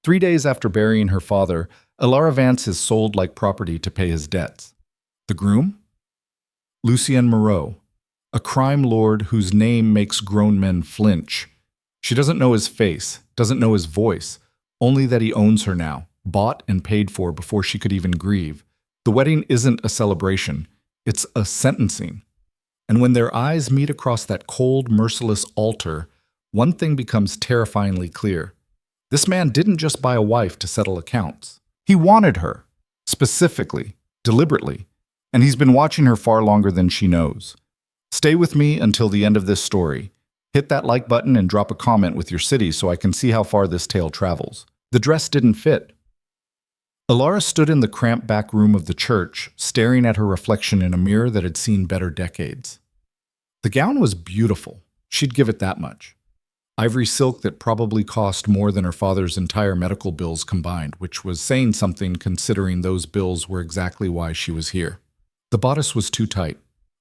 3 days after burying her father, Elara Vance is sold like property to pay his debts. The groom? Lucien Moreau, a crime lord whose name makes grown men flinch. She doesn't know his face, doesn't know his voice, only that he owns her now, bought and paid for before she could even grieve. The wedding isn't a celebration, it's a sentencing. And when their eyes meet across that cold, merciless altar, one thing becomes terrifyingly clear. This man didn't just buy a wife to settle accounts. He wanted her, specifically, deliberately, and he's been watching her far longer than she knows. Stay with me until the end of this story. Hit that like button and drop a comment with your city so I can see how far this tale travels. The dress didn't fit. Elara stood in the cramped back room of the church, staring at her reflection in a mirror that had seen better decades. The gown was beautiful. She'd give it that much. Ivory silk that probably cost more than her father's entire medical bills combined, which was saying something considering those bills were exactly why she was here. The bodice was too tight,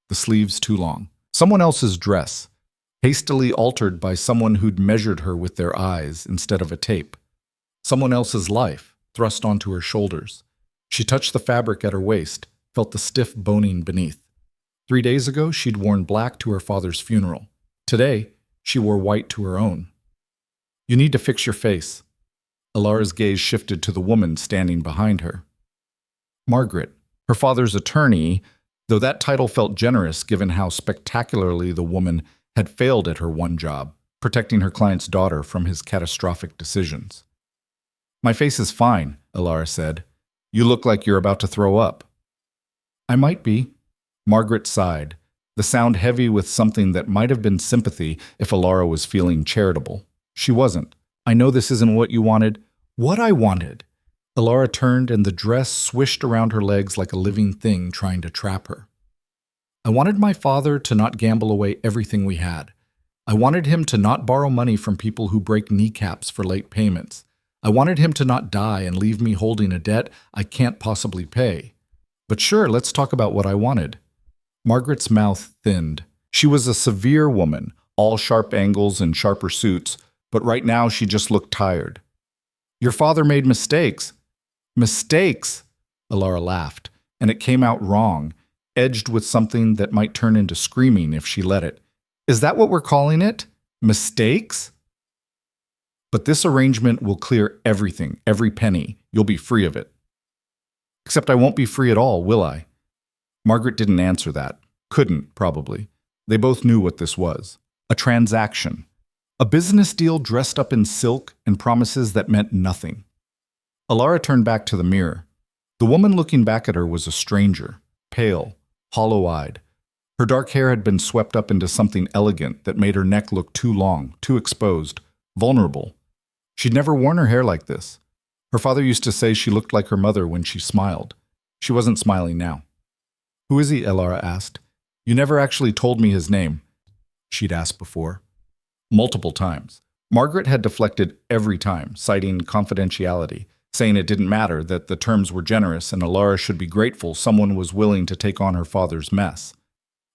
the sleeves too long. Someone else's dress, hastily altered by someone who'd measured her with their eyes instead of a tape. Someone else's life, thrust onto her shoulders. She touched the fabric at her waist, felt the stiff boning beneath. 3 days ago, she'd worn black to her father's funeral. Today, she wore white to her own. You need to fix your face. Elara's gaze shifted to the woman standing behind her. Margaret, her father's attorney, though that title felt generous given how spectacularly the woman had failed at her one job, protecting her client's daughter from his catastrophic decisions. My face is fine, Elara said. You look like you're about to throw up. I might be. Margaret sighed, the sound heavy with something that might have been sympathy if Elara was feeling charitable. She wasn't. I know this isn't what you wanted. What I wanted. Elara turned and the dress swished around her legs like a living thing trying to trap her. I wanted my father to not gamble away everything we had. I wanted him to not borrow money from people who break kneecaps for late payments. I wanted him to not die and leave me holding a debt I can't possibly pay. But sure, let's talk about what I wanted. Margaret's mouth thinned. She was a severe woman, all sharp angles and sharper suits, but right now she just looked tired. Your father made mistakes. Mistakes? Elara laughed, and it came out wrong, edged with something that might turn into screaming if she let it. Is that what we're calling it? Mistakes? But this arrangement will clear everything, every penny. You'll be free of it. Except I won't be free at all, will I? Margaret didn't answer that. Couldn't, probably. They both knew what this was. A transaction. A business deal dressed up in silk and promises that meant nothing. Elara turned back to the mirror. The woman looking back at her was a stranger, pale, hollow-eyed. Her dark hair had been swept up into something elegant that made her neck look too long, too exposed, vulnerable. She'd never worn her hair like this. Her father used to say she looked like her mother when she smiled. She wasn't smiling now. Who is he? Elara asked. You never actually told me his name, she'd asked before. Multiple times. Margaret had deflected every time, citing confidentiality, saying it didn't matter, that the terms were generous and Elara should be grateful someone was willing to take on her father's mess.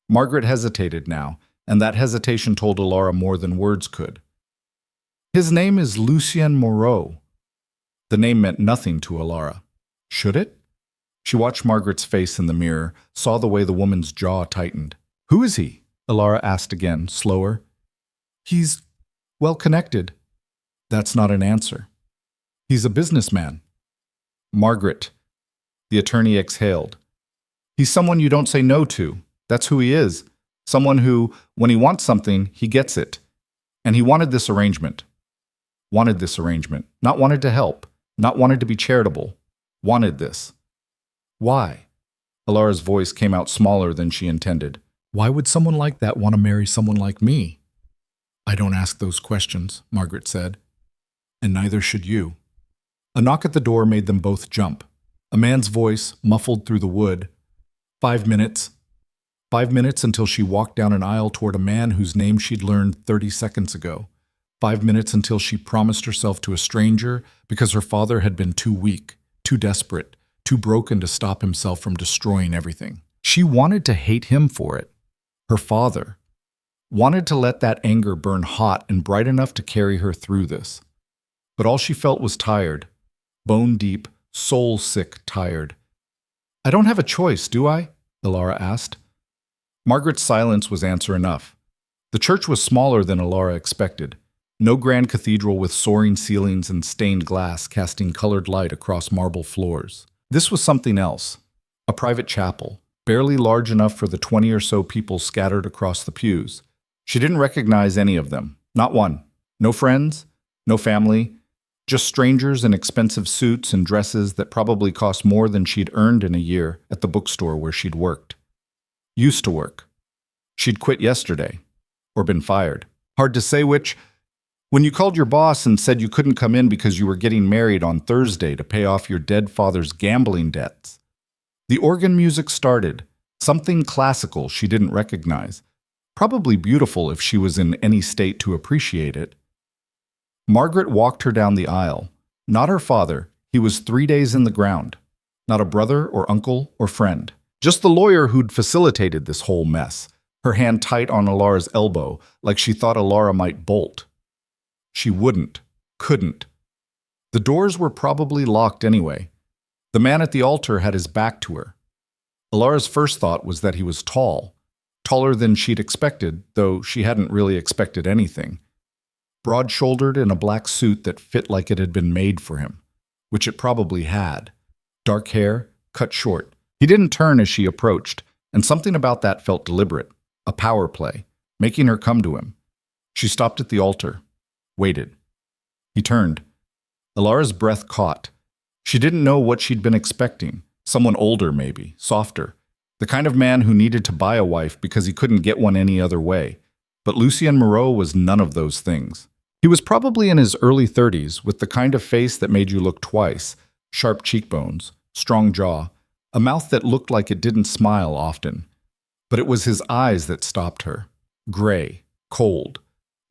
Margaret hesitated now, and that hesitation told Elara more than words could. His name is Lucien Moreau. The name meant nothing to Elara. Should it? She watched Margaret's face in the mirror, saw the way the woman's jaw tightened. Who is he? Elara asked again, slower. He's well-connected. That's not an answer. He's a businessman. Margaret. The attorney exhaled. He's someone you don't say no to. That's who he is. Someone who, when he wants something, he gets it. And he wanted this arrangement. Wanted this arrangement. Not wanted to help. Not wanted to be charitable. Wanted this. Why? Elara's voice came out smaller than she intended. Why would someone like that want to marry someone like me? I don't ask those questions, Margaret said. And neither should you. A knock at the door made them both jump. A man's voice, muffled through the wood. 5 minutes. 5 minutes until she walked down an aisle toward a man whose name she'd learned 30 seconds ago. 5 minutes until she promised herself to a stranger because her father had been too weak, too desperate, too broken to stop himself from destroying everything. She wanted to hate him for it. Her father. Wanted to let that anger burn hot and bright enough to carry her through this. but all she felt was tired. Bone-deep, soul-sick tired. "I don't have a choice, do I?" Elara asked. Margaret's silence was answer enough. The church was smaller than Elara expected. No grand cathedral with soaring ceilings and stained glass casting colored light across marble floors. This was something else. A private chapel, barely large enough for the 20 or so people scattered across the pews. She didn't recognize any of them. Not one. No friends, no family, just strangers in expensive suits and dresses that probably cost more than she'd earned in a year at the bookstore where she'd worked. Used to work. She'd quit yesterday. Or been fired. Hard to say which. When you called your boss and said you couldn't come in because you were getting married on Thursday to pay off your dead father's gambling debts. The organ music started, something classical she didn't recognize. Probably beautiful if she was in any state to appreciate it. Margaret walked her down the aisle. Not her father, he was 3 days in the ground. Not a brother or uncle or friend. Just the lawyer who'd facilitated this whole mess, her hand tight on Elara's elbow, like she thought Elara might bolt. She wouldn't, couldn't. The doors were probably locked anyway. The man at the altar had his back to her. Elara's first thought was that he was tall, taller than she'd expected, though she hadn't really expected anything. Broad-shouldered in a black suit that fit like it had been made for him, which it probably had. Dark hair, cut short. He didn't turn as she approached, and something about that felt deliberate, a power play, making her come to him. She stopped at the altar. Waited. He turned. Elara's breath caught. She didn't know what she'd been expecting. Someone older, maybe, softer. The kind of man who needed to buy a wife because he couldn't get one any other way. But Lucien Moreau was none of those things. He was probably in his early 30s, with the kind of face that made you look twice. Sharp cheekbones, strong jaw, a mouth that looked like it didn't smile often. But it was his eyes that stopped her. Gray, cold.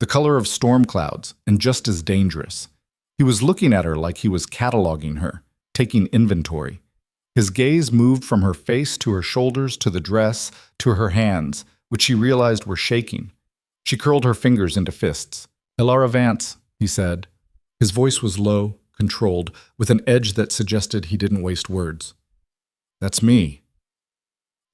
The color of storm clouds, and just as dangerous. He was looking at her like he was cataloging her, taking inventory. His gaze moved from her face to her shoulders to the dress to her hands, which she realized were shaking. She curled her fingers into fists. "Elara Vance," he said. His voice was low, controlled, with an edge that suggested he didn't waste words. "That's me."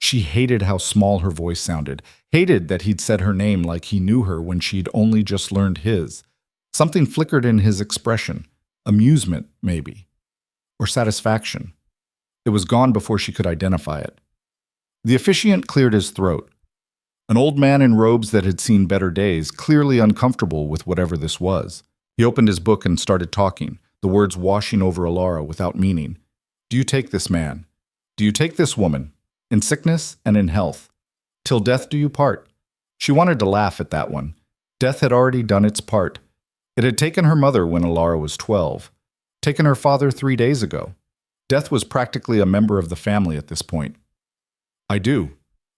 She hated how small her voice sounded, hated that he'd said her name like he knew her when she'd only just learned his. Something flickered in his expression, amusement, maybe, or satisfaction. It was gone before she could identify it. The officiant cleared his throat. An old man in robes that had seen better days, clearly uncomfortable with whatever this was. He opened his book and started talking, the words washing over Elara without meaning. "Do you take this man? Do you take this woman? In sickness and in health. Till death do you part." She wanted to laugh at that one. Death had already done its part. It had taken her mother when Elara was 12. Taken her father 3 days ago. Death was practically a member of the family at this point. "I do,"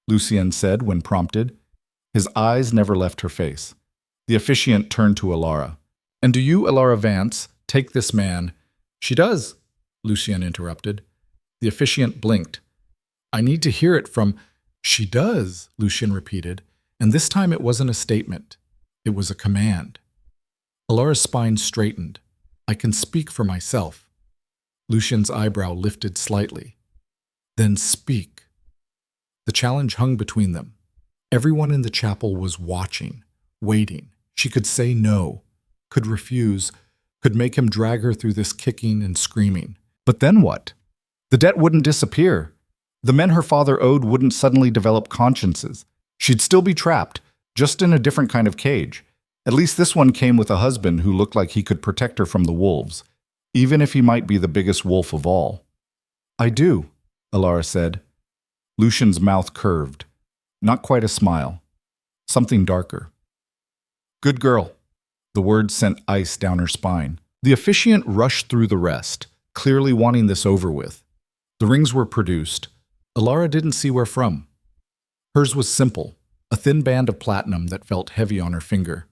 Lucien said when prompted. His eyes never left her face. The officiant turned to Elara. "And do you, Elara Vance, take this man?" "She does," Lucien interrupted. The officiant blinked. "I need to hear it from—" "She does," Lucien repeated, and this time it wasn't a statement. It was a command. Elara's spine straightened. "I can speak for myself." Lucien's eyebrow lifted slightly. "Then speak." The challenge hung between them. Everyone in the chapel was watching, waiting. She could say no, could refuse, could make him drag her through this kicking and screaming. But then what? The debt wouldn't disappear. The men her father owed wouldn't suddenly develop consciences. She'd still be trapped, just in a different kind of cage. At least this one came with a husband who looked like he could protect her from the wolves, even if he might be the biggest wolf of all. "I do," Elara said. Lucien's mouth curved. Not quite a smile. Something darker. "Good girl." The words sent ice down her spine. The officiant rushed through the rest, clearly wanting this over with. The rings were produced. Elara didn't see where from. Hers was simple, a thin band of platinum that felt heavy on her finger.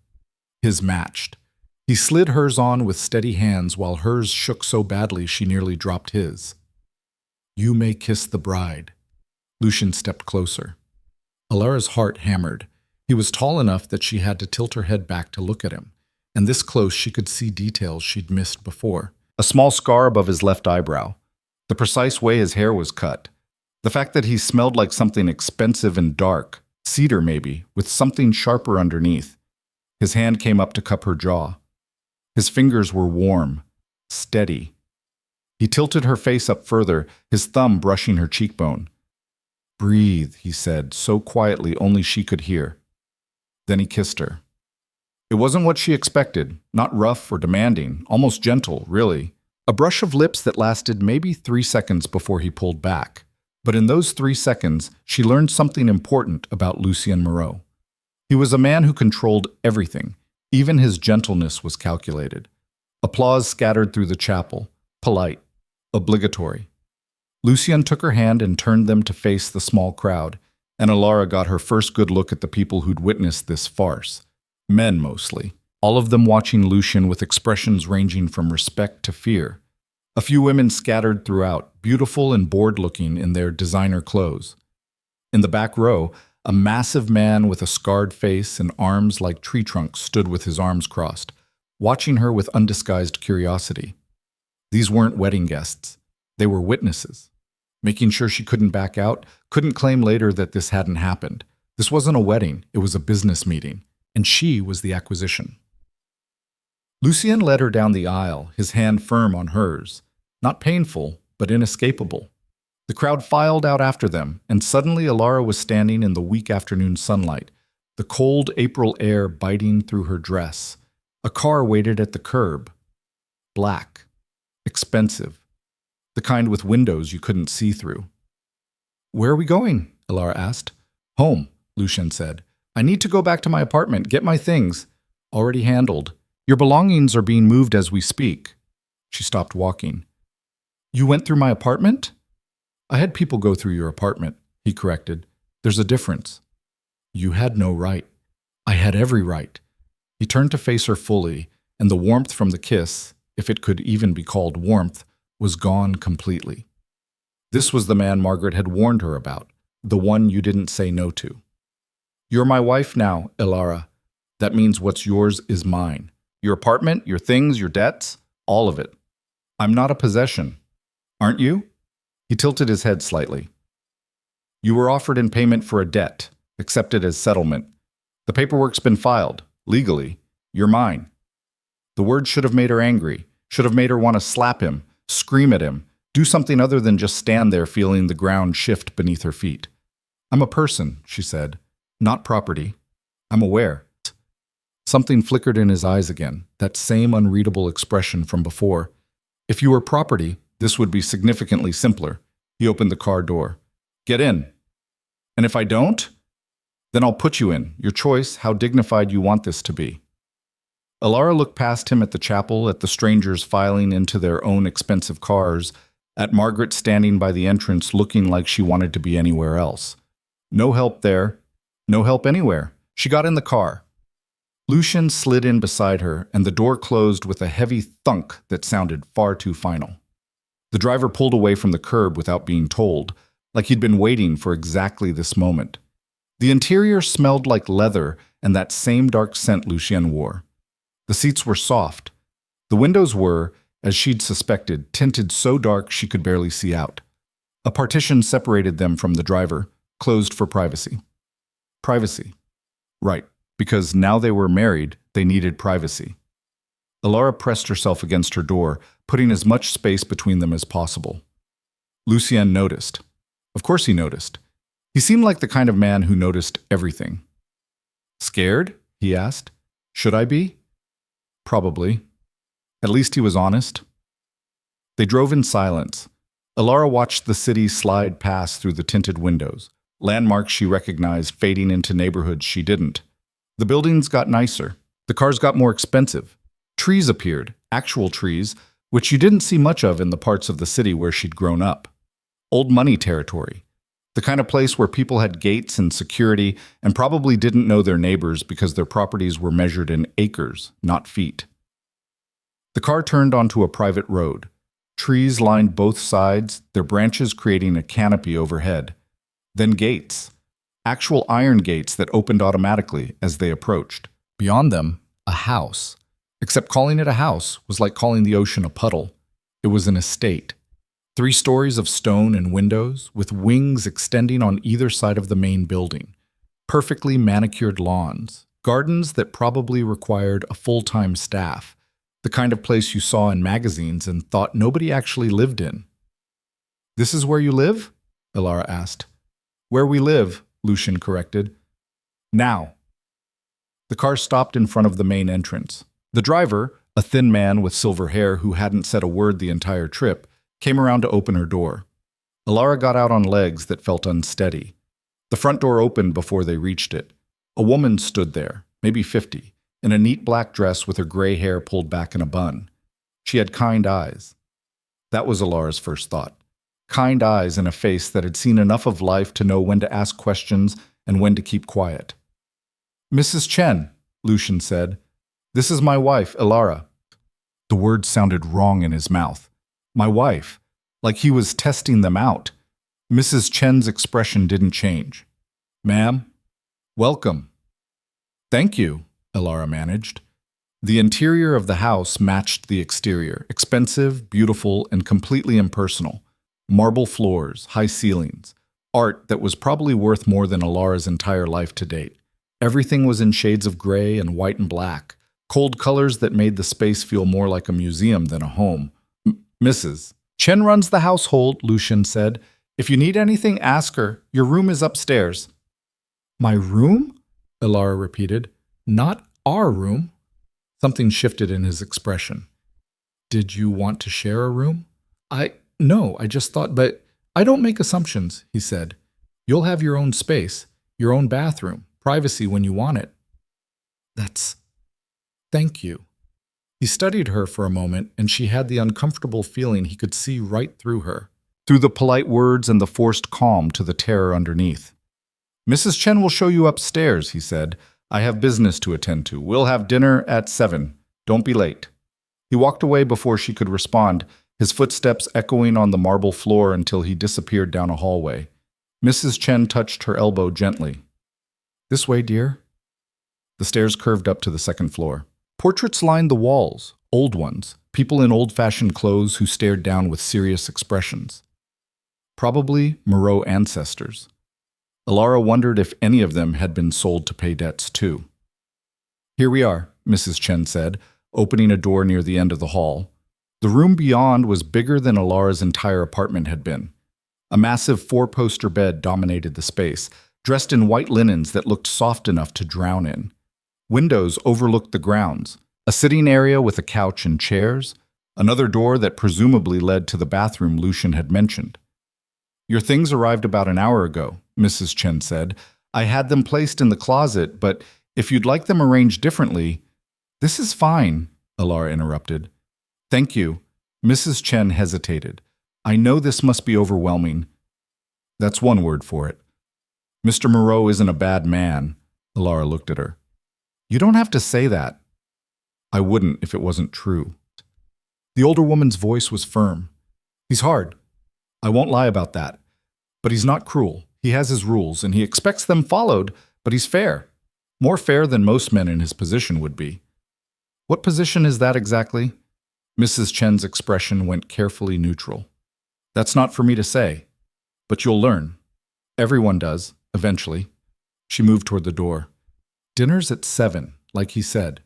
His matched. He slid hers on with steady hands while hers shook so badly she nearly dropped his. "You may kiss the bride." Lucien stepped closer. Elara's heart hammered. He was tall enough that she had to tilt her head back to look at him. and this close she could see details she'd missed before. A small scar above his left eyebrow, the precise way his hair was cut, the fact that he smelled like something expensive and dark, cedar maybe, with something sharper underneath. His hand came up to cup her jaw. His fingers were warm, steady. He tilted her face up further, his thumb brushing her cheekbone. "Breathe," he said, so quietly only she could hear. Then he kissed her. It wasn't what she expected, not rough or demanding, almost gentle, really. A brush of lips that lasted maybe 3 seconds before he pulled back. But in those 3 seconds, she learned something important about Lucien Moreau. He was a man who controlled everything. Even his gentleness was calculated. Applause scattered through the chapel, polite, obligatory. Lucien took her hand and turned them to face the small crowd, and Elara got her first good look at the people who'd witnessed this farce. Men, mostly. All of them watching Lucien with expressions ranging from respect to fear. A few women scattered throughout, beautiful and bored-looking in their designer clothes. In the back row, a massive man with a scarred face and arms like tree trunks stood with his arms crossed, watching her with undisguised curiosity. These weren't wedding guests. They were witnesses. Making sure she couldn't back out, couldn't claim later that this hadn't happened. This wasn't a wedding, it was a business meeting, and she was the acquisition. Lucien led her down the aisle, his hand firm on hers. Not painful, but inescapable. The crowd filed out after them, and suddenly Elara was standing in the weak afternoon sunlight, the cold April air biting through her dress. A car waited at the curb. Black. Expensive. The kind with windows you couldn't see through. "Where are we going?" Elara asked. "Home," Lucien said. "I need to go back to my apartment, get my things." "Already handled. Your belongings are being moved as we speak." She stopped walking. "You went through my apartment?" "I had people go through your apartment," he corrected. "There's a difference." "You had no right." "I had every right." He turned to face her fully, and the warmth from the kiss, if it could even be called warmth, was gone completely. This was the man Margaret had warned her about, the one you didn't say no to. "You're my wife now, Elara. That means what's yours is mine. Your apartment, your things, your debts, all of it. I'm not a possession. Aren't you?" He tilted his head slightly. "You were offered in payment for a debt, accepted as settlement. The paperwork's been filed, legally. You're mine." The word should have made her angry, should have made her want to slap him, scream at him, do something other than just stand there feeling the ground shift beneath her feet. "I'm a person," she said, "not property. I'm aware." Something flickered in his eyes again, that same unreadable expression from before. "If you were property, this would be significantly simpler." He opened the car door. "Get in." "And if I don't?" "Then I'll put you in. Your choice, how dignified you want this to be." Elara looked past him at the chapel, at the strangers filing into their own expensive cars, at Margaret standing by the entrance looking like she wanted to be anywhere else. No help there. No help anywhere. She got in the car. Lucien slid in beside her, and the door closed with a heavy thunk that sounded far too final. The driver pulled away from the curb without being told, like he'd been waiting for exactly this moment. The interior smelled like leather and that same dark scent Lucien wore. The seats were soft. The windows were, as she'd suspected, tinted so dark she could barely see out. A partition separated them from the driver, closed for privacy. Privacy. Right, because now they were married, they needed privacy. Elara pressed herself against her door, putting as much space between them as possible. Lucien noticed. Of course he noticed. He seemed like the kind of man who noticed everything. "Scared?" he asked. "Should I be?" "Probably." At least he was honest. They drove in silence. Elara watched the city slide past through the tinted windows, landmarks she recognized fading into neighborhoods she didn't. The buildings got nicer. The cars got more expensive. Trees appeared, actual trees, which you didn't see much of in the parts of the city where she'd grown up. Old money territory. The kind of place where people had gates and security and probably didn't know their neighbors because their properties were measured in acres, not feet. The car turned onto a private road. Trees lined both sides, their branches creating a canopy overhead. Then gates. Actual iron gates that opened automatically as they approached. Beyond them, a house. Except calling it a house was like calling the ocean a puddle. It was an estate. 3 stories of stone and windows, with wings extending on either side of the main building. Perfectly manicured lawns. Gardens that probably required a full-time staff. The kind of place you saw in magazines and thought nobody actually lived in. "This is where you live?" Elara asked. "Where we live," Lucian corrected. "Now." The car stopped in front of the main entrance. The driver, a thin man with silver hair who hadn't said a word the entire trip, came around to open her door. Elara got out on legs that felt unsteady. The front door opened before they reached it. A woman stood there, maybe 50, in a neat black dress with her gray hair pulled back in a bun. She had kind eyes. That was Elara's first thought. Kind eyes and a face that had seen enough of life to know when to ask questions and when to keep quiet. "Mrs. Chen," Lucian said. "This is my wife, Elara." The word sounded wrong in his mouth. My wife, like he was testing them out. Mrs. Chen's expression didn't change. "Ma'am, welcome." "Thank you," Elara managed. The interior of the house matched the exterior, expensive, beautiful, and completely impersonal. Marble floors, high ceilings, art that was probably worth more than Elara's entire life to date. Everything was in shades of gray and white and black, cold colors that made the space feel more like a museum than a home. "Mrs. Chen runs the household," Lucian said. "If you need anything, ask her. Your room is upstairs." "My room?" Elara repeated. "Not our room." Something shifted in his expression. "Did you want to share a room?" No, I just thought, but I don't make assumptions," he said. "You'll have your own space, your own bathroom, privacy when you want it." Thank you." He studied her for a moment, and she had the uncomfortable feeling he could see right through her, through the polite words and the forced calm to the terror underneath. "Mrs. Chen will show you upstairs," he said. "I have business to attend to. We'll have dinner at 7. Don't be late." He walked away before she could respond, his footsteps echoing on the marble floor until he disappeared down a hallway. Mrs. Chen touched her elbow gently. "This way, dear." The stairs curved up to the second floor. Portraits lined the walls, old ones, people in old-fashioned clothes who stared down with serious expressions. Probably Moreau ancestors. Elara wondered if any of them had been sold to pay debts too. "Here we are," Mrs. Chen said, opening a door near the end of the hall. The room beyond was bigger than Elara's entire apartment had been. A massive 4-poster bed dominated the space, dressed in white linens that looked soft enough to drown in. Windows overlooked the grounds, a sitting area with a couch and chairs, another door that presumably led to the bathroom Lucian had mentioned. "Your things arrived about an hour ago," Mrs. Chen said. "I had them placed in the closet, but if you'd like them arranged differently—" "This is fine," Elara interrupted. "Thank you." Mrs. Chen hesitated. "I know this must be overwhelming." "That's one word for it." "Mr. Moreau isn't a bad man." Elara looked at her. "You don't have to say that." "I wouldn't if it wasn't true." The older woman's voice was firm. "He's hard. I won't lie about that. But he's not cruel. He has his rules, and he expects them followed, but he's fair. More fair than most men in his position would be." "What position is that exactly?" Mrs. Chen's expression went carefully neutral. "That's not for me to say. But you'll learn. Everyone does, eventually." She moved toward the door. "Dinner's at 7, like he said.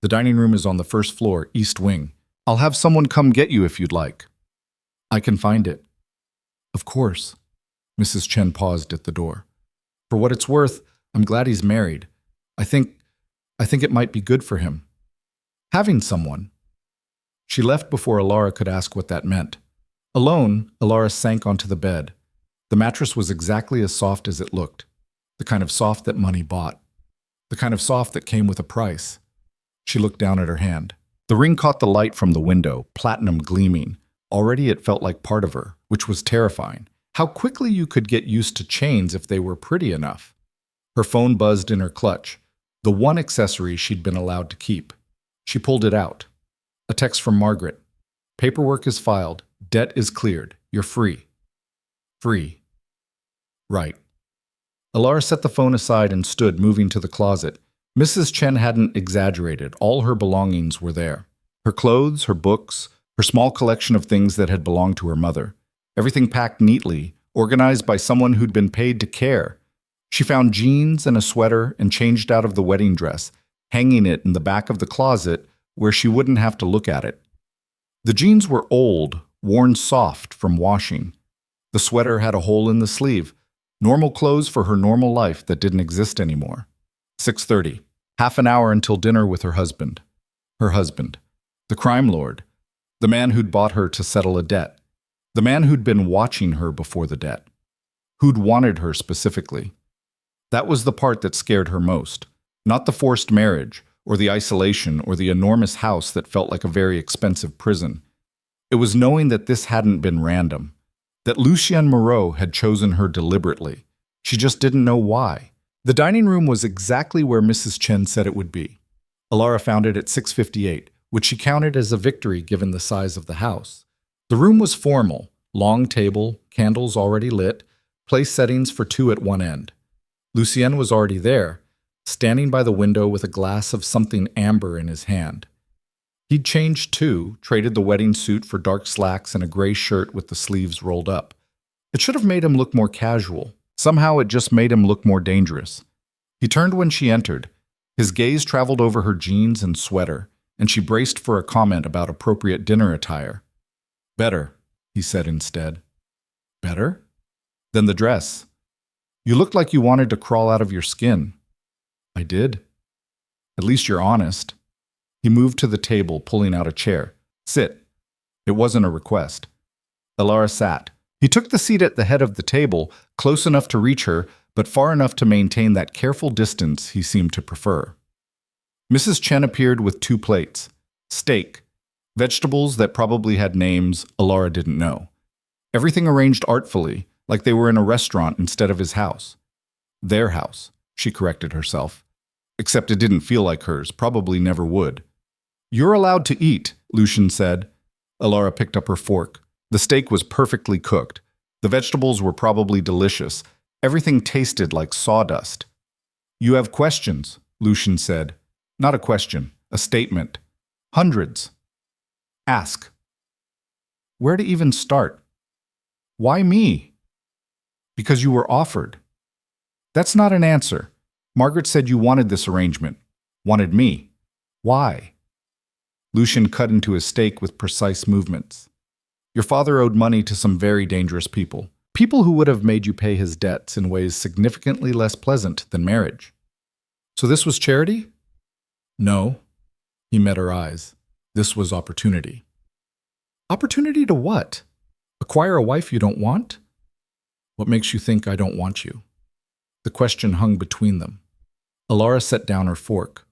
The dining room is on the first floor, east wing. I'll have someone come get you if you'd like." "I can find it." "Of course." Mrs. Chen paused at the door. "For what it's worth, I'm glad he's married. I think it might be good for him. Having someone." She left before Elara could ask what that meant. Alone, Elara sank onto the bed. The mattress was exactly as soft as it looked. The kind of soft that money bought. The kind of soft that came with a price. She looked down at her hand. The ring caught the light from the window, platinum gleaming. Already it felt like part of her, which was terrifying. How quickly you could get used to chains if they were pretty enough. Her phone buzzed in her clutch, the one accessory she'd been allowed to keep. She pulled it out. A text from Margaret. "Paperwork is filed. Debt is cleared. You're free." Free. Right. Elara set the phone aside and stood, moving to the closet. Mrs. Chen hadn't exaggerated. All her belongings were there. Her clothes, her books, her small collection of things that had belonged to her mother. Everything packed neatly, organized by someone who'd been paid to care. She found jeans and a sweater and changed out of the wedding dress, hanging it in the back of the closet where she wouldn't have to look at it. The jeans were old, worn soft from washing. The sweater had a hole in the sleeve. Normal clothes for her normal life that didn't exist anymore. 6:30. Half an hour until dinner with her husband. Her husband. The crime lord. The man who'd bought her to settle a debt. The man who'd been watching her before the debt. Who'd wanted her specifically. That was the part that scared her most. Not the forced marriage, or the isolation, or the enormous house that felt like a very expensive prison. It was knowing that this hadn't been random. That Lucien Moreau had chosen her deliberately. She just didn't know why. The dining room was exactly where Mrs. Chen said it would be. Elara found it at 6:58, which she counted as a victory given the size of the house. The room was formal, long table, candles already lit, place settings for two at one end. Lucien was already there, standing by the window with a glass of something amber in his hand. He'd changed too, traded the wedding suit for dark slacks and a gray shirt with the sleeves rolled up. It should have made him look more casual. Somehow it just made him look more dangerous. He turned when she entered. His gaze traveled over her jeans and sweater, and she braced for a comment about appropriate dinner attire. "Better," he said instead. "Better?" "Than the dress. You looked like you wanted to crawl out of your skin." "I did." "At least you're honest." He moved to the table, pulling out a chair. "Sit." It wasn't a request. Elara sat. He took the seat at the head of the table, close enough to reach her, but far enough to maintain that careful distance he seemed to prefer. Mrs. Chen appeared with two plates. Steak. Vegetables that probably had names Elara didn't know. Everything arranged artfully, like they were in a restaurant instead of his house. Their house, she corrected herself. Except it didn't feel like hers, probably never would. "You're allowed to eat," Lucien said. Elara picked up her fork. The steak was perfectly cooked. The vegetables were probably delicious. Everything tasted like sawdust. "You have questions," Lucien said. "Not a question, a statement. Hundreds." "Ask." "Where to even start?" "Why me?" "Because you were offered." "That's not an answer. Margaret said you wanted this arrangement. Wanted me. Why?" Lucien cut into his steak with precise movements. "Your father owed money to some very dangerous people. People who would have made you pay his debts in ways significantly less pleasant than marriage. So this was charity?" "No." He met her eyes. "This was opportunity." "Opportunity to what? Acquire a wife you don't want?" "What makes you think I don't want you?" The question hung between them. Elara set down her fork.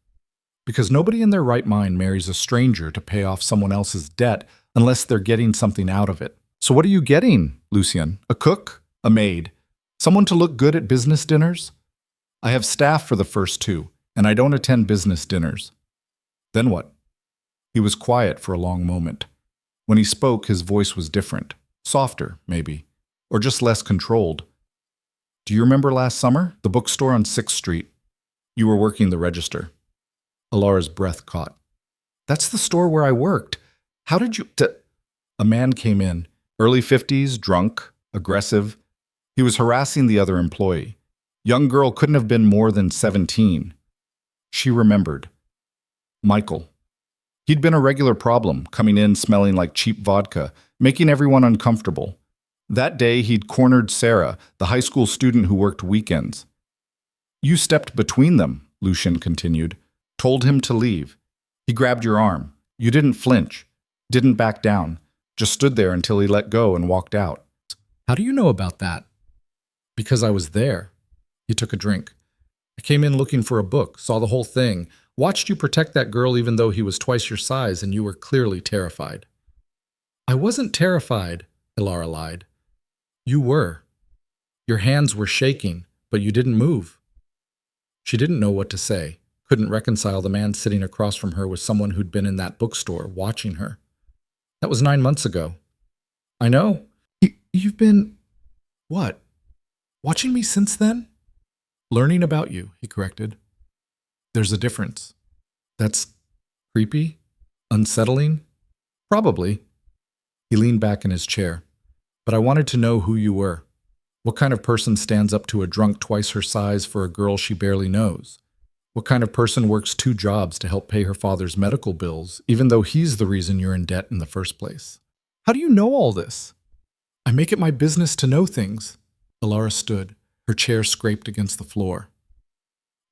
"Because nobody in their right mind marries a stranger to pay off someone else's debt unless they're getting something out of it." "So what are you getting, Lucien? A cook? A maid? Someone to look good at business dinners?" "I have staff for the first two, and I don't attend business dinners." "Then what?" He was quiet for a long moment. When he spoke, his voice was different. Softer, maybe. Or just less controlled. "Do you remember last summer? The bookstore on 6th Street. You were working the register." Elara's breath caught. "That's the store where I worked. How did you—" A man came in, early 50s, drunk, aggressive. He was harassing the other employee. Young girl couldn't have been more than 17. She remembered. Michael. He'd been a regular problem, coming in smelling like cheap vodka, making everyone uncomfortable. That day, he'd cornered Sarah, the high school student who worked weekends. "You stepped between them," Lucien continued. "Told him to leave. He grabbed your arm. You didn't flinch. Didn't back down. Just stood there until he let go and walked out." "How do you know about that?" "Because I was there." He took a drink. "I came in looking for a book, saw the whole thing, watched you protect that girl even though he was twice your size and you were clearly terrified." "I wasn't terrified," Elara lied. "You were. Your hands were shaking, but you didn't move." She didn't know what to say, couldn't reconcile the man sitting across from her with someone who'd been in that bookstore watching her. "That was 9 months ago." "I know. You've been—" "What? Watching me since then?" "Learning about you," he corrected. There's a difference. That's creepy? Unsettling? Probably. He leaned back in his chair. But I wanted to know who you were. What kind of person stands up to a drunk twice her size for a girl she barely knows? What kind of person works 2 jobs to help pay her father's medical bills, even though he's the reason you're in debt in the first place? How do you know all this? I make it my business to know things. Elara stood, her chair scraped against the floor.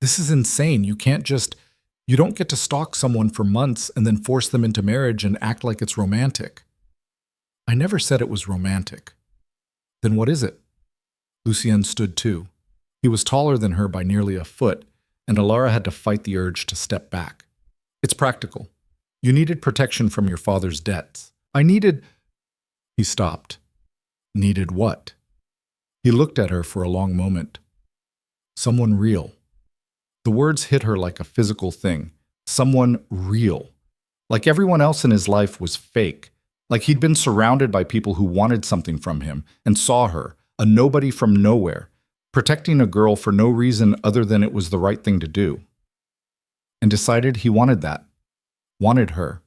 This is insane. You don't get to stalk someone for months and then force them into marriage and act like it's romantic. I never said it was romantic. Then what is it? Lucien stood too. He was taller than her by nearly a foot, and Elara had to fight the urge to step back. It's practical. You needed protection from your father's debts. He stopped. Needed what? He looked at her for a long moment. Someone real. The words hit her like a physical thing. Someone real. Like everyone else in his life was fake. Like he'd been surrounded by people who wanted something from him and saw her, a nobody from nowhere, protecting a girl for no reason other than it was the right thing to do. And decided he wanted that. Wanted her.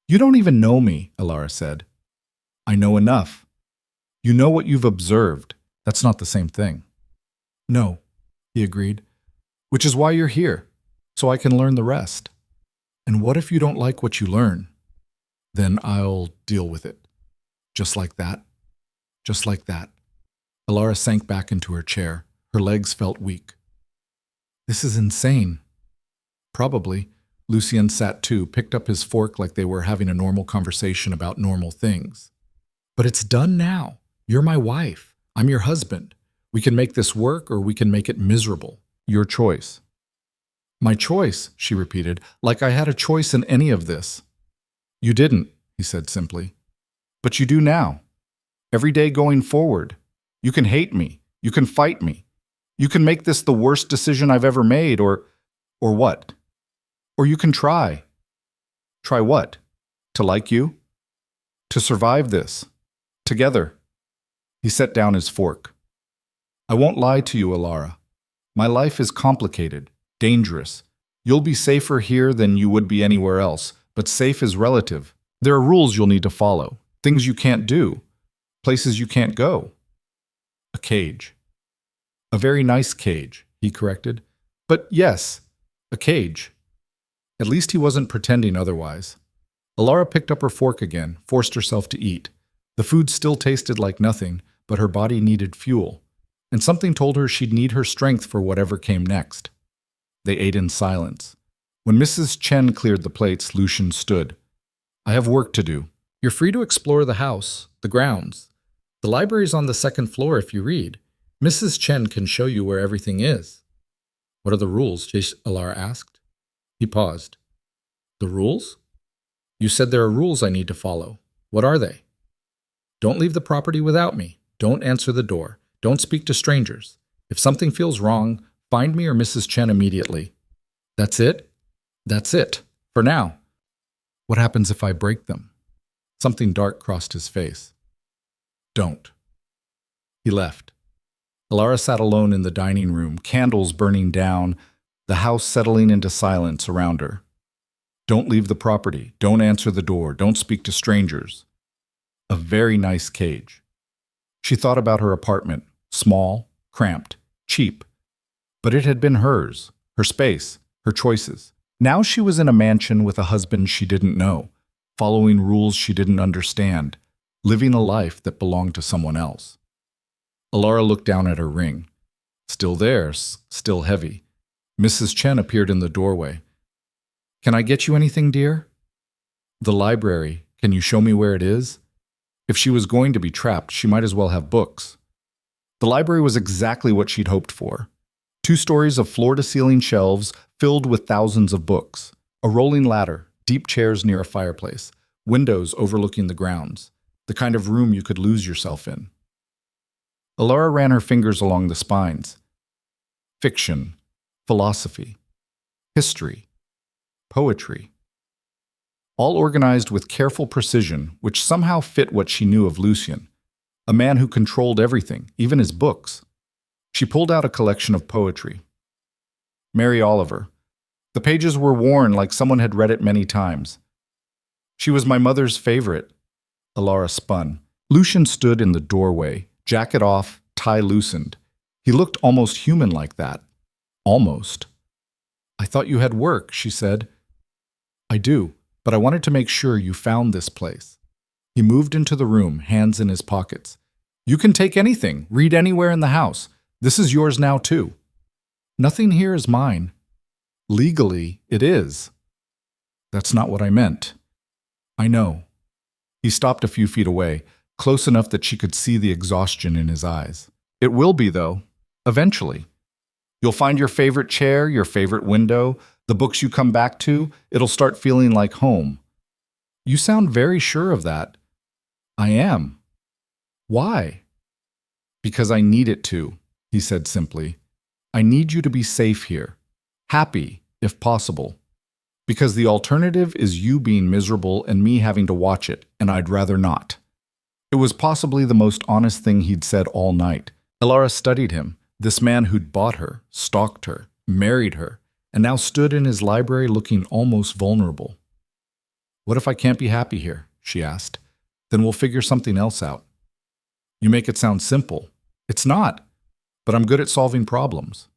You don't even know me, Elara said. I know enough. You know what you've observed. That's not the same thing. No, he agreed. Which is why you're here, so I can learn the rest. And what if you don't like what you learn? Then I'll deal with it. Just like that. Just like that. Elara sank back into her chair. Her legs felt weak. This is insane. Probably. Lucien sat too, picked up his fork like they were having a normal conversation about normal things. But it's done now. You're my wife. I'm your husband. We can make this work or we can make it miserable. Your choice. My choice, she repeated, like I had a choice in any of this. You didn't, he said simply. But you do now. Every day going forward. You can hate me. You can fight me. You can make this the worst decision I've ever made, or what? Or you can try. Try what? To like you? To survive this. Together. He set down his fork. I won't lie to you, Elara. My life is complicated, dangerous. You'll be safer here than you would be anywhere else, but safe is relative. There are rules you'll need to follow, things you can't do, places you can't go. A cage. A very nice cage, he corrected. But yes, a cage. At least he wasn't pretending otherwise. Elara picked up her fork again, forced herself to eat. The food still tasted like nothing, but her body needed fuel, and something told her she'd need her strength for whatever came next. They ate in silence. When Mrs. Chen cleared the plates, Lucien stood. I have work to do. You're free to explore the house, the grounds. The library's on the 2nd floor if you read. Mrs. Chen can show you where everything is. What are the rules? Elara asked. He paused. The rules? You said there are rules I need to follow. What are they? Don't leave the property without me. Don't answer the door. Don't speak to strangers. If something feels wrong, find me or Mrs. Chen immediately. That's it? That's it. For now. What happens if I break them? Something dark crossed his face. Don't. He left. Elara sat alone in the dining room, candles burning down, the house settling into silence around her. Don't leave the property. Don't answer the door. Don't speak to strangers. A very nice cage. She thought about her apartment, small, cramped, cheap. But it had been hers, her space, her choices. Now she was in a mansion with a husband she didn't know, following rules she didn't understand, living a life that belonged to someone else. Elara looked down at her ring. Still there, still heavy. Mrs. Chen appeared in the doorway. Can I get you anything, dear? The library. Can you show me where it is? If she was going to be trapped, she might as well have books. The library was exactly what she'd hoped for. 2 stories of floor-to-ceiling shelves filled with thousands of books, a rolling ladder, deep chairs near a fireplace, windows overlooking the grounds, the kind of room you could lose yourself in. Elara ran her fingers along the spines. Fiction, philosophy, history, poetry. All organized with careful precision, which somehow fit what she knew of Lucien, a man who controlled everything, even his books. She pulled out a collection of poetry. Mary Oliver, The pages were worn like someone had read it many times. She was my mother's favorite. Elara spun. Lucian stood in the doorway, jacket off, tie loosened. He looked almost human like that. Almost. I thought you had work, she said. I do, but I wanted to make sure you found this place. He moved into the room, hands in his pockets. You can take anything, read anywhere in the house. This is yours now, too. Nothing here is mine. Legally, it is. That's not what I meant. I know. He stopped a few feet away, close enough that she could see the exhaustion in his eyes. It will be, though, eventually. You'll find your favorite chair, your favorite window, the books you come back to. It'll start feeling like home. You sound very sure of that. I am. Why? Because I need it to, he said simply. I need you to be safe here. Happy, if possible. Because the alternative is you being miserable and me having to watch it, and I'd rather not. It was possibly the most honest thing he'd said all night. Elara studied him, this man who'd bought her, stalked her, married her, and now stood in his library looking almost vulnerable. What if I can't be happy here? She asked. Then we'll figure something else out. You make it sound simple. It's not, but I'm good at solving problems.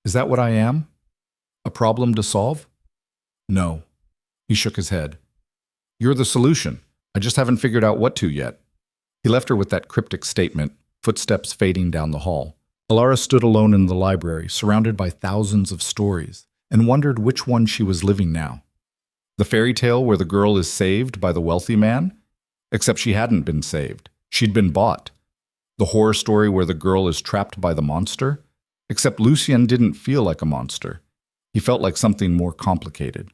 Is that what I am? A problem to solve? No. He shook his head. You're the solution. I just haven't figured out what to yet. He left her with that cryptic statement, footsteps fading down the hall. Elara stood alone in the library, surrounded by thousands of stories, and wondered which one she was living now. The fairy tale where the girl is saved by the wealthy man? Except she hadn't been saved. She'd been bought. The horror story where the girl is trapped by the monster? Except Lucian didn't feel like a monster. He felt like something more complicated.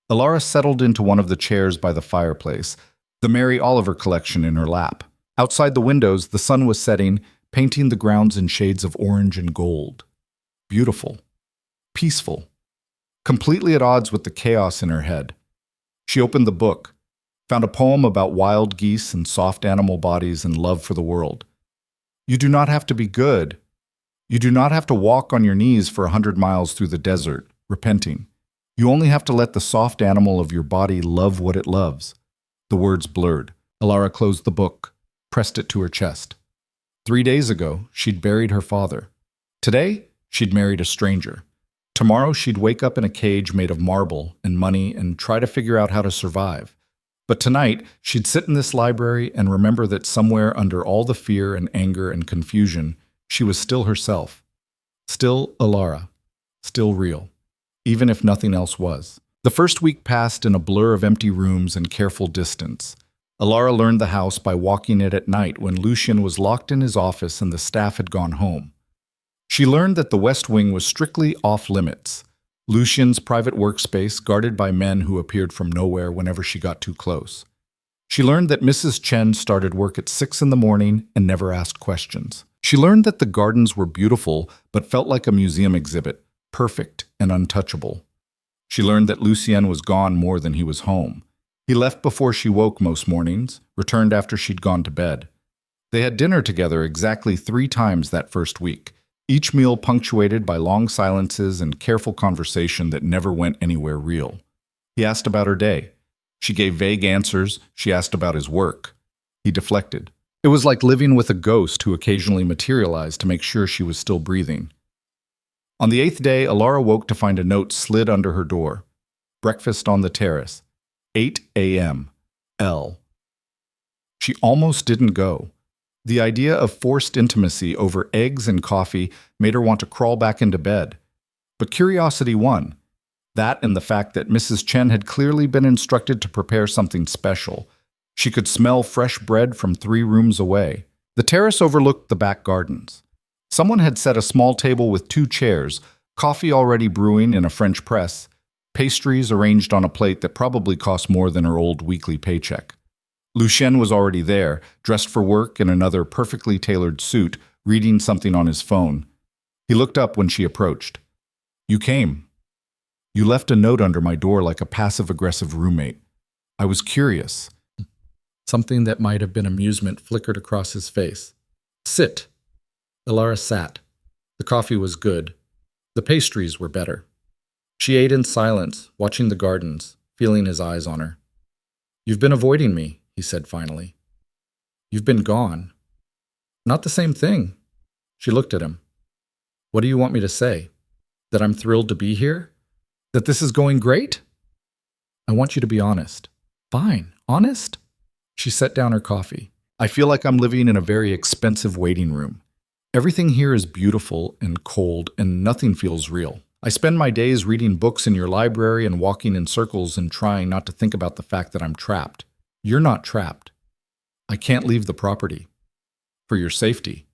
Elara settled into one of the chairs by the fireplace, the Mary Oliver collection in her lap. Outside the windows, the sun was setting, painting the grounds in shades of orange and gold. Beautiful. Peaceful. Completely at odds with the chaos in her head. She opened the book, found a poem about wild geese and soft animal bodies and love for the world. You do not have to be good. You do not have to walk on your knees for 100 miles through the desert, repenting. You only have to let the soft animal of your body love what it loves. The words blurred. Elara closed the book, pressed it to her chest. 3 days ago, she'd buried her father. Today, she'd married a stranger. Tomorrow, she'd wake up in a cage made of marble and money and try to figure out how to survive. But tonight, she'd sit in this library and remember that somewhere under all the fear and anger and confusion, she was still herself. Still Elara. Still real. Even if nothing else was. The first week passed in a blur of empty rooms and careful distance. Elara learned the house by walking it at night when Lucian was locked in his office and the staff had gone home. She learned that the West Wing was strictly off-limits, Lucian's private workspace guarded by men who appeared from nowhere whenever she got too close. She learned that Mrs. Chen started work at 6 in the morning and never asked questions. She learned that the gardens were beautiful but felt like a museum exhibit, perfect and untouchable. She learned that Lucien was gone more than he was home. He left before she woke most mornings, returned after she'd gone to bed. They had dinner together exactly 3 times that first week, each meal punctuated by long silences and careful conversation that never went anywhere real. He asked about her day. She gave vague answers. She asked about his work. He deflected. It was like living with a ghost who occasionally materialized to make sure she was still breathing. On the 8th day, Elara woke to find a note slid under her door. Breakfast on the terrace. 8 a.m. L. She almost didn't go. The idea of forced intimacy over eggs and coffee made her want to crawl back into bed. But curiosity won. That and the fact that Mrs. Chen had clearly been instructed to prepare something special. She could smell fresh bread from 3 rooms away. The terrace overlooked the back gardens. Someone had set a small table with 2 chairs, coffee already brewing in a French press, pastries arranged on a plate that probably cost more than her old weekly paycheck. Lucien was already there, dressed for work in another perfectly tailored suit, reading something on his phone. He looked up when she approached. You came. You left a note under my door like a passive-aggressive roommate. I was curious. Something that might have been amusement flickered across his face. Sit. Elara sat. The coffee was good. The pastries were better. She ate in silence, watching the gardens, feeling his eyes on her. "You've been avoiding me," he said finally. "You've been gone." "Not the same thing." She looked at him. "What do you want me to say? That I'm thrilled to be here? That this is going great?" "I want you to be honest." "Fine. Honest?" She set down her coffee. "I feel like I'm living in a very expensive waiting room. Everything here is beautiful and cold, and nothing feels real. I spend my days reading books in your library and walking in circles and trying not to think about the fact that I'm trapped. You're not trapped. I can't leave the property. For your safety.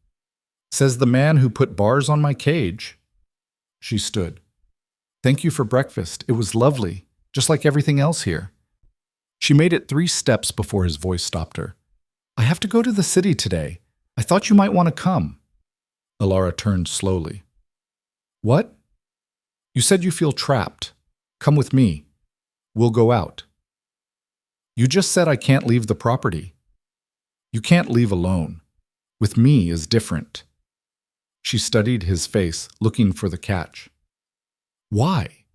Says the man who put bars on my cage." She stood. "Thank you for breakfast. It was lovely, just like everything else here." She made it 3 steps before his voice stopped her. "I have to go to the city today. I thought you might want to come." Elara turned slowly. "What?" "You said you feel trapped. Come with me. We'll go out." "You just said I can't leave the property." "You can't leave alone. With me is different." She studied his face, looking for the catch. "Why?"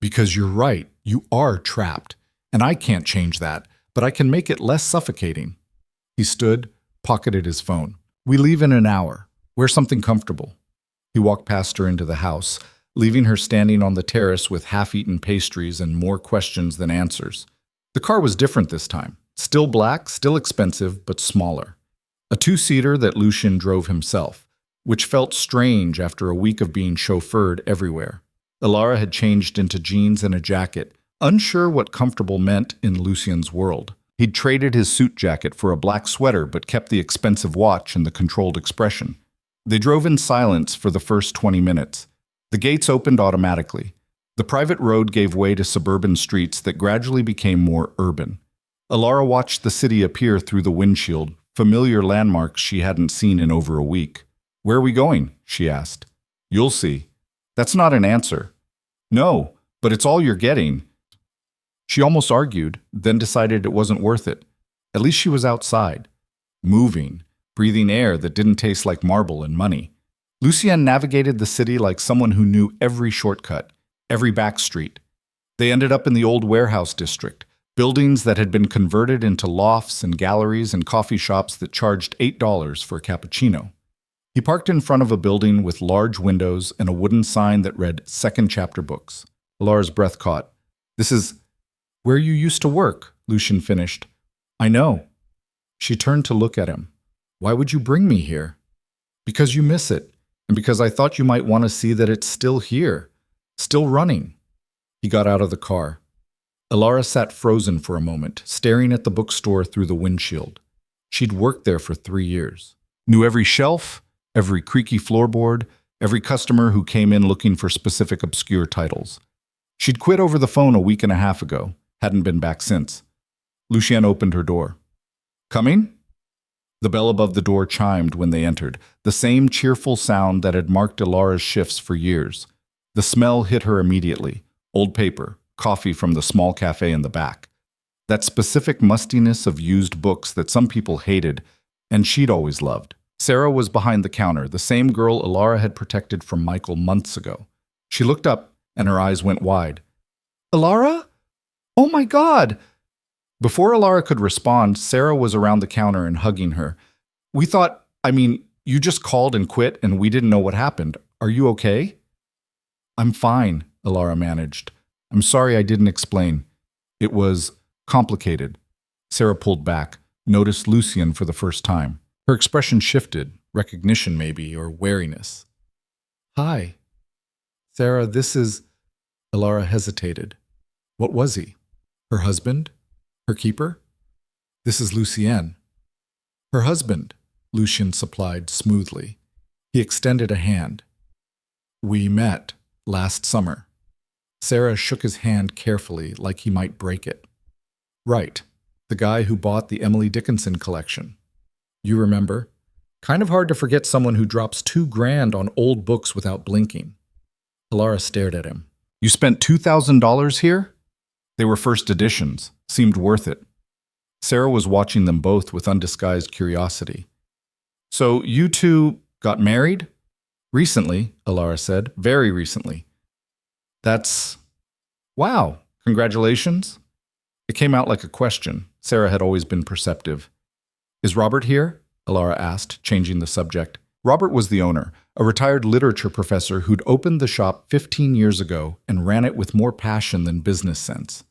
"Because you're right. You are trapped. And I can't change that, but I can make it less suffocating." He stood, pocketed his phone. "We leave in an hour. Wear something comfortable." He walked past her into the house, leaving her standing on the terrace with half-eaten pastries and more questions than answers. The car was different this time. Still black, still expensive, but smaller. A 2-seater that Lucien drove himself, which felt strange after a week of being chauffeured everywhere. Elara had changed into jeans and a jacket, unsure what comfortable meant in Lucien's world. He'd traded his suit jacket for a black sweater but kept the expensive watch and the controlled expression. They drove in silence for the first 20 minutes. The gates opened automatically. The private road gave way to suburban streets that gradually became more urban. Elara watched the city appear through the windshield, familiar landmarks she hadn't seen in over a week. "Where are we going?" she asked. "You'll see." "That's not an answer." "No, but it's all you're getting." She almost argued, then decided it wasn't worth it. At least she was outside, moving, breathing air that didn't taste like marble and money. Lucien navigated the city like someone who knew every shortcut, every back street. They ended up in the old warehouse district, buildings that had been converted into lofts and galleries and coffee shops that charged $8 for a cappuccino. He parked in front of a building with large windows and a wooden sign that read "Second Chapter Books." Elara's breath caught. "This is where you used to work," Lucien finished. "I know." She turned to look at him. "Why would you bring me here?" "Because you miss it, and because I thought you might want to see that it's still here, still running." He got out of the car. Elara sat frozen for a moment, staring at the bookstore through the windshield. She'd worked there for 3 years. Knew every shelf, every creaky floorboard, every customer who came in looking for specific obscure titles. She'd quit over the phone a week and a half ago, hadn't been back since. Lucien opened her door. "Coming?" The bell above the door chimed when they entered, the same cheerful sound that had marked Elara's shifts for years. The smell hit her immediately. Old paper, coffee from the small cafe in the back. That specific mustiness of used books that some people hated, and she'd always loved. Sarah was behind the counter, the same girl Elara had protected from Michael months ago. She looked up, and her eyes went wide. "Elara? Oh my God!" Before Elara could respond, Sarah was around the counter and hugging her. You just called and quit, and we didn't know what happened. Are you okay?" "I'm fine," Elara managed. "I'm sorry I didn't explain. It was complicated." Sarah pulled back, noticed Lucien for the first time. Her expression shifted, recognition maybe, or wariness. "Hi. Sarah, this is..." Elara hesitated. What was he? Her husband? Her keeper? "This is Lucien." "Her husband," Lucien supplied smoothly. He extended a hand. "We met last summer." Sarah shook his hand carefully, like he might break it. "Right. The guy who bought the Emily Dickinson collection. You remember? Kind of hard to forget someone who drops $2,000 on old books without blinking." Elara stared at him. "You spent $2,000 here?" They were first editions. Seemed worth it. Sarah was watching them both with undisguised curiosity. "So you two got married?" "Recently," Elara said. "Very recently." That's... Wow, congratulations. It came out like a question. Sarah had always been perceptive. Is Robert here? Elara asked, changing the subject. Robert was the owner, a retired literature professor who'd opened the shop 15 years ago and ran it with more passion than business sense.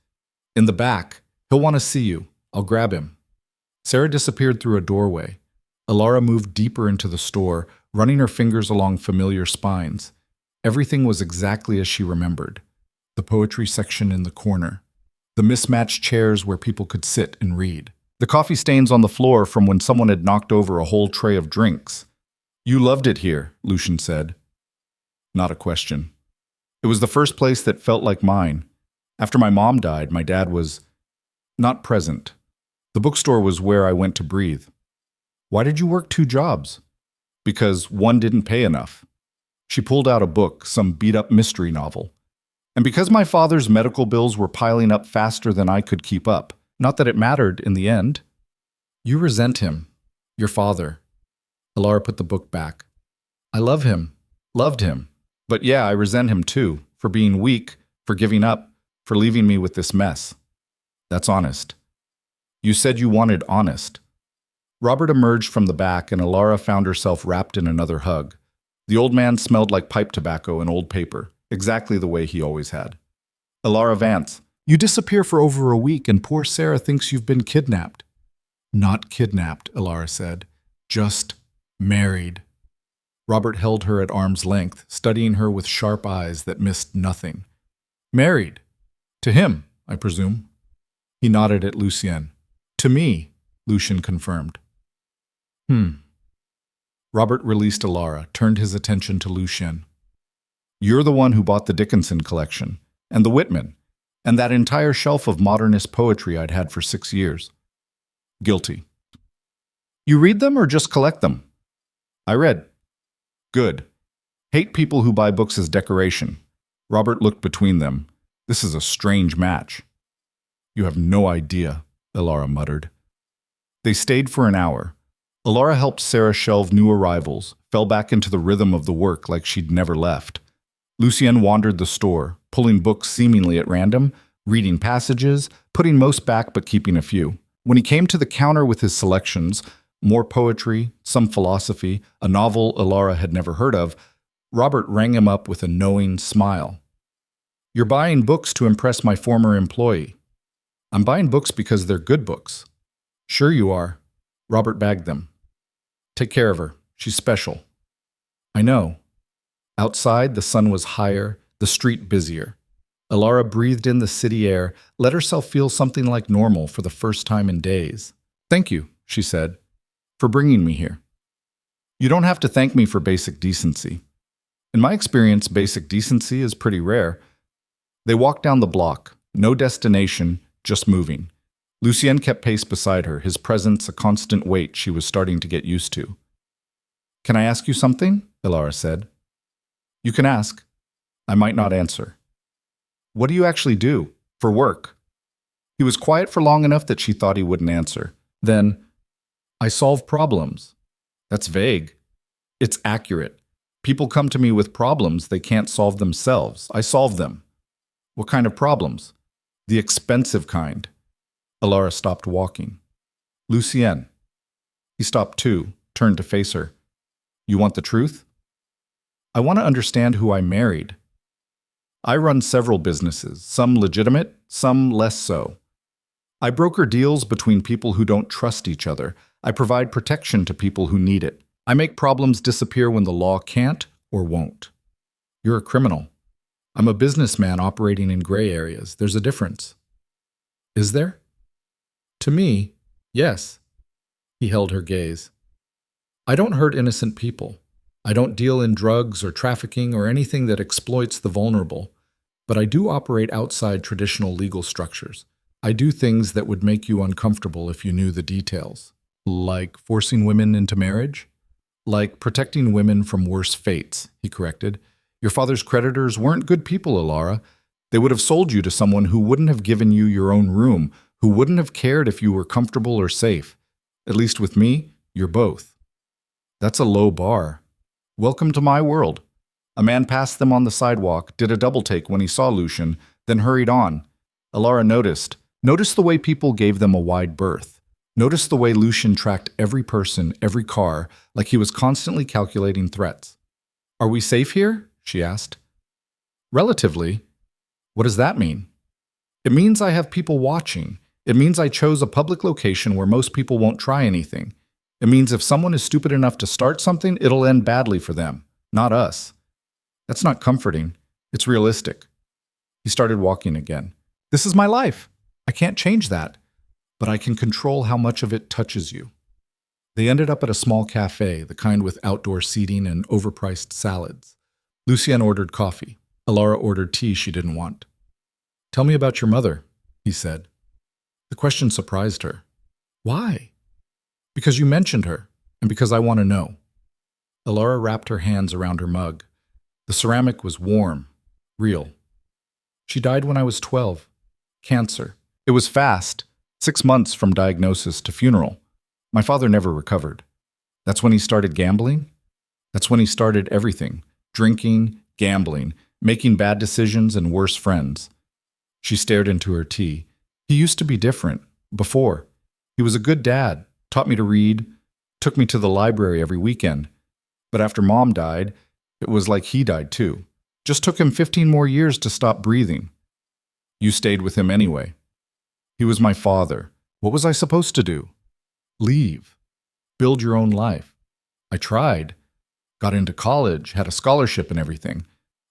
In the back, he'll want to see you. I'll grab him. Sarah disappeared through a doorway. Elara moved deeper into the store, running her fingers along familiar spines. Everything was exactly as she remembered. The poetry section in the corner. The mismatched chairs where people could sit and read. The coffee stains on the floor from when someone had knocked over a whole tray of drinks. You loved it here, Lucian said. Not a question. It was the first place that felt like mine. After my mom died, my dad was not present. The bookstore was where I went to breathe. Why did you work 2 jobs? Because one didn't pay enough. She pulled out a book, some beat-up mystery novel. And because my father's medical bills were piling up faster than I could keep up. Not that it mattered in the end. You resent him. Your father. Elara put the book back. I love him. Loved him. But yeah, I resent him too. For being weak. For giving up. For leaving me with this mess. That's honest. You said you wanted honest. Robert emerged from the back and Elara found herself wrapped in another hug. The old man smelled like pipe tobacco and old paper. Exactly the way he always had. Elara Vance. You disappear for over a week and poor Sarah thinks you've been kidnapped. Not kidnapped, Elara said. Just married. Robert held her at arm's length, studying her with sharp eyes that missed nothing. Married. To him, I presume. He nodded at Lucien. To me, Lucien confirmed. Robert released Elara, turned his attention to Lucien. You're the one who bought the Dickinson collection, and the Whitman, and that entire shelf of modernist poetry I'd had for 6 years. Guilty. You read them or just collect them? I read. Good. Hate people who buy books as decoration. Robert looked between them. This is a strange match. You have no idea, Elara muttered. They stayed for an hour. Elara helped Sarah shelve new arrivals, fell back into the rhythm of the work like she'd never left. Lucien wandered the store, pulling books seemingly at random, reading passages, putting most back but keeping a few. When he came to the counter with his selections, more poetry, some philosophy, a novel Elara had never heard of, Robert rang him up with a knowing smile. You're buying books to impress my former employee. I'm buying books because they're good books. Sure you are. Robert bagged them. Take care of her. She's special. I know. Outside, the sun was higher, the street busier. Elara breathed in the city air, let herself feel something like normal for the first time in days. Thank you, she said, for bringing me here. You don't have to thank me for basic decency. In my experience, basic decency is pretty rare. They walked down the block, no destination, just moving. Lucien kept pace beside her, his presence a constant weight she was starting to get used to. Can I ask you something? Elara said. You can ask. I might not answer. What do you actually do? For work? He was quiet for long enough that she thought he wouldn't answer. Then, I solve problems. That's vague. It's accurate. People come to me with problems they can't solve themselves. I solve them. What kind of problems? The expensive kind. Elara stopped walking. Lucien. He stopped too, turned to face her. You want the truth? I want to understand who I married. I run several businesses, some legitimate, some less so. I broker deals between people who don't trust each other. I provide protection to people who need it. I make problems disappear when the law can't or won't. You're a criminal. I'm a businessman operating in gray areas. There's a difference. Is there? To me, yes. He held her gaze. I don't hurt innocent people. I don't deal in drugs or trafficking or anything that exploits the vulnerable, but I do operate outside traditional legal structures. I do things that would make you uncomfortable if you knew the details. Like forcing women into marriage? Like protecting women from worse fates, he corrected. Your father's creditors weren't good people, Elara. They would have sold you to someone who wouldn't have given you your own room, who wouldn't have cared if you were comfortable or safe. At least with me, you're both. That's a low bar. Welcome to my world. A man passed them on the sidewalk, did a double-take when he saw Lucian, then hurried on. Elara noticed. Noticed the way people gave them a wide berth. Noticed the way Lucian tracked every person, every car, like he was constantly calculating threats. "Are we safe here?" she asked. "Relatively." "What does that mean?" "It means I have people watching. It means I chose a public location where most people won't try anything. It means if someone is stupid enough to start something, it'll end badly for them, not us." That's not comforting. It's realistic. He started walking again. "This is my life. I can't change that, but I can control how much of it touches you." They ended up at a small cafe, the kind with outdoor seating and overpriced salads. Lucian ordered coffee. Elara ordered tea she didn't want. "Tell me about your mother," he said. The question surprised her. "Why?" "Because you mentioned her, and because I want to know." Elara wrapped her hands around her mug. The ceramic was warm, real. "She died when I was 12. Cancer. It was fast, 6 months from diagnosis to funeral. My father never recovered. That's when he started gambling. That's when he started everything. Drinking, gambling, making bad decisions and worse friends." She stared into her tea. "He used to be different. Before. He was a good dad, taught me to read, took me to the library every weekend. But after Mom died, it was like he died too. Just took him 15 more years to stop breathing. You stayed with him anyway. He was my father. What was I supposed to do? Leave. Build your own life. I tried. Got into college, had a scholarship and everything.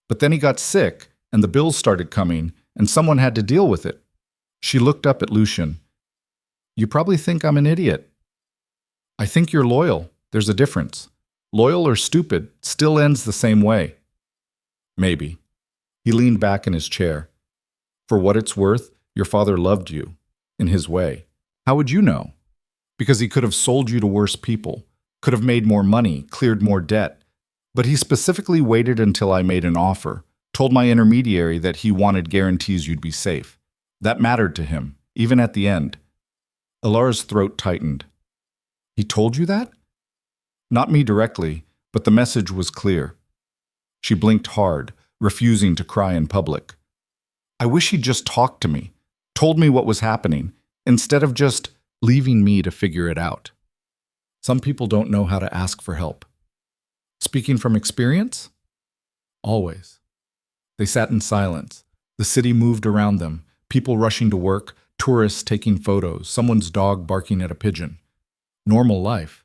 But then he got sick, and the bills started coming, and someone had to deal with it." She looked up at Lucian. "You probably think I'm an idiot." "I think you're loyal. There's a difference. Loyal or stupid still ends the same way." "Maybe." He leaned back in his chair. "For what it's worth, your father loved you, in his way. How would you know? Because he could have sold you to worse people, could have made more money, cleared more debt. But he specifically waited until I made an offer, told my intermediary that he wanted guarantees you'd be safe. That mattered to him, even at the end." Elara's throat tightened. "He told you that?" "Not me directly, but the message was clear." She blinked hard, refusing to cry in public. "I wish he'd just talked to me, told me what was happening, instead of just leaving me to figure it out." Some people don't know how to ask for help. Speaking from experience? Always. They sat in silence. The city moved around them, people rushing to work, tourists taking photos, someone's dog barking at a pigeon. Normal life.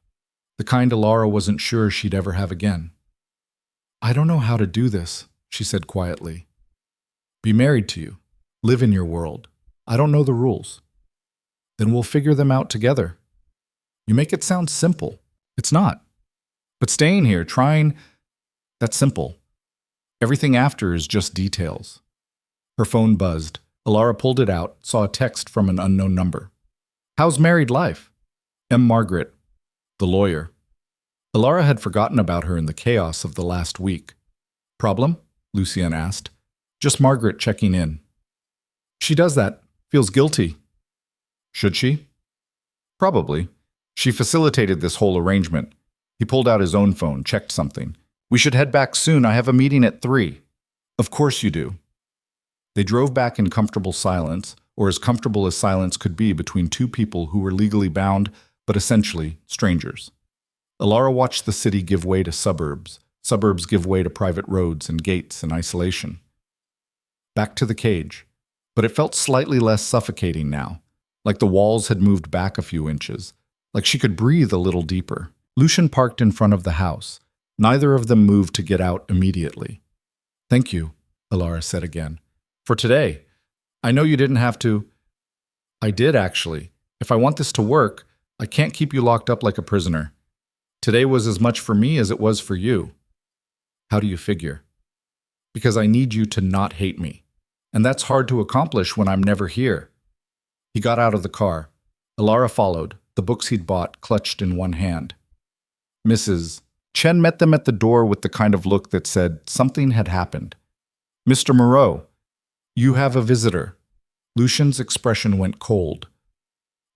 The kind Elara wasn't sure she'd ever have again. "I don't know how to do this," she said quietly. "Be married to you. Live in your world. I don't know the rules." "Then we'll figure them out together." "You make it sound simple. It's not. But staying here, trying, that's simple. Everything after is just details." Her phone buzzed. Elara pulled it out, saw a text from an unknown number. "How's married life?" M. Margaret, the lawyer. Elara had forgotten about her in the chaos of the last week. "Problem?" Lucian asked. "Just Margaret checking in." "She does that. Feels guilty." "Should she?" "Probably. She facilitated this whole arrangement." He pulled out his own phone, checked something. "We should head back soon. I have a meeting at 3. "Of course you do." They drove back in comfortable silence, or as comfortable as silence could be between two people who were legally bound, but essentially strangers. Elara watched the city give way to suburbs. Suburbs give way to private roads and gates and isolation. Back to the cage. But it felt slightly less suffocating now, like the walls had moved back a few inches, like she could breathe a little deeper. Lucian parked in front of the house. Neither of them moved to get out immediately. "Thank you," Elara said again. "For today. I know you didn't have to." "I did, actually. If I want this to work, I can't keep you locked up like a prisoner. Today was as much for me as it was for you." "How do you figure?" "Because I need you to not hate me. And that's hard to accomplish when I'm never here." He got out of the car. Elara followed, the books he'd bought clutched in one hand. Mrs. Chen met them at the door with the kind of look that said something had happened. "Mr. Moreau, you have a visitor." Lucian's expression went cold.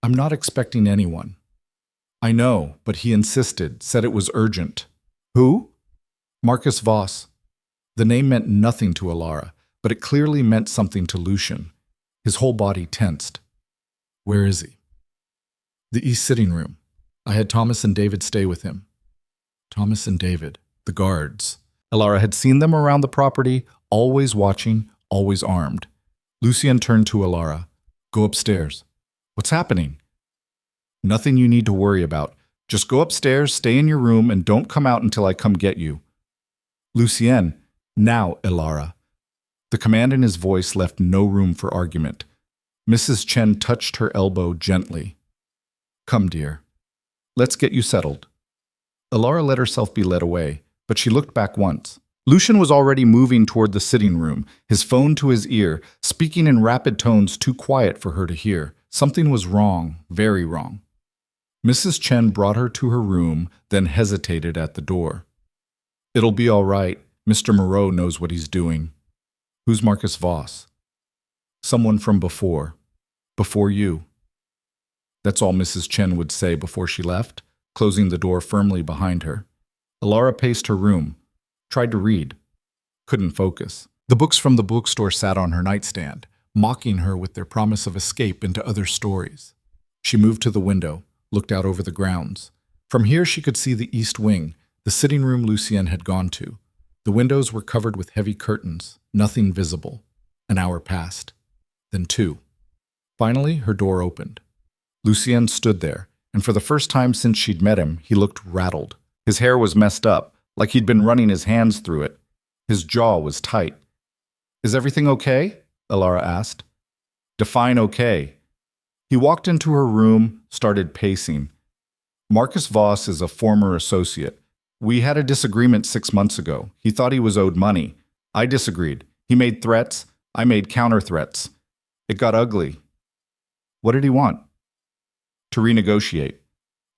"I'm not expecting anyone." "I know, but he insisted, said it was urgent." "Who?" "Marcus Voss." The name meant nothing to Elara, but it clearly meant something to Lucian. His whole body tensed. Where is he? The East sitting room. I had Thomas and David stay with him. Thomas and David, the guards. Elara had seen them around the property, always watching, always armed. Lucian turned to Elara. Go upstairs. What's happening? Nothing you need to worry about. Just go upstairs, stay in your room, and don't come out until I come get you. Lucian, now, Elara. The command in his voice left no room for argument. Mrs. Chen touched her elbow gently. Come, dear. Let's get you settled. Elara let herself be led away, but she looked back once. Lucian was already moving toward the sitting room, his phone to his ear, speaking in rapid tones too quiet for her to hear. Something was wrong, very wrong. Mrs. Chen brought her to her room, then hesitated at the door. It'll be all right. Mr. Moreau knows what he's doing. Who's Marcus Voss? Someone from before. Before you. That's all Mrs. Chen would say before she left, closing the door firmly behind her. Elara paced her room, tried to read. Couldn't focus. The books from the bookstore sat on her nightstand, mocking her with their promise of escape into other stories. She moved to the window, looked out over the grounds. From here she could see the east wing, the sitting room Lucian had gone to. The windows were covered with heavy curtains, nothing visible. An hour passed. Then 2. Finally, her door opened. Lucian stood there, and for the first time since she'd met him, he looked rattled. His hair was messed up, like he'd been running his hands through it. His jaw was tight. Is everything okay? Elara asked. Define okay. He walked into her room, started pacing. Marcus Voss is a former associate. We had a disagreement 6 months ago. He thought he was owed money. I disagreed. He made threats. I made counter-threats. It got ugly. What did he want? To renegotiate.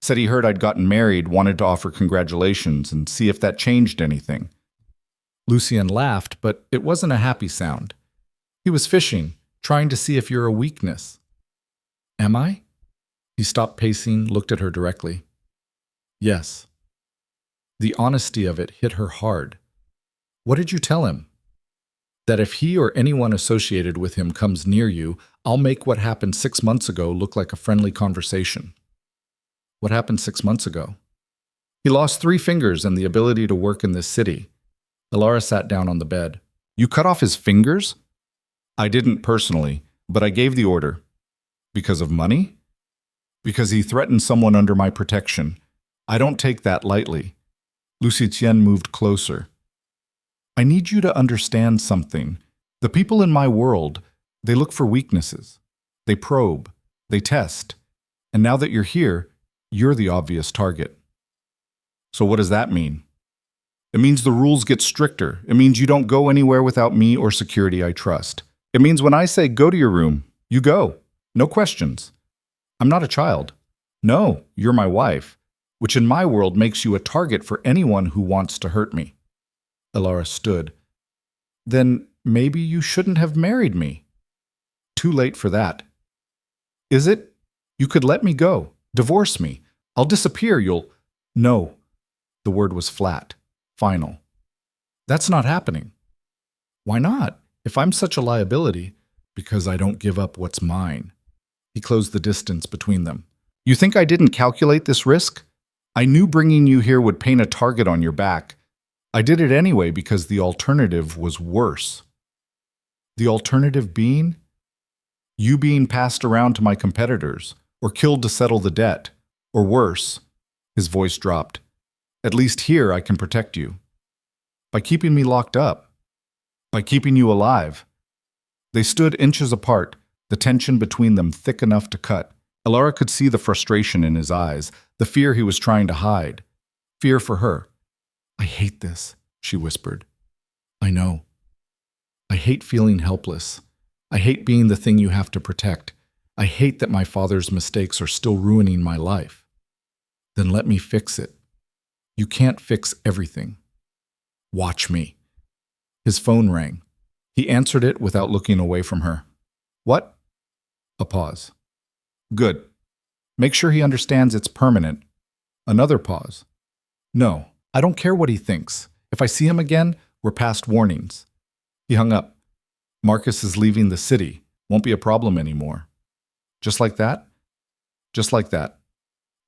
Said he heard I'd gotten married, wanted to offer congratulations and see if that changed anything. Lucian laughed, but it wasn't a happy sound. He was fishing, trying to see if you're a weakness. Am I? He stopped pacing, looked at her directly. Yes. The honesty of it hit her hard. What did you tell him? That if he or anyone associated with him comes near you, I'll make what happened 6 months ago look like a friendly conversation. What happened 6 months ago? He lost 3 fingers and the ability to work in this city. Elara sat down on the bed. You cut off his fingers? I didn't personally, but I gave the order. Because of money? Because he threatened someone under my protection. I don't take that lightly. Lucy Tien moved closer. I need you to understand something. The people in my world, they look for weaknesses. They probe. They test. And now that you're here, you're the obvious target. So what does that mean? It means the rules get stricter. It means you don't go anywhere without me or security I trust. It means when I say go to your room, you go. No questions. I'm not a child. No, you're my wife, which in my world makes you a target for anyone who wants to hurt me. Elara stood. Then maybe you shouldn't have married me. Too late for that. Is it? You could let me go. Divorce me. I'll disappear. You'll... No. The word was flat. Final. That's not happening. Why not? If I'm such a liability, because I don't give up what's mine. He closed the distance between them. You think I didn't calculate this risk? I knew bringing you here would paint a target on your back. I did it anyway because the alternative was worse. The alternative being? You being passed around to my competitors, or killed to settle the debt, or worse. His voice dropped. At least here I can protect you. By keeping me locked up. By keeping you alive. They stood inches apart, the tension between them thick enough to cut. Elara could see the frustration in his eyes, the fear he was trying to hide. Fear for her. I hate this, she whispered. I know. I hate feeling helpless. I hate being the thing you have to protect. I hate that my father's mistakes are still ruining my life. Then let me fix it. You can't fix everything. Watch me. His phone rang. He answered it without looking away from her. What? A pause. Good. Make sure he understands it's permanent. Another pause. No, I don't care what he thinks. If I see him again, We're past warnings. He hung up. Marcus is leaving the city. Won't be a problem anymore. Just like that? Just like that.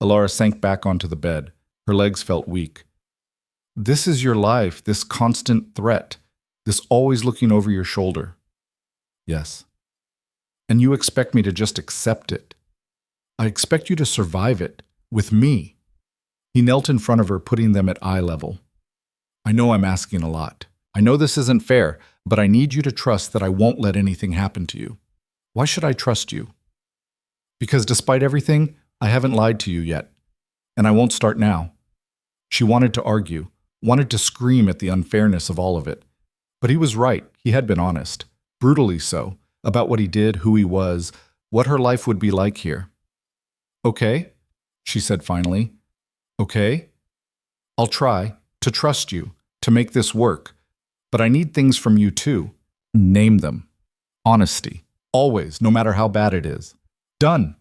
Elara sank back onto the bed. Her legs felt weak. This is your life, this constant threat, this always looking over your shoulder. Yes. And you expect me to just accept it. I expect you to survive it, with me. He knelt in front of her, putting them at eye level. I know I'm asking a lot. I know this isn't fair, but I need you to trust that I won't let anything happen to you. Why should I trust you? Because despite everything, I haven't lied to you yet, and I won't start now. She wanted to argue, wanted to scream at the unfairness of all of it. But he was right. He had been honest, brutally so, about what he did, who he was, what her life would be like here. Okay, she said finally. Okay, I'll try to trust you, to make this work. But I need things from you too. Name them. Honesty. Always, no matter how bad it is. Done.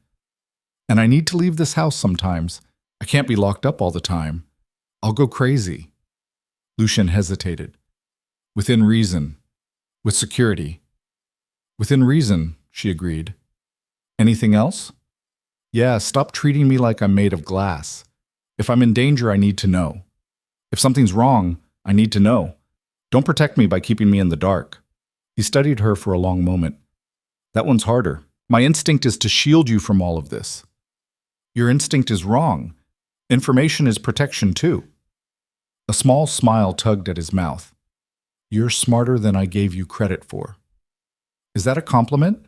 And I need to leave this house sometimes. I can't be locked up all the time. I'll go crazy. Lucien hesitated. Within reason. With security. Within reason, she agreed. Anything else? Yeah, stop treating me like I'm made of glass. If I'm in danger, I need to know. If something's wrong, I need to know. Don't protect me by keeping me in the dark. He studied her for a long moment. That one's harder. My instinct is to shield you from all of this. Your instinct is wrong. Information is protection too. A small smile tugged at his mouth. You're smarter than I gave you credit for. Is that a compliment?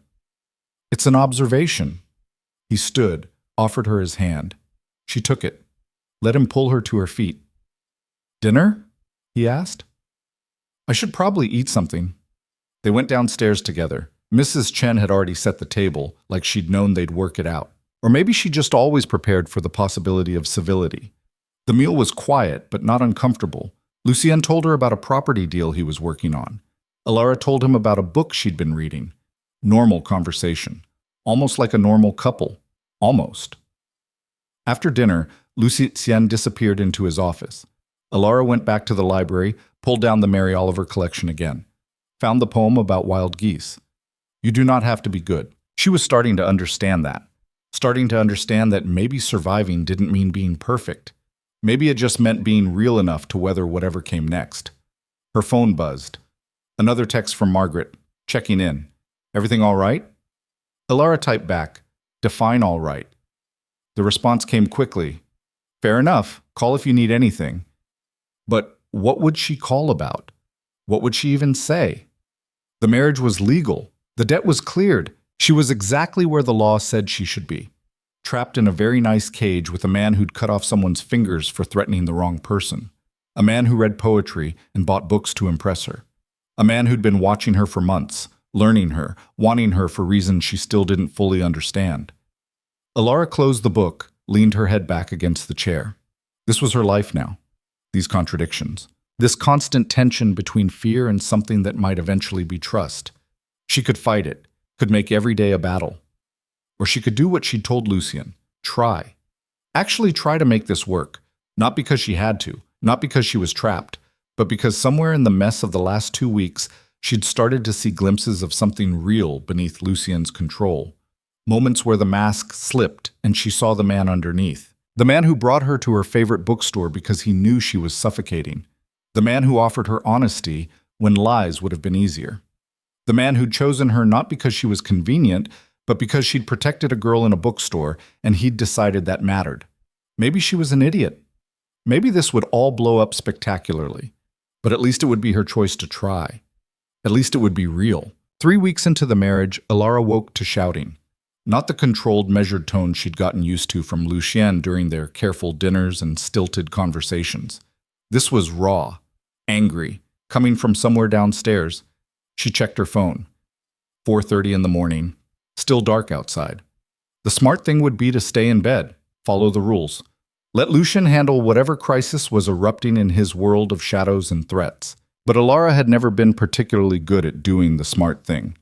It's an observation. He stood, offered her his hand. She took it, let him pull her to her feet. Dinner? He asked. I should probably eat something. They went downstairs together. Mrs. Chen had already set the table, like she'd known they'd work it out. Or maybe she just always prepared for the possibility of civility. The meal was quiet, but not uncomfortable. Lucien told her about a property deal he was working on. Elara told him about a book she'd been reading. Normal conversation. Almost like a normal couple. Almost. After dinner, Lucien disappeared into his office. Elara went back to the library, pulled down the Mary Oliver collection again. Found the poem about wild geese. You do not have to be good. She was starting to understand that. Starting to understand that maybe surviving didn't mean being perfect. Maybe it just meant being real enough to weather whatever came next. Her phone buzzed. Another text from Margaret, checking in. Everything all right? Elara typed back, define all right. The response came quickly. Fair enough, call if you need anything. But what would she call about? What would she even say? The marriage was legal. The debt was cleared. She was exactly where the law said she should be. Trapped in a very nice cage with a man who'd cut off someone's fingers for threatening the wrong person. A man who read poetry and bought books to impress her. A man who'd been watching her for months, learning her, wanting her for reasons she still didn't fully understand. Elara closed the book, leaned her head back against the chair. This was her life now. These contradictions. This constant tension between fear and something that might eventually be trust. She could fight it, could make every day a battle. Or she could do what she'd told Lucien. Try. Actually try to make this work. Not because she had to, not because she was trapped, but because somewhere in the mess of the last 2 weeks, she'd started to see glimpses of something real beneath Lucien's control. Moments where the mask slipped and she saw the man underneath. The man who brought her to her favorite bookstore because he knew she was suffocating. The man who offered her honesty when lies would have been easier. The man who'd chosen her not because she was convenient, but because she'd protected a girl in a bookstore and he'd decided that mattered. Maybe she was an idiot. Maybe this would all blow up spectacularly. But at least it would be her choice to try. At least it would be real. 3 weeks into the marriage, Elara woke to shouting. Not the controlled, measured tone she'd gotten used to from Lucien during their careful dinners and stilted conversations. This was raw, angry, coming from somewhere downstairs. She checked her phone. 4:30 in the morning. Still dark outside. The smart thing would be to stay in bed, follow the rules. Let Lucien handle whatever crisis was erupting in his world of shadows and threats. But Elara had never been particularly good at doing the smart thing.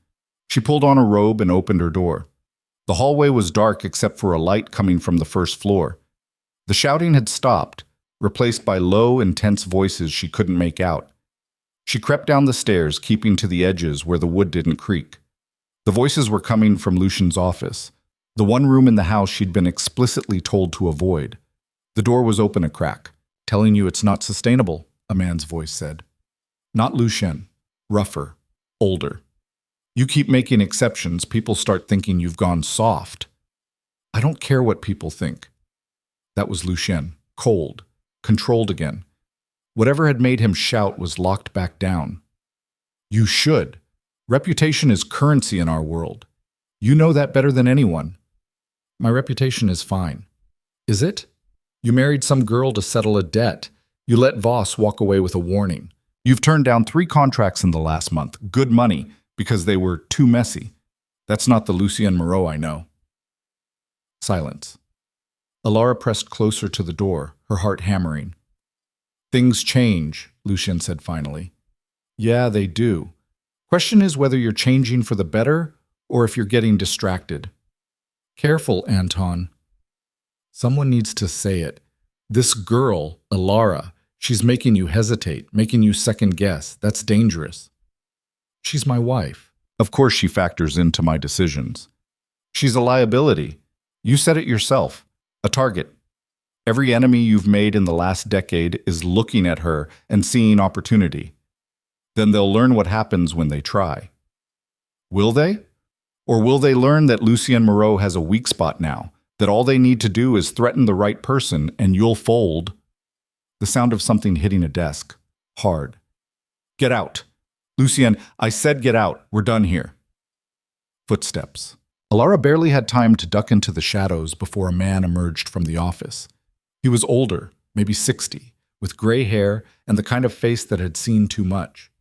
She pulled on a robe and opened her door. The hallway was dark except for a light coming from the first floor. The shouting had stopped, replaced by low, intense voices she couldn't make out. She crept down the stairs, keeping to the edges where the wood didn't creak. The voices were coming from Lucian's office, the one room in the house she'd been explicitly told to avoid. The door was open a crack. "Telling you it's not sustainable," a man's voice said. Not Lucien. Rougher. Older. "You keep making exceptions, people start thinking you've gone soft." "I don't care what people think." That was Lucien. Cold. Controlled again. Whatever had made him shout was locked back down. "You should. Reputation is currency in our world. You know that better than anyone." "My reputation is fine." "Is it? You married some girl to settle a debt. You let Voss walk away with a warning. You've turned down 3 contracts in the last month, good money, because they were too messy. That's not the Lucien Moreau I know." Silence. Elara pressed closer to the door, her heart hammering. "Things change," Lucien said finally. "Yeah, they do. Question is whether you're changing for the better or if you're getting distracted." "Careful, Anton." "Someone needs to say it. This girl, Elara, she's making you hesitate, making you second guess. That's dangerous." "She's my wife." "Of course she factors into my decisions." "She's a liability. You said it yourself. A target. Every enemy you've made in the last decade is looking at her and seeing opportunity. Then they'll learn what happens when they try." Will they? Or will they learn that Lucien Moreau has a weak spot now, that all they need to do is threaten the right person and you'll fold? The sound of something hitting a desk. Hard. "Get out. Lucien, I said get out. We're done here." Footsteps. Elara barely had time to duck into the shadows before a man emerged from the office. He was older, maybe 60, with gray hair and the kind of face that had seen too much.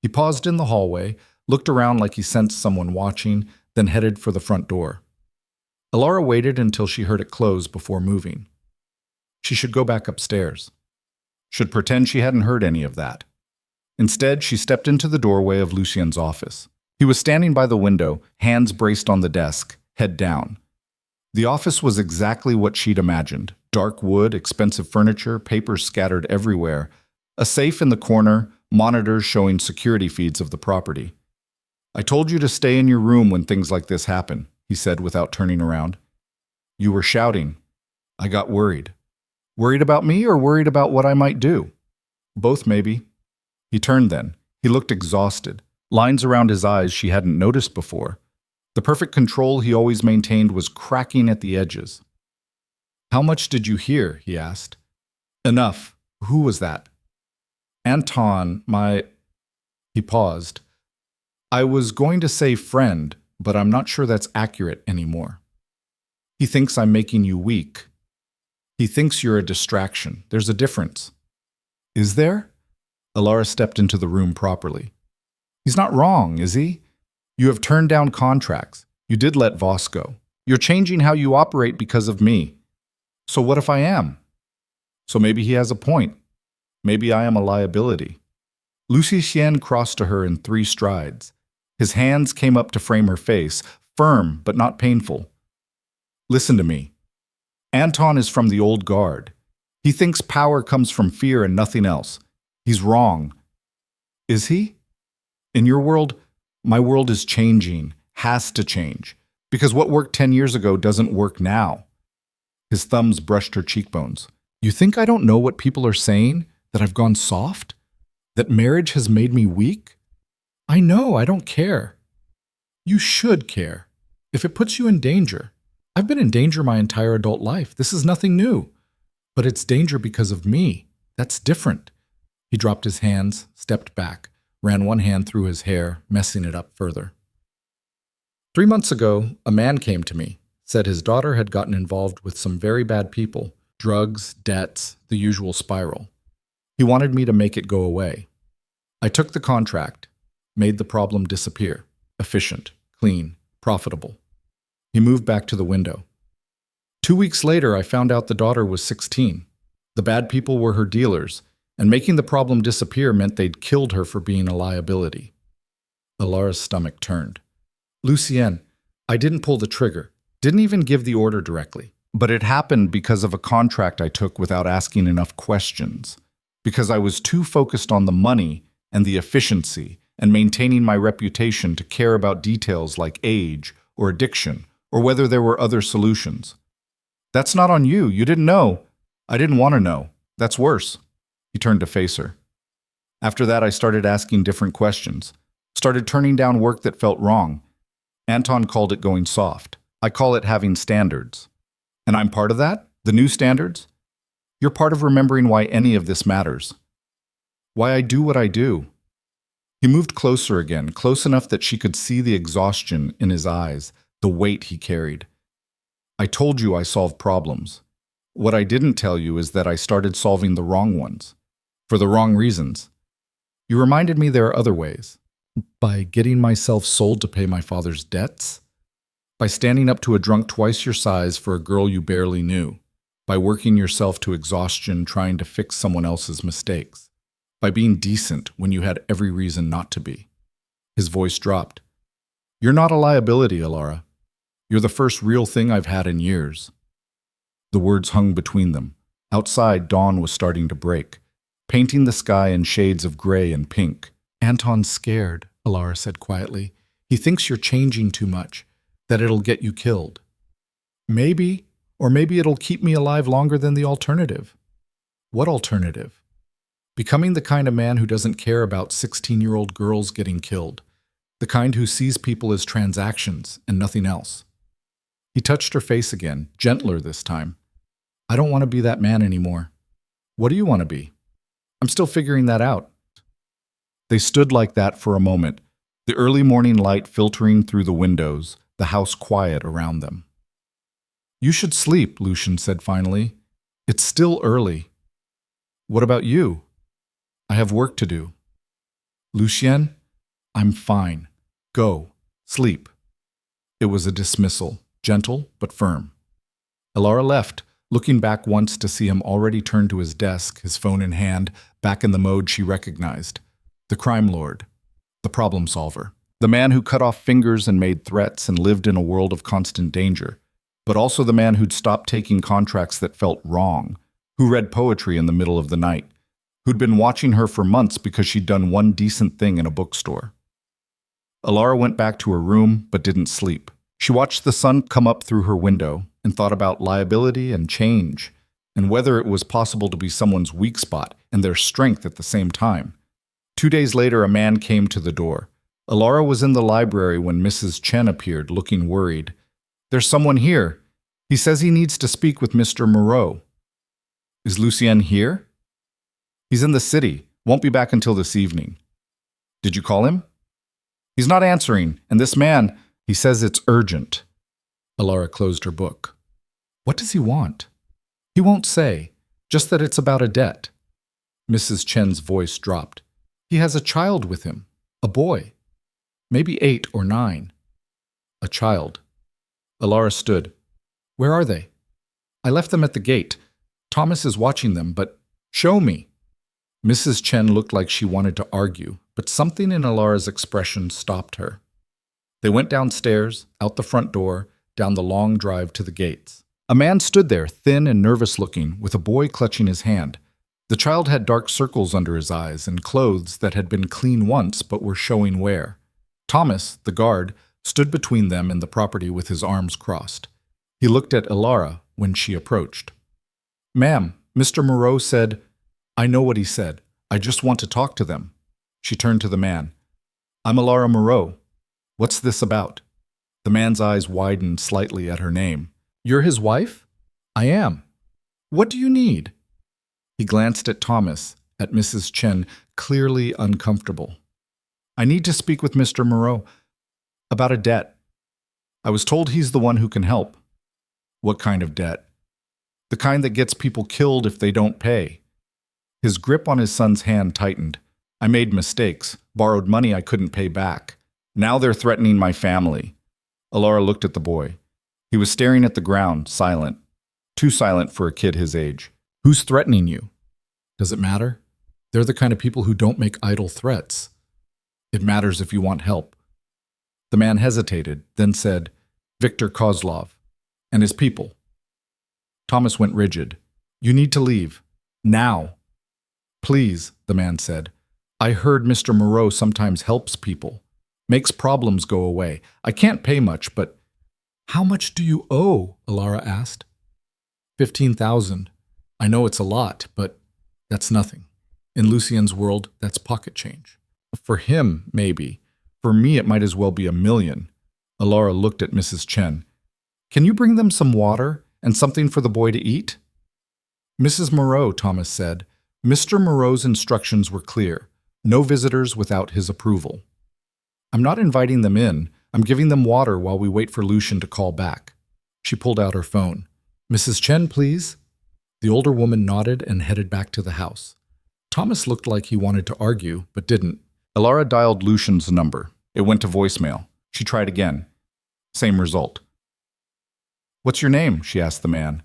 He paused in the hallway, looked around like he sensed someone watching, then headed for the front door. Elara waited until she heard it close before moving. She should go back upstairs. Should pretend she hadn't heard any of that. Instead, she stepped into the doorway of Lucien's office. He was standing by the window, hands braced on the desk, head down. The office was exactly what she'd imagined. Dark wood, expensive furniture, papers scattered everywhere, a safe in the corner, monitors showing security feeds of the property. "I told you to stay in your room when things like this happen," he said without turning around. "You were shouting. I got worried." "Worried about me or worried about what I might do?" "Both, maybe." He turned then. He looked exhausted. Lines around his eyes she hadn't noticed before. The perfect control he always maintained was cracking at the edges. "How much did you hear?" he asked. "Enough. Who was that?" "Anton, my—" He paused. "I was going to say friend, but I'm not sure that's accurate anymore. He thinks I'm making you weak. He thinks you're a distraction. There's a difference." "Is there?" Elara stepped into the room properly. "He's not wrong, is he? You have turned down contracts. You did let Voss go. You're changing how you operate because of me. So what if I am? So maybe he has a point. Maybe I am a liability." Lucien crossed to her in 3 strides. His hands came up to frame her face, firm but not painful. "Listen to me. Anton is from the old guard. He thinks power comes from fear and nothing else. He's wrong." "Is he? In your world, my world is changing, has to change, because what worked 10 years ago doesn't work now." His thumbs brushed her cheekbones. "You think I don't know what people are saying? That I've gone soft? That marriage has made me weak? I know, I don't care." "You should care. If it puts you in danger. I've been in danger my entire adult life. This is nothing new. But it's danger because of me. That's different." He dropped his hands, stepped back, ran one hand through his hair, messing it up further. 3 months ago, a man came to me, said his daughter had gotten involved with some very bad people, drugs, debts, the usual spiral. He wanted me to make it go away. I took the contract, made the problem disappear. Efficient, clean, profitable. He moved back to the window. 2 weeks later, I found out the daughter was 16. The bad people were her dealers, and making the problem disappear meant they'd killed her for being a liability. Elara's stomach turned. "Lucien, I didn't pull the trigger, didn't even give the order directly. But it happened because of a contract I took without asking enough questions. Because I was too focused on the money and the efficiency and maintaining my reputation to care about details like age or addiction or whether there were other solutions. That's not on you. You didn't know. I didn't want to know. That's worse. He turned to face her. After that, I started asking different questions, started turning down work that felt wrong. Anton called it going soft. I call it having standards. And I'm part of that? The new standards? You're part of remembering why any of this matters. Why I do what I do. He moved closer again, close enough that she could see the exhaustion in his eyes, the weight he carried. I told you I solved problems. What I didn't tell you is that I started solving the wrong ones. For the wrong reasons. You reminded me there are other ways. By getting myself sold to pay my father's debts? By standing up to a drunk twice your size for a girl you barely knew? By working yourself to exhaustion trying to fix someone else's mistakes? By being decent when you had every reason not to be? His voice dropped. You're not a liability, Elara. You're the first real thing I've had in years. The words hung between them. Outside, dawn was starting to break, painting the sky in shades of gray and pink. Anton's scared, Elara said quietly. He thinks you're changing too much, that it'll get you killed. Maybe, or maybe it'll keep me alive longer than the alternative. What alternative? Becoming the kind of man who doesn't care about 16-year-old girls getting killed, the kind who sees people as transactions and nothing else. He touched her face again, gentler this time. I don't want to be that man anymore. What do you want to be? I'm still figuring that out. They stood like that for a moment, the early morning light filtering through the windows, the house quiet around them. You should sleep, Lucian said finally. It's still early. What about you? I have work to do. Lucien, I'm fine. Go. Sleep. It was a dismissal, gentle but firm. Elara left, looking back once to see him already turned to his desk, his phone in hand, back in the mode she recognized. The crime lord. The problem solver. The man who cut off fingers and made threats and lived in a world of constant danger. But also the man who'd stopped taking contracts that felt wrong, who read poetry in the middle of the night, who'd been watching her for months because she'd done one decent thing in a bookstore. Elara went back to her room, but didn't sleep. She watched the sun come up through her window and thought about liability and change, and whether it was possible to be someone's weak spot and their strength at the same time. 2 days later, a man came to the door. Elara was in the library when Mrs. Chen appeared, looking worried. There's someone here. He says he needs to speak with Mr. Moreau. Is Lucien here? He's in the city. Won't be back until this evening. Did you call him? He's not answering, and this man, he says it's urgent. Elara closed her book. What does he want? He won't say, just that it's about a debt. Mrs. Chen's voice dropped. He has a child with him, a boy, maybe 8 or 9. A child. Elara stood. Where are they? I left them at the gate. Thomas is watching them, but show me. Mrs. Chen looked like she wanted to argue, but something in Elara's expression stopped her. They went downstairs, out the front door, down the long drive to the gates. A man stood there, thin and nervous-looking, with a boy clutching his hand. The child had dark circles under his eyes and clothes that had been clean once but were showing wear. Thomas, the guard, stood between them and the property with his arms crossed. He looked at Elara when she approached. Ma'am, Mr. Moreau said, I know what he said. I just want to talk to them. She turned to the man. I'm Elara Moreau. What's this about? The man's eyes widened slightly at her name. You're his wife? I am. What do you need? He glanced at Thomas, at Mrs. Chen, clearly uncomfortable. I need to speak with Mr. Moreau about a debt. I was told he's the one who can help. What kind of debt? The kind that gets people killed if they don't pay. His grip on his son's hand tightened. I made mistakes, borrowed money I couldn't pay back. Now they're threatening my family. Elara looked at the boy. He was staring at the ground, silent. Too silent for a kid his age. Who's threatening you? Does it matter? They're the kind of people who don't make idle threats. It matters if you want help. The man hesitated, then said, Viktor Kozlov, and his people. Thomas went rigid. You need to leave. Now. Please, the man said. I heard Mr. Moreau sometimes helps people, makes problems go away. I can't pay much, but how much do you owe? Elara asked. 15,000. I know it's a lot, but that's nothing. In Lucien's world, that's pocket change. For him, maybe. For me, it might as well be 1,000,000. Elara looked at Mrs. Chen. Can you bring them some water and something for the boy to eat? Mrs. Moreau, Thomas said. Mr. Moreau's instructions were clear. No visitors without his approval. I'm not inviting them in. I'm giving them water while we wait for Lucien to call back. She pulled out her phone. Mrs. Chen, please. The older woman nodded and headed back to the house. Thomas looked like he wanted to argue, but didn't. Elara dialed Lucien's number. It went to voicemail. She tried again. Same result. What's your name? She asked the man.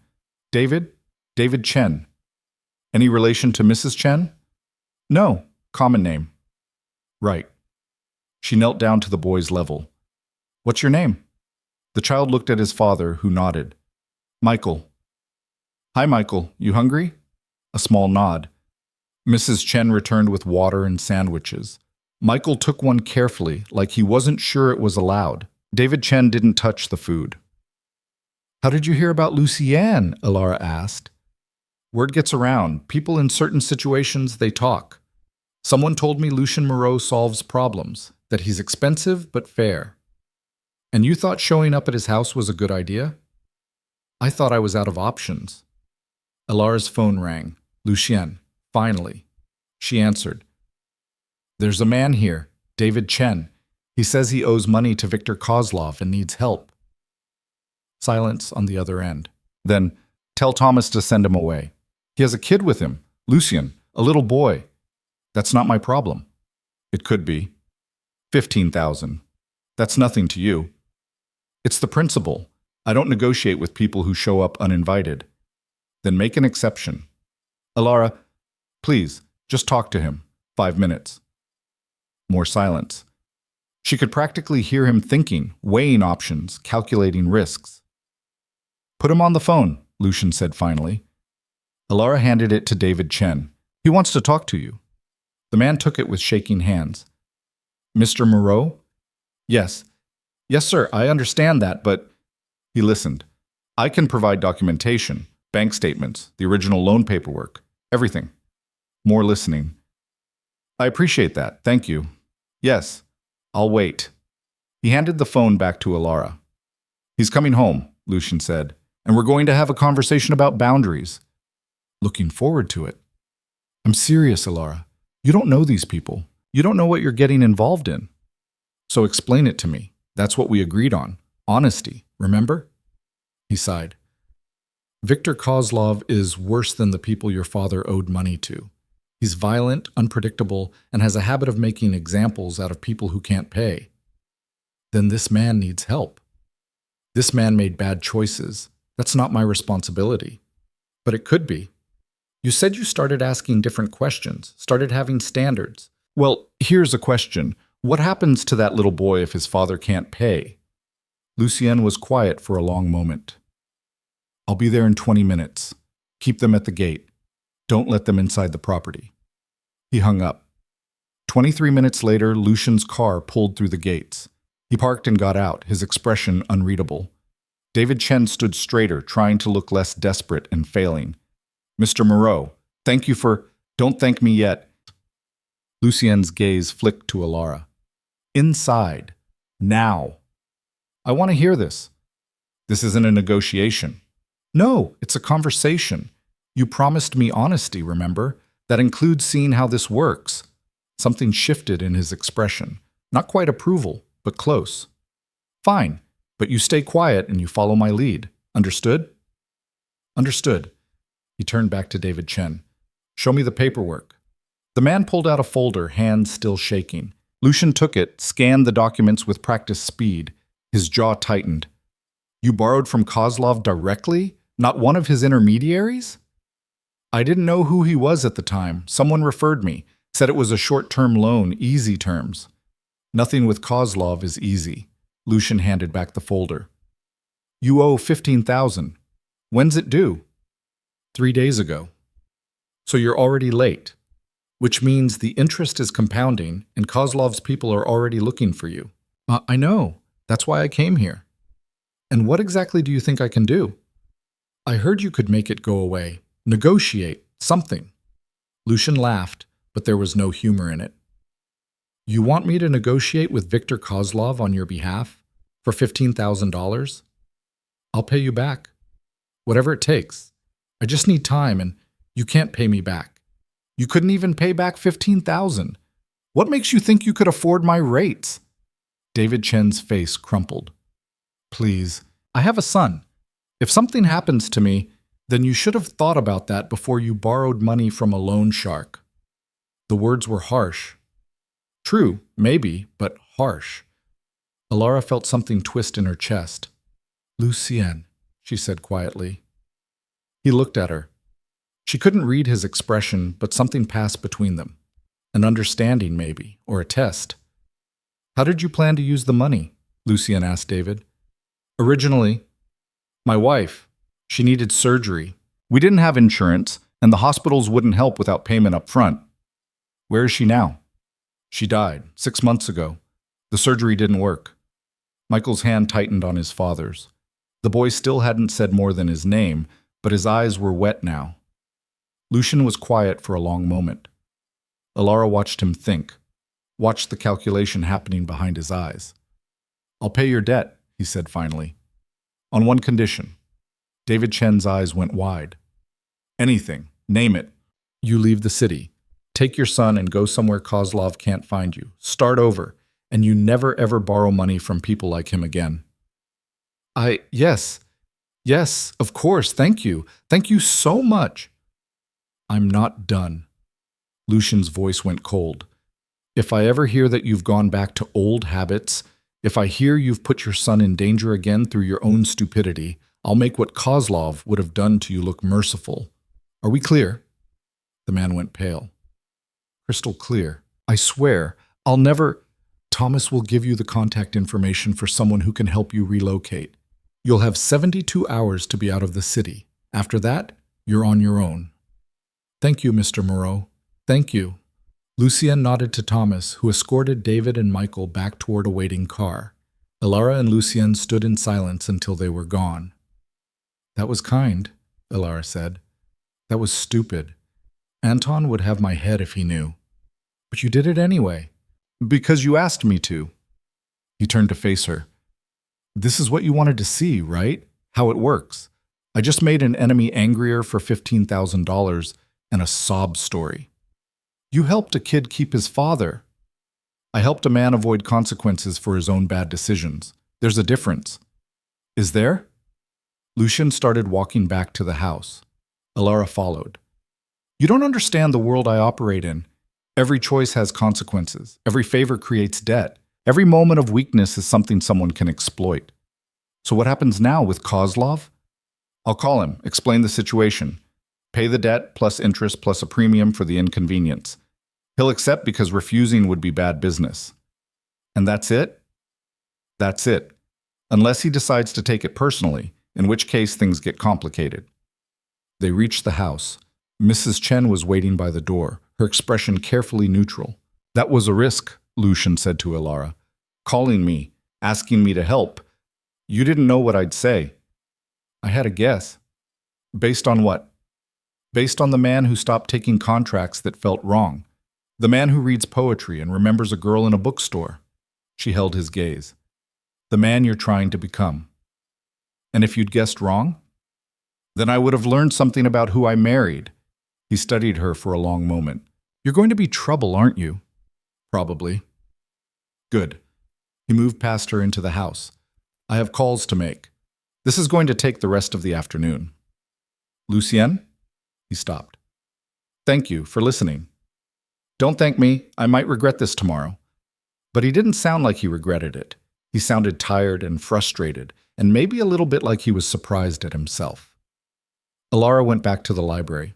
David? David Chen. Any relation to Mrs. Chen? No, common name. Right. She knelt down to the boy's level. What's your name? The child looked at his father, who nodded. Michael. Hi, Michael. You hungry? A small nod. Mrs. Chen returned with water and sandwiches. Michael took one carefully, like he wasn't sure it was allowed. David Chen didn't touch the food. How did you hear about Lucien? Elara asked. Word gets around. People in certain situations, they talk. Someone told me Lucien Moreau solves problems, that he's expensive but fair. And you thought showing up at his house was a good idea? I thought I was out of options. Elara's phone rang. Lucien, finally. She answered. There's a man here, David Chen. He says he owes money to Victor Kozlov and needs help. Silence on the other end. Then, tell Thomas to send him away. He has a kid with him, Lucien, a little boy. That's not my problem. It could be. 15,000. That's nothing to you. It's the principle. I don't negotiate with people who show up uninvited. Then make an exception. Elara, please, just talk to him. 5 minutes. More silence. She could practically hear him thinking, weighing options, calculating risks. Put him on the phone, Lucien said finally. Elara handed it to David Chen. He wants to talk to you. The man took it with shaking hands. Mr. Moreau? Yes. Yes, sir, I understand that, but... He listened. I can provide documentation, bank statements, the original loan paperwork, everything. More listening. I appreciate that, thank you. Yes, I'll wait. He handed the phone back to Elara. He's coming home, Lucien said, and we're going to have a conversation about boundaries. Looking forward to it. I'm serious, Elara. You don't know these people. You don't know what you're getting involved in. So explain it to me. That's what we agreed on. Honesty, remember? He sighed. Victor Kozlov is worse than the people your father owed money to. He's violent, unpredictable, and has a habit of making examples out of people who can't pay. Then this man needs help. This man made bad choices. That's not my responsibility. But it could be. You said you started asking different questions, started having standards. Well, here's a question. What happens to that little boy if his father can't pay? Lucien was quiet for a long moment. I'll be there in 20 minutes. Keep them at the gate. Don't let them inside the property. He hung up. 23 minutes later, Lucien's car pulled through the gates. He parked and got out, his expression unreadable. David Chen stood straighter, trying to look less desperate and failing. Mr. Moreau, thank you for... Don't thank me yet. Lucien's gaze flicked to Elara. Inside. Now. I want to hear this. This isn't a negotiation. No, it's a conversation. You promised me honesty, remember? That includes seeing how this works. Something shifted in his expression. Not quite approval, but close. Fine, but you stay quiet and you follow my lead. Understood? Understood. He turned back to David Chen. Show me the paperwork. The man pulled out a folder, hands still shaking. Lucien took it, scanned the documents with practiced speed. His jaw tightened. You borrowed from Kozlov directly? Not one of his intermediaries? I didn't know who he was at the time. Someone referred me, said it was a short-term loan, easy terms. Nothing with Kozlov is easy. Lucien handed back the folder. You owe 15,000. When's it due? 3 days ago. So you're already late. which means the interest is compounding and Kozlov's people are already looking for you. I know. That's why I came here. And what exactly do you think I can do? I heard you could make it go away. Negotiate. Something. Lucian laughed, but there was no humor in it. You want me to negotiate with Viktor Kozlov on your behalf? For $15,000? I'll pay you back. Whatever it takes. I just need time, and you can't pay me back. You couldn't even pay back $15,000. What makes you think you could afford my rates? David Chen's face crumpled. Please, I have a son. If something happens to me, then you should have thought about that before you borrowed money from a loan shark. The words were harsh. True, maybe, but harsh. Elara felt something twist in her chest. Lucien, she said quietly. He looked at her. She couldn't read his expression, but something passed between them. An understanding, maybe, or a test. How did you plan to use the money? Lucien asked David. Originally, my wife. She needed surgery. We didn't have insurance, and the hospitals wouldn't help without payment up front. Where is she now? She died 6 months ago. The surgery didn't work. Michael's hand tightened on his father's. The boy still hadn't said more than his name, but his eyes were wet now. Lucian was quiet for a long moment. Elara watched him think, watched the calculation happening behind his eyes. I'll pay your debt, he said finally. On one condition. David Chen's eyes went wide. Anything, name it. You leave the city. Take your son and go somewhere Kozlov can't find you. Start over, and you never ever borrow money from people like him again. Yes, of course, thank you. Thank you so much. I'm not done. Lucian's voice went cold. If I ever hear that you've gone back to old habits, if I hear you've put your son in danger again through your own stupidity, I'll make what Kozlov would have done to you look merciful. Are we clear? The man went pale. Crystal clear. I swear, I'll never... Thomas will give you the contact information for someone who can help you relocate. You'll have 72 hours to be out of the city. After that, you're on your own. Thank you, Mr. Moreau. Thank you. Lucien nodded to Thomas, who escorted David and Michael back toward a waiting car. Elara and Lucien stood in silence until they were gone. That was kind, Elara said. That was stupid. Anton would have my head if he knew. But you did it anyway. Because you asked me to. He turned to face her. This is what you wanted to see, right? How it works. I just made an enemy angrier for $15,000 and a sob story. You helped a kid keep his father. I helped a man avoid consequences for his own bad decisions. There's a difference. Is there? Lucian started walking back to the house. Elara followed. You don't understand the world I operate in. Every choice has consequences. Every favor creates debt. Every moment of weakness is something someone can exploit. So what happens now with Kozlov? I'll call him, explain the situation. Pay the debt plus interest plus a premium for the inconvenience. He'll accept because refusing would be bad business. And that's it? That's it. Unless he decides to take it personally, in which case things get complicated. They reached the house. Mrs. Chen was waiting by the door, her expression carefully neutral. That was a risk, Lucian said to Elara. Calling me, asking me to help. You didn't know what I'd say. I had a guess. Based on what? Based on the man who stopped taking contracts that felt wrong. The man who reads poetry and remembers a girl in a bookstore. She held his gaze. The man you're trying to become. And if you'd guessed wrong? Then I would have learned something about who I married. He studied her for a long moment. You're going to be trouble, aren't you? Probably. Good. He moved past her into the house. I have calls to make. This is going to take the rest of the afternoon. Lucien? He stopped. Thank you for listening. Don't thank me. I might regret this tomorrow. But he didn't sound like he regretted it. He sounded tired and frustrated, and maybe a little bit like he was surprised at himself. Elara went back to the library,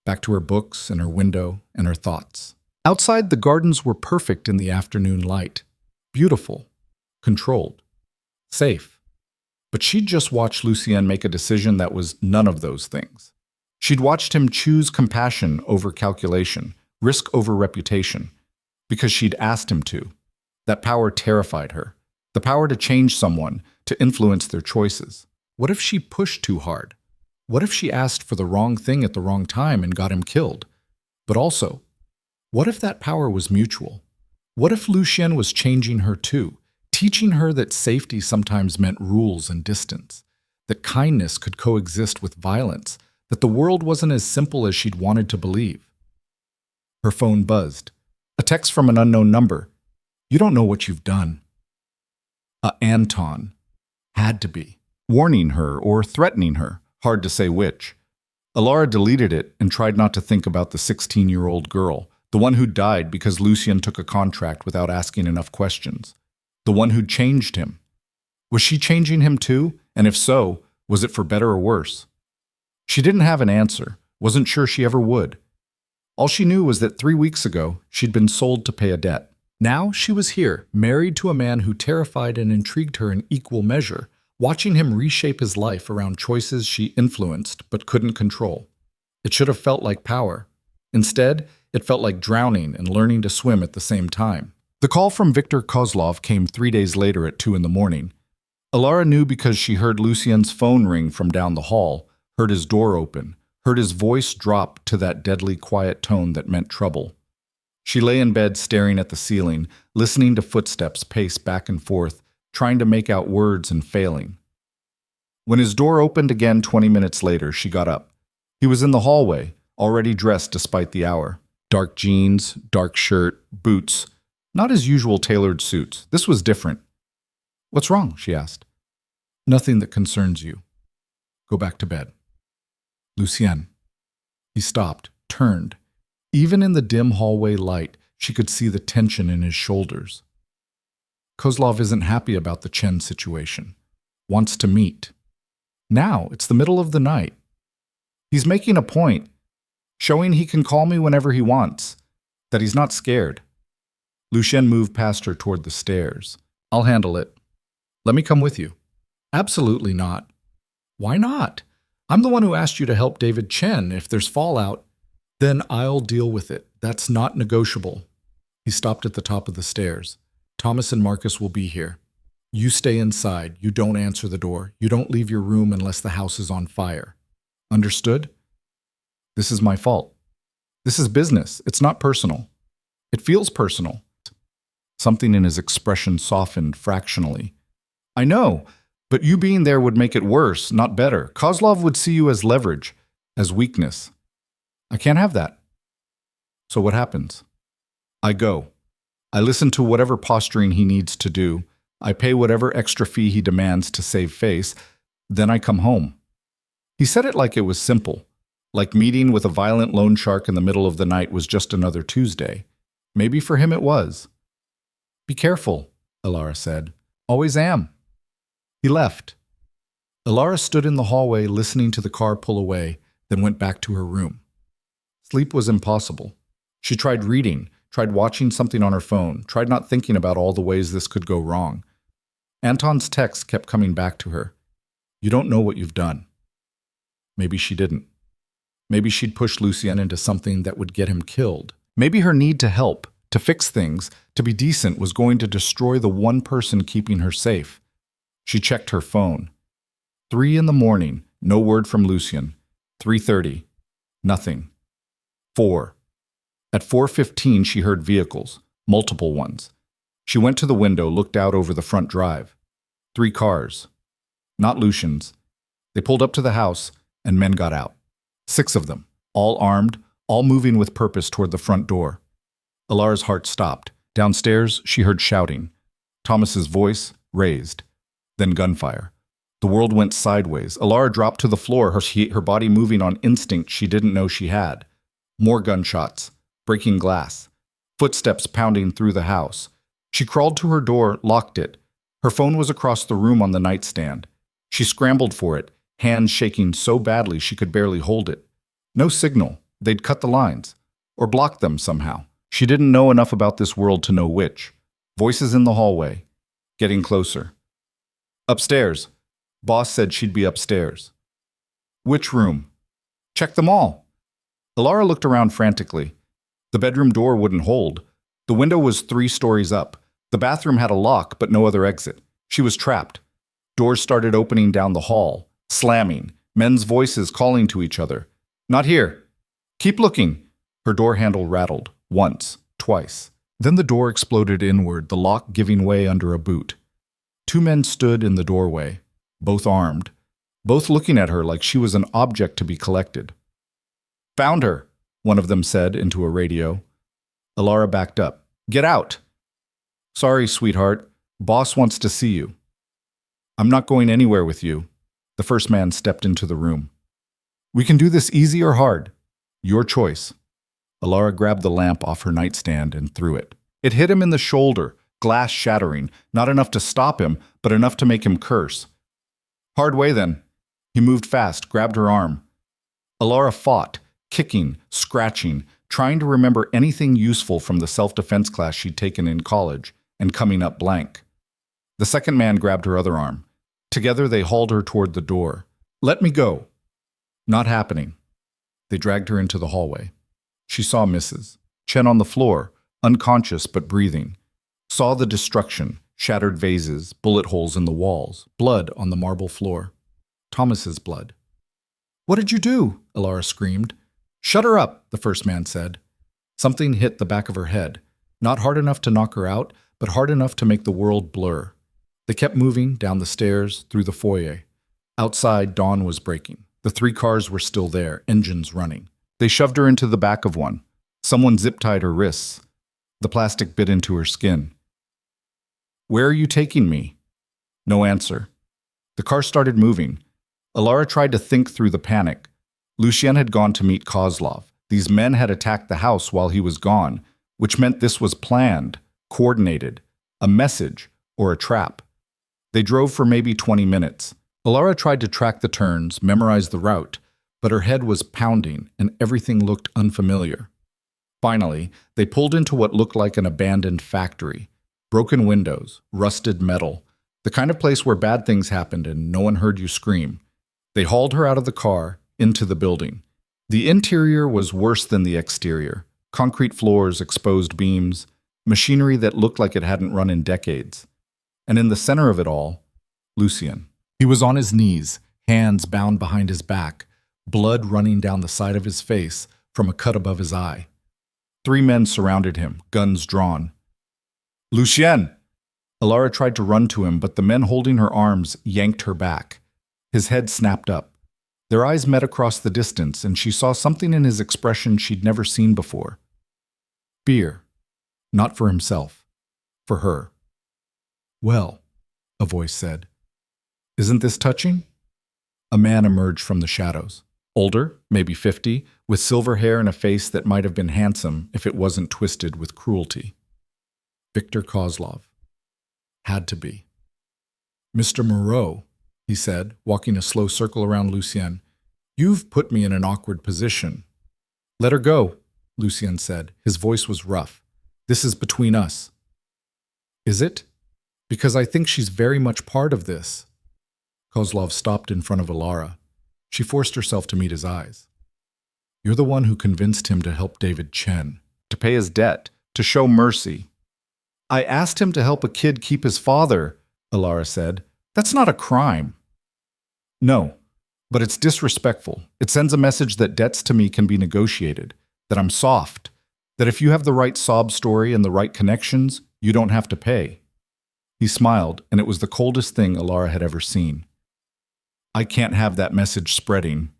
back to her books and her window and her thoughts. Outside, the gardens were perfect in the afternoon light. Beautiful, controlled, safe. But she'd just watched Lucien make a decision that was none of those things. She'd watched him choose compassion over calculation, risk over reputation, because she'd asked him to. That power terrified her. The power to change someone, to influence their choices. What if she pushed too hard? What if she asked for the wrong thing at the wrong time and got him killed? But also, what if that power was mutual? What if Lucien was changing her too, teaching her that safety sometimes meant rules and distance, that kindness could coexist with violence, that the world wasn't as simple as she'd wanted to believe? Her phone buzzed. A text from an unknown number. "You don't know what you've done." Anton. Had to be. Warning her or threatening her. Hard to say which. Elara deleted it and tried not to think about the 16-year-old girl, the one who died because Lucien took a contract without asking enough questions. The one who'd changed him. Was she changing him too? And if so, was it for better or worse? She didn't have an answer, wasn't sure she ever would. All she knew was that 3 weeks ago, she'd been sold to pay a debt. Now she was here, married to a man who terrified and intrigued her in equal measure, watching him reshape his life around choices she influenced but couldn't control. It should have felt like power. Instead, it felt like drowning and learning to swim at the same time. The call from Viktor Kozlov came 3 days later at 2 a.m. Elara knew because she heard Lucien's phone ring from down the hall, heard his door open, heard his voice drop to that deadly quiet tone that meant trouble. She lay in bed staring at the ceiling, listening to footsteps pace back and forth, trying to make out words and failing. When his door opened again 20 minutes later, she got up. He was in the hallway, already dressed despite the hour. Dark jeans, dark shirt, boots. Not his usual tailored suits. This was different. "What's wrong?" she asked. "Nothing that concerns you. Go back to bed." "Lucien." He stopped, turned. Even in the dim hallway light, she could see the tension in his shoulders. Kozlov isn't happy about the Chen situation. Wants to meet. Now, it's the middle of the night. He's making a point, showing he can call me whenever he wants, that he's not scared. Lucien moved past her toward the stairs. "I'll handle it. Let me come with you." "Absolutely not." "Why not? I'm the one who asked you to help David Chen. If there's fallout, then I'll deal with it. That's not negotiable." He stopped at the top of the stairs. "Thomas and Marcus will be here. You stay inside. You don't answer the door. You don't leave your room unless the house is on fire. Understood? This is my fault. This is business. It's not personal. It feels personal." Something in his expression softened fractionally. "I know, but you being there would make it worse, not better. Kozlov would see you as leverage, as weakness. I can't have that." "So what happens?" "I go. I listen to whatever posturing he needs to do. I pay whatever extra fee he demands to save face. Then I come home." He said it like it was simple, like meeting with a violent loan shark in the middle of the night was just another Tuesday. Maybe for him it was. "Be careful," Elara said. "Always am." He left. Elara stood in the hallway listening to the car pull away, then went back to her room. Sleep was impossible. She tried reading, tried watching something on her phone, tried not thinking about all the ways this could go wrong. Anton's text kept coming back to her. "You don't know what you've done." Maybe she didn't. Maybe she'd pushed Lucien into something that would get him killed. Maybe her need to help, to fix things, to be decent was going to destroy the one person keeping her safe. She checked her phone. 3 a.m, no word from Lucien. 3:30, nothing. 4. At 4:15, she heard vehicles, multiple ones. She went to the window, looked out over the front drive. 3 cars. Not Lucien's. They pulled up to the house, and men got out. 6 of them, all armed, all moving with purpose toward the front door. Elara's heart stopped. Downstairs, she heard shouting. Thomas's voice raised. Then gunfire. The world went sideways. Elara dropped to the floor, her body moving on instinct she didn't know she had. More gunshots. Breaking glass. Footsteps pounding through the house. She crawled to her door, locked it. Her phone was across the room on the nightstand. She scrambled for it, hands shaking so badly she could barely hold it. No signal. They'd cut the lines. Or blocked them somehow. She didn't know enough about this world to know which. Voices in the hallway. Getting closer. Upstairs. Boss said she'd be upstairs. Which room? Check them all. Elara looked around frantically. The bedroom door wouldn't hold. The window was 3 stories up. The bathroom had a lock, but no other exit. She was trapped. Doors started opening down the hall, slamming, men's voices calling to each other. Not here. Keep looking. Her door handle rattled, once, twice. Then the door exploded inward, the lock giving way under a boot. 2 men stood in the doorway, both armed, both looking at her like she was an object to be collected. Found her, one of them said into a radio. Elara backed up. Get out. Sorry, sweetheart. Boss wants to see you. I'm not going anywhere with you. The first man stepped into the room. We can do this easy or hard. Your choice. Elara grabbed the lamp off her nightstand and threw it. It hit him in the shoulder, glass shattering, not enough to stop him, but enough to make him curse. Hard way then. He moved fast, grabbed her arm. Elara fought, kicking, scratching, trying to remember anything useful from the self-defense class she'd taken in college, and coming up blank. The second man grabbed her other arm. Together they hauled her toward the door. Let me go. Not happening. They dragged her into the hallway. She saw Mrs. Chen on the floor, unconscious but breathing. Saw the destruction, shattered vases, bullet holes in the walls, blood on the marble floor. Thomas's blood. What did you do? Elara screamed. Shut her up, the first man said. Something hit the back of her head, not hard enough to knock her out, but hard enough to make the world blur. They kept moving down the stairs, through the foyer. Outside, dawn was breaking. The 3 cars were still there, engines running. They shoved her into the back of one. Someone zip-tied her wrists. The plastic bit into her skin. Where are you taking me? No answer. The car started moving. Elara tried to think through the panic. Lucien had gone to meet Kozlov. These men had attacked the house while he was gone, which meant this was planned, coordinated, a message, or a trap. They drove for maybe 20 minutes. Elara tried to track the turns, memorize the route, but her head was pounding and everything looked unfamiliar. Finally, they pulled into what looked like an abandoned factory. Broken windows, rusted metal, the kind of place where bad things happened and no one heard you scream. They hauled her out of the car, into the building. The interior was worse than the exterior. Concrete floors, exposed beams, machinery that looked like it hadn't run in decades. And in the center of it all, Lucien. He was on his knees, hands bound behind his back, blood running down the side of his face from a cut above his eye. 3 men surrounded him, guns drawn. Lucien! Elara tried to run to him, but the men holding her arms yanked her back. His head snapped up. Their eyes met across the distance, and she saw something in his expression she'd never seen before. Fear. Not for himself. For her. Well, a voice said. Isn't this touching? A man emerged from the shadows. Older, maybe 50, with silver hair and a face that might have been handsome if it wasn't twisted with cruelty. Victor Kozlov. Had to be. Mr. Moreau, he said, walking a slow circle around Lucien. You've put me in an awkward position. Let her go, Lucien said. His voice was rough. This is between us. Is it? Because I think she's very much part of this. Kozlov stopped in front of Elara. She forced herself to meet his eyes. You're the one who convinced him to help David Chen, to pay his debt, to show mercy. I asked him to help a kid keep his father, Elara said. That's not a crime. No, but it's disrespectful. It sends a message that debts to me can be negotiated, that I'm soft, that if you have the right sob story and the right connections, you don't have to pay. He smiled, and it was the coldest thing Elara had ever seen. I can't have that message spreading.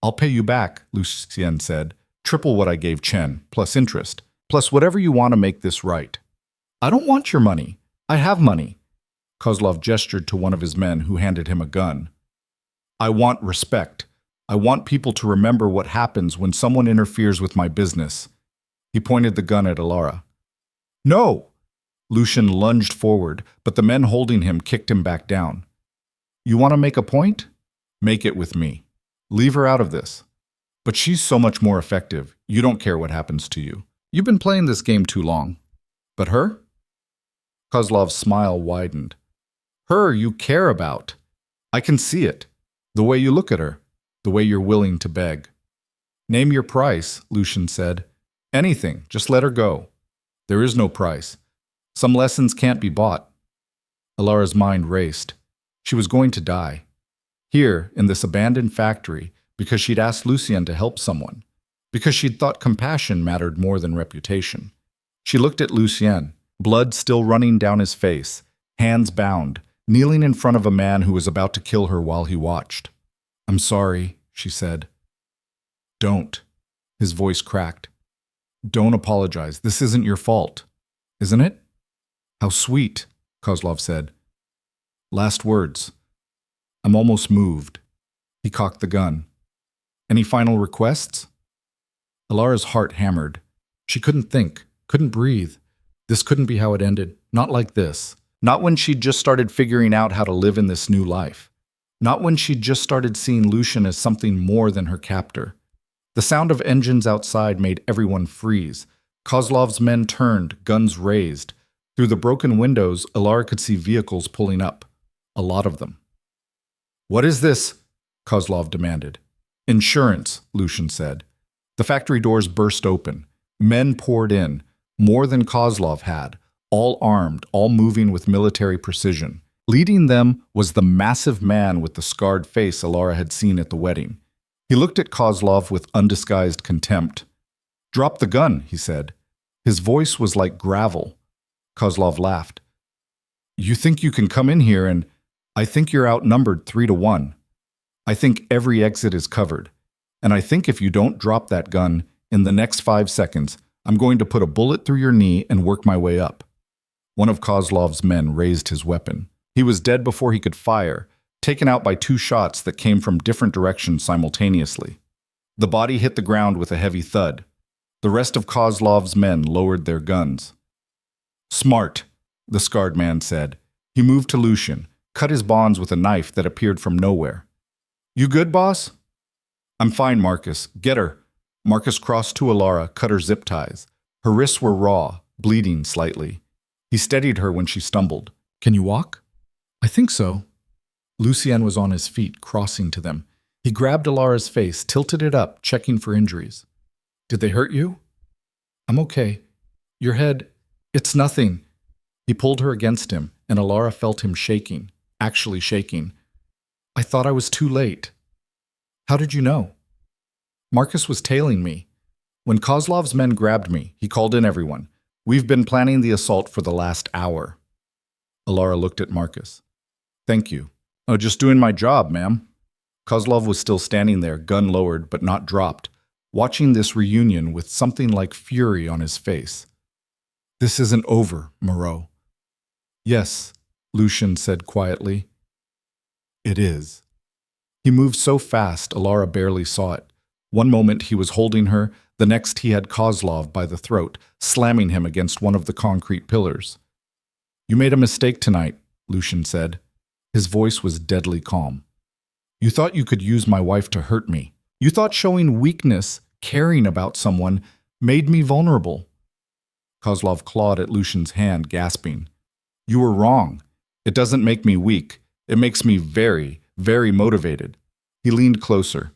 I'll pay you back, Lucien said. Triple what I gave Chen, plus interest, plus whatever you want to make this right. I don't want your money. I have money. Kozlov gestured to one of his men who handed him a gun. I want respect. I want people to remember what happens when someone interferes with my business. He pointed the gun at Elara. No! Lucien lunged forward, but the men holding him kicked him back down. You want to make a point? Make it with me. Leave her out of this. But she's so much more effective. You don't care what happens to you. You've been playing this game too long. But her? Kozlov's smile widened. Her you care about. I can see it. The way you look at her. The way you're willing to beg. Name your price, Lucien said. Anything, just let her go. There is no price. Some lessons can't be bought. Elara's mind raced. She was going to die. Here, in this abandoned factory, because she'd asked Lucien to help someone. Because she'd thought compassion mattered more than reputation. She looked at Lucien, blood still running down his face, hands bound, kneeling in front of a man who was about to kill her while he watched. "I'm sorry," she said. "Don't." His voice cracked. "Don't apologize. This isn't your fault. Isn't it?" "How sweet," Kozlov said. "Last words." "I'm almost moved." He cocked the gun. "Any final requests?" Elara's heart hammered. She couldn't think, couldn't breathe. This couldn't be how it ended. Not like this. Not when she'd just started figuring out how to live in this new life. Not when she'd just started seeing Lucien as something more than her captor. The sound of engines outside made everyone freeze. Kozlov's men turned, guns raised. Through the broken windows, Elara could see vehicles pulling up. A lot of them. "What is this?" Kozlov demanded. "Insurance," Lucien said. The factory doors burst open. Men poured in, more than Kozlov had, all armed, all moving with military precision. Leading them was the massive man with the scarred face Elara had seen at the wedding. He looked at Kozlov with undisguised contempt. "Drop the gun," he said. His voice was like gravel. Kozlov laughed. "You think you can come in here and I think you're outnumbered 3-1. I think every exit is covered. And I think if you don't drop that gun, in the next 5 seconds, I'm going to put a bullet through your knee and work my way up." One of Kozlov's men raised his weapon. He was dead before he could fire, taken out by 2 shots that came from different directions simultaneously. The body hit the ground with a heavy thud. The rest of Kozlov's men lowered their guns. "Smart," the scarred man said. He moved to Lucien, cut his bonds with a knife that appeared from nowhere. "You good, boss?" "I'm fine, Marcus. Get her." Marcus crossed to Elara, cut her zip ties. Her wrists were raw, bleeding slightly. He steadied her when she stumbled. "Can you walk?" "I think so." Lucien was on his feet, crossing to them. He grabbed Elara's face, tilted it up, checking for injuries. "Did they hurt you?" "I'm okay. Your head, it's nothing." He pulled her against him, and Elara felt him shaking, actually shaking. "I thought I was too late." "How did you know?" "Marcus was tailing me. When Kozlov's men grabbed me, he called in everyone. We've been planning the assault for the last hour." Elara looked at Marcus. "Thank you." "Oh, just doing my job, ma'am." Kozlov was still standing there, gun lowered but not dropped, watching this reunion with something like fury on his face. "This isn't over, Moreau." "Yes," Lucien said quietly. "It is." He moved so fast, Elara barely saw it. One moment he was holding her, the next he had Kozlov by the throat, slamming him against one of the concrete pillars. "You made a mistake tonight," Lucien said. His voice was deadly calm. "You thought you could use my wife to hurt me. You thought showing weakness, caring about someone, made me vulnerable." Kozlov clawed at Lucien's hand, gasping. "You were wrong. It doesn't make me weak. It makes me very, very motivated." He leaned closer.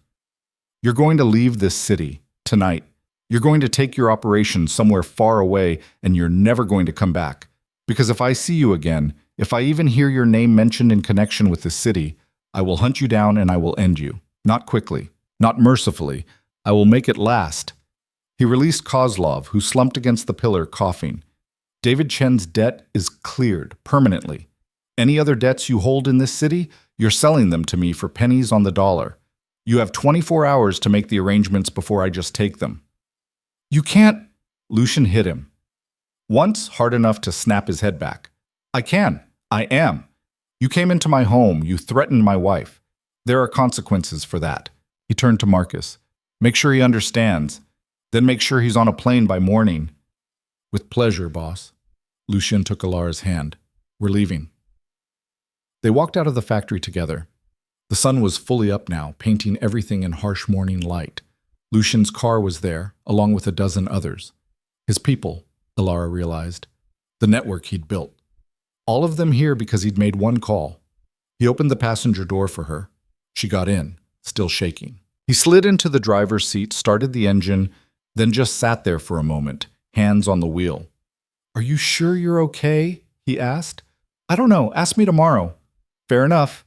"You're going to leave this city, tonight. You're going to take your operation somewhere far away, and you're never going to come back. Because if I see you again, if I even hear your name mentioned in connection with this city, I will hunt you down and I will end you. Not quickly, not mercifully. I will make it last." He released Kozlov, who slumped against the pillar, coughing. "David Chen's debt is cleared, permanently. Any other debts you hold in this city, you're selling them to me for pennies on the dollar. You have 24 hours to make the arrangements before I just take them." "You can't—" Lucien hit him. Once, hard enough to snap his head back. "I can. I am. You came into my home. You threatened my wife. There are consequences for that." He turned to Marcus. "Make sure he understands. Then make sure he's on a plane by morning." "With pleasure, boss." Lucien took Elara's hand. "We're leaving." They walked out of the factory together. The sun was fully up now, painting everything in harsh morning light. Lucien's car was there, along with a dozen others. His people, Elara realized. The network he'd built. All of them here because he'd made one call. He opened the passenger door for her. She got in, still shaking. He slid into the driver's seat, started the engine, then just sat there for a moment, hands on the wheel. "Are you sure you're okay?" he asked. "I don't know. Ask me tomorrow." "Fair enough."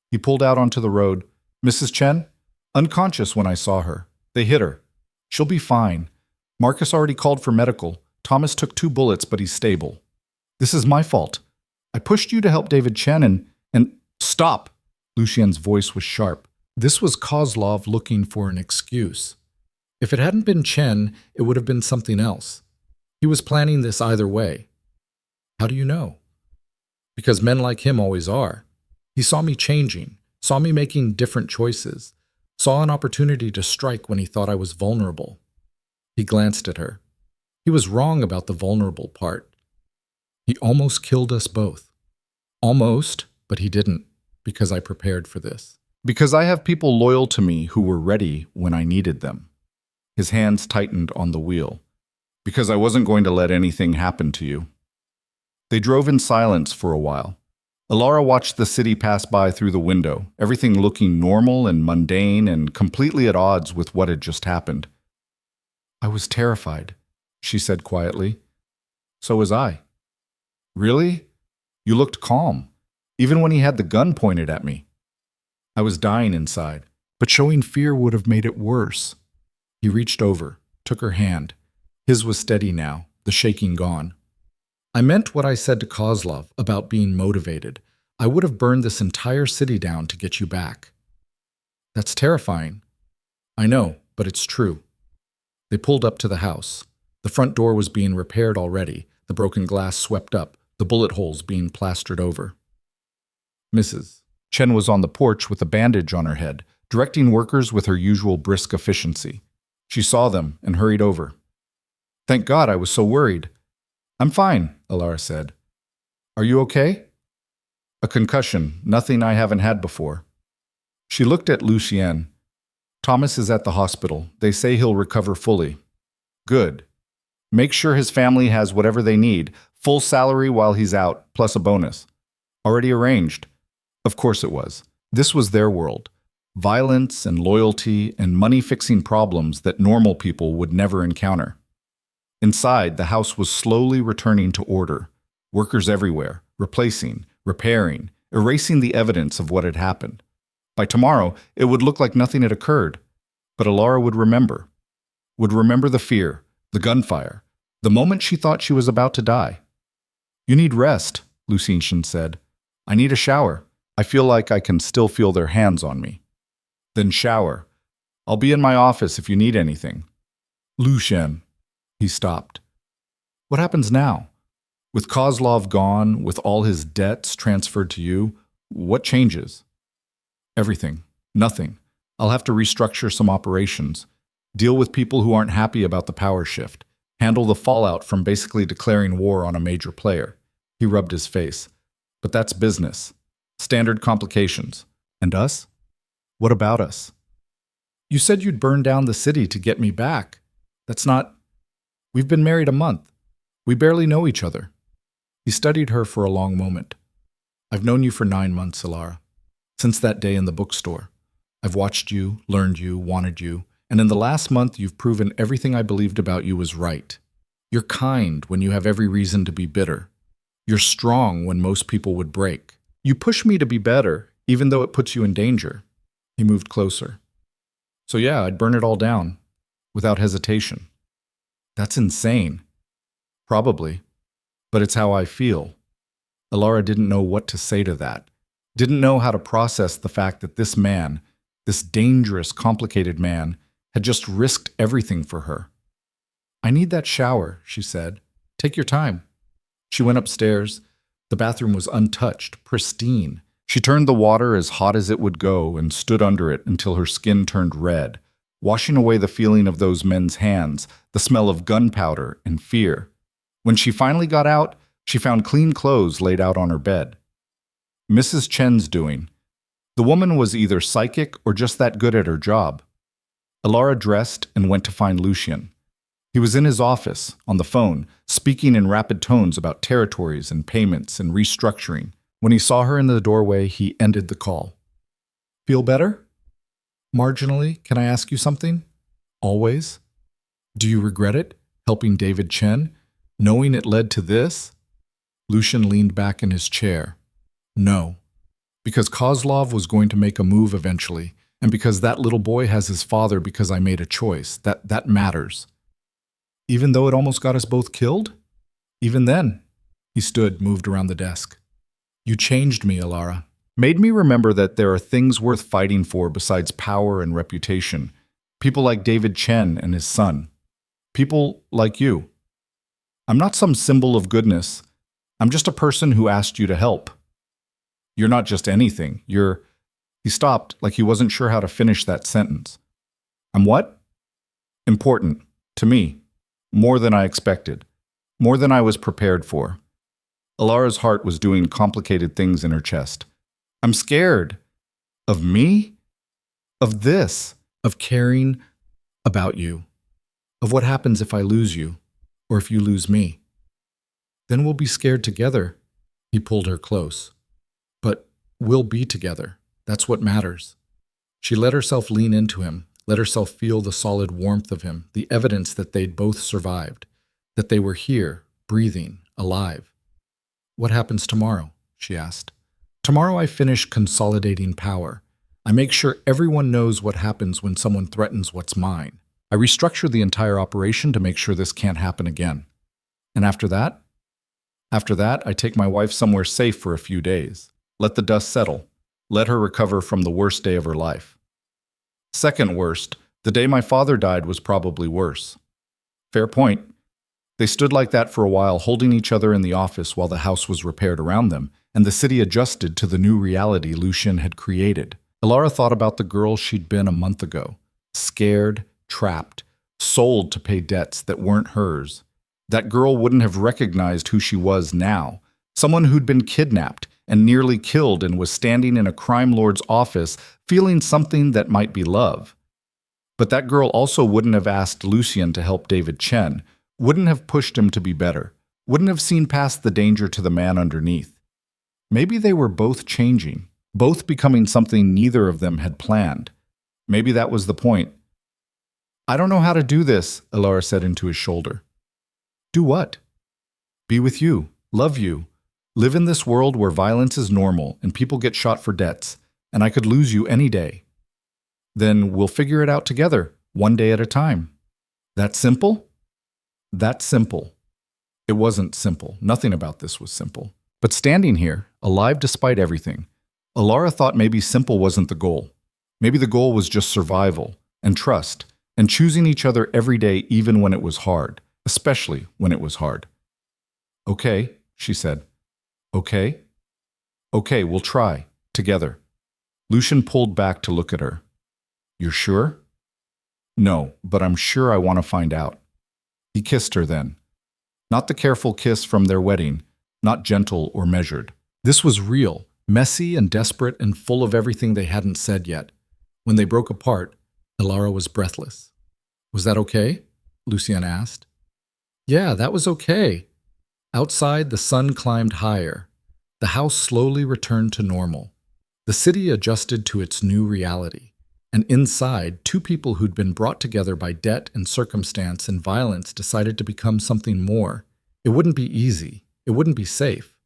He pulled out onto the road. "Mrs. Chen?" "Unconscious when I saw her. They hit her. She'll be fine. Marcus already called for medical. Thomas took 2 bullets, but he's stable." "This is my fault. I pushed you to help David Chen and stop!" Lucien's voice was sharp. This was Kozlov looking for an excuse. If it hadn't been Chen, it would have been something else. He was planning this either way. "How do you know?" "Because men like him always are. He saw me changing, saw me making different choices, saw an opportunity to strike when he thought I was vulnerable." He glanced at her. He was wrong about the vulnerable part. "He almost killed us both." "Almost, but he didn't, because I prepared for this. Because I have people loyal to me who were ready when I needed them." His hands tightened on the wheel. "Because I wasn't going to let anything happen to you." They drove in silence for a while. Elara watched the city pass by through the window, everything looking normal and mundane and completely at odds with what had just happened. "I was terrified," she said quietly. "So was I." "Really? You looked calm, even when he had the gun pointed at me." "I was dying inside, but showing fear would have made it worse." He reached over, took her hand. His was steady now, the shaking gone. "I meant what I said to Kozlov about being motivated. I would have burned this entire city down to get you back." "That's terrifying." "I know, but it's true." They pulled up to the house. The front door was being repaired already, the broken glass swept up, the bullet holes being plastered over. Mrs. Chen was on the porch with a bandage on her head, directing workers with her usual brisk efficiency. She saw them and hurried over. "Thank God, I was so worried." "I'm fine," Elara said. "Are you okay?" "A concussion, nothing I haven't had before." She looked at Lucien. "Thomas is at the hospital. They say he'll recover fully." "Good. Make sure his family has whatever they need, full salary while he's out, plus a bonus." "Already arranged." Of course it was. This was their world. Violence and loyalty and money-fixing problems that normal people would never encounter. Inside, the house was slowly returning to order. Workers everywhere, replacing, repairing, erasing the evidence of what had happened. By tomorrow, it would look like nothing had occurred. But Elara would remember. Would remember the fear, the gunfire, the moment she thought she was about to die. "You need rest," Lucien said. "I need a shower. I feel like I can still feel their hands on me." "Then shower. I'll be in my office if you need anything." "Lucien." He stopped. "What happens now? With Kozlov gone, with all his debts transferred to you, what changes?" "Everything. Nothing. I'll have to restructure some operations, deal with people who aren't happy about the power shift, handle the fallout from basically declaring war on a major player." He rubbed his face. "But that's business. Standard complications. And us? What about us?" "You said you'd burn down the city to get me back. That's not... We've been married a month. We barely know each other." He studied her for a long moment. "I've known you for 9 months, Elara. Since that day in the bookstore. I've watched you, learned you, wanted you, and in the last month you've proven everything I believed about you was right. You're kind when you have every reason to be bitter. You're strong when most people would break. You push me to be better, even though it puts you in danger." He moved closer. "So yeah, I'd burn it all down, without hesitation." "That's insane." "Probably, but it's how I feel." Elara didn't know what to say to that, didn't know how to process the fact that this man, this dangerous, complicated man, had just risked everything for her. "I need that shower," she said. "Take your time." She went upstairs. The bathroom was untouched, pristine. She turned the water as hot as it would go and stood under it until her skin turned red, washing away the feeling of those men's hands, the smell of gunpowder and fear. When she finally got out, she found clean clothes laid out on her bed. Mrs. Chen's doing. The woman was either psychic or just that good at her job. Elara dressed and went to find Lucien. He was in his office, on the phone, speaking in rapid tones about territories and payments and restructuring. When he saw her in the doorway, he ended the call. "Feel better?" "Marginally. Can I ask you something?" "Always." Do you regret it? Helping David Chen? Knowing it led to this? Lucian leaned back in his chair. No. Because Kozlov was going to make a move eventually, and because that little boy has his father because I made a choice. That matters. Even though it almost got us both killed? Even then. He stood, moved around the desk. You changed me, Elara. Made me remember that there are things worth fighting for besides power and reputation. People like David Chen and his son. People like you. I'm not some symbol of goodness. I'm just a person who asked you to help. You're not just anything. You're... He stopped, like he wasn't sure how to finish that sentence. I'm what? Important. To me. More than I expected. More than I was prepared for. Elara's heart was doing complicated things in her chest. I'm scared. Of me? Of this. Of caring about you. Of what happens if I lose you, or if you lose me. Then we'll be scared together. He pulled her close. But we'll be together. That's what matters. She let herself lean into him, let herself feel the solid warmth of him, the evidence that they'd both survived, that they were here, breathing, alive. What happens tomorrow? She asked. Tomorrow I finish consolidating power. I make sure everyone knows what happens when someone threatens what's mine. I restructure the entire operation to make sure this can't happen again. And after that? After that, I take my wife somewhere safe for a few days. Let the dust settle. Let her recover from the worst day of her life. Second worst, the day my father died was probably worse. Fair point. They stood like that for a while, holding each other in the office while the house was repaired around them, and the city adjusted to the new reality Lucian had created. Elara thought about the girl she'd been a month ago. Scared, trapped, sold to pay debts that weren't hers. That girl wouldn't have recognized who she was now. Someone who'd been kidnapped and nearly killed and was standing in a crime lord's office feeling something that might be love. But that girl also wouldn't have asked Lucian to help David Chen, wouldn't have pushed him to be better, wouldn't have seen past the danger to the man underneath. Maybe they were both changing, both becoming something neither of them had planned. Maybe that was the point. I don't know how to do this, Elara said into his shoulder. Do what? Be with you, love you. Live in this world where violence is normal and people get shot for debts, and I could lose you any day. Then we'll figure it out together, one day at a time. That simple? That simple. It wasn't simple. Nothing about this was simple. But standing here, alive despite everything, Elara thought maybe simple wasn't the goal. Maybe the goal was just survival and trust and choosing each other every day even when it was hard, especially when it was hard. Okay, she said. Okay? Okay, we'll try. Together. Lucian pulled back to look at her. You're sure? No, but I'm sure I want to find out. He kissed her then. Not the careful kiss from their wedding, not gentle or measured. This was real, messy and desperate and full of everything they hadn't said yet. When they broke apart, Elara was breathless. Was that okay? Lucian asked. Yeah, that was okay. Outside, the sun climbed higher. The house slowly returned to normal. The city adjusted to its new reality. And inside, two people who'd been brought together by debt and circumstance and violence decided to become something more. It wouldn't be easy. It wouldn't be safe.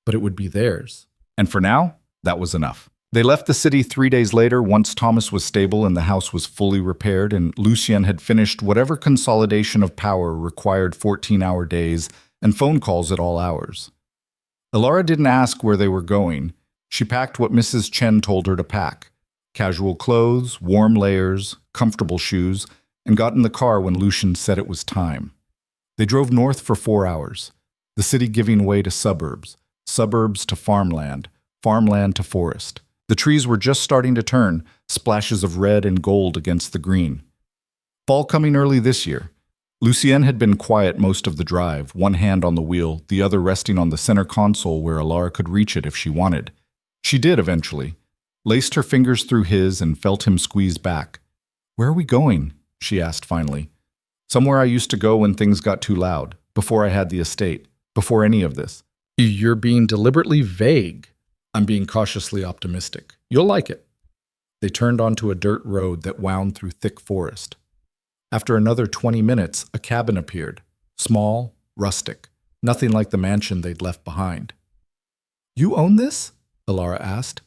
But it would be theirs. And for now, that was enough. They left the city 3 days later once Thomas was stable and the house was fully repaired and Lucian had finished whatever consolidation of power required 14-hour days and phone calls at all hours. Elara didn't ask where they were going. She packed what Mrs. Chen told her to pack. Casual clothes, warm layers, comfortable shoes, and got in the car when Lucian said it was time. They drove north for 4 hours, the city giving way to suburbs, suburbs to farmland, farmland to forest. The trees were just starting to turn, splashes of red and gold against the green. Fall coming early this year. Lucienne had been quiet most of the drive, one hand on the wheel, the other resting on the center console where Elara could reach it if she wanted. She did eventually, laced her fingers through his and felt him squeeze back. Where are we going? She asked finally. Somewhere I used to go when things got too loud, before I had the estate, before any of this. You're being deliberately vague. I'm being cautiously optimistic. You'll like it. They turned onto a dirt road that wound through thick forest. After another 20 minutes, a cabin appeared. Small, rustic, nothing like the mansion they'd left behind. "You own this?" Elara asked.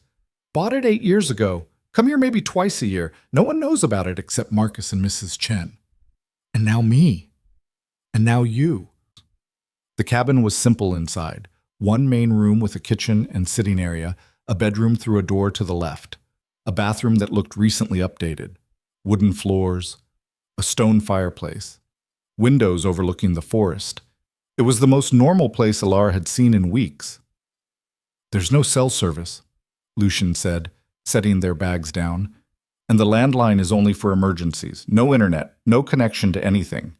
"Bought it 8 years ago. Come here maybe twice a year. No one knows about it except Marcus and Mrs. Chen. And now me. And now you." The cabin was simple inside. One main room with a kitchen and sitting area, a bedroom through a door to the left, a bathroom that looked recently updated, wooden floors, a stone fireplace, windows overlooking the forest. It was the most normal place Elara had seen in weeks. "There's no cell service," Lucian said, setting their bags down, "and the landline is only for emergencies. No internet, no connection to anything.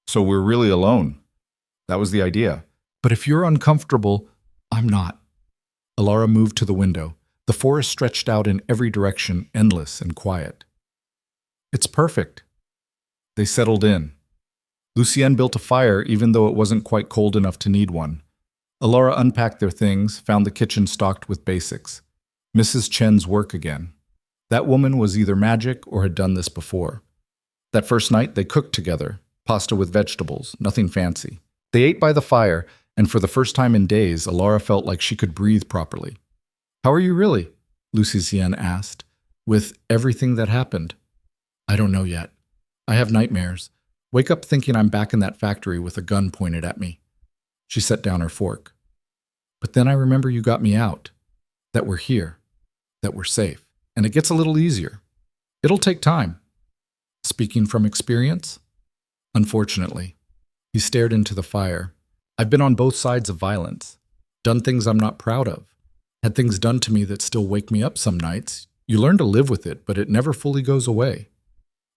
So we're really alone. That was the idea. But if you're uncomfortable, I'm not." Elara moved to the window. The forest stretched out in every direction, endless and quiet. "It's perfect." They settled in. Lucienne built a fire even though it wasn't quite cold enough to need one. Elara unpacked their things, found the kitchen stocked with basics. Mrs. Chen's work again. That woman was either magic or had done this before. That first night they cooked together, pasta with vegetables, nothing fancy. They ate by the fire, and for the first time in days, Elara felt like she could breathe properly. "How are you really?" Lucienne asked. "With everything that happened?" "I don't know yet. I have nightmares. Wake up thinking I'm back in that factory with a gun pointed at me." She set down her fork. "But then I remember you got me out. That we're here. That we're safe. And it gets a little easier. It'll take time." "Speaking from experience?" "Unfortunately." He stared into the fire. "I've been on both sides of violence. Done things I'm not proud of. Had things done to me that still wake me up some nights. You learn to live with it, but it never fully goes away.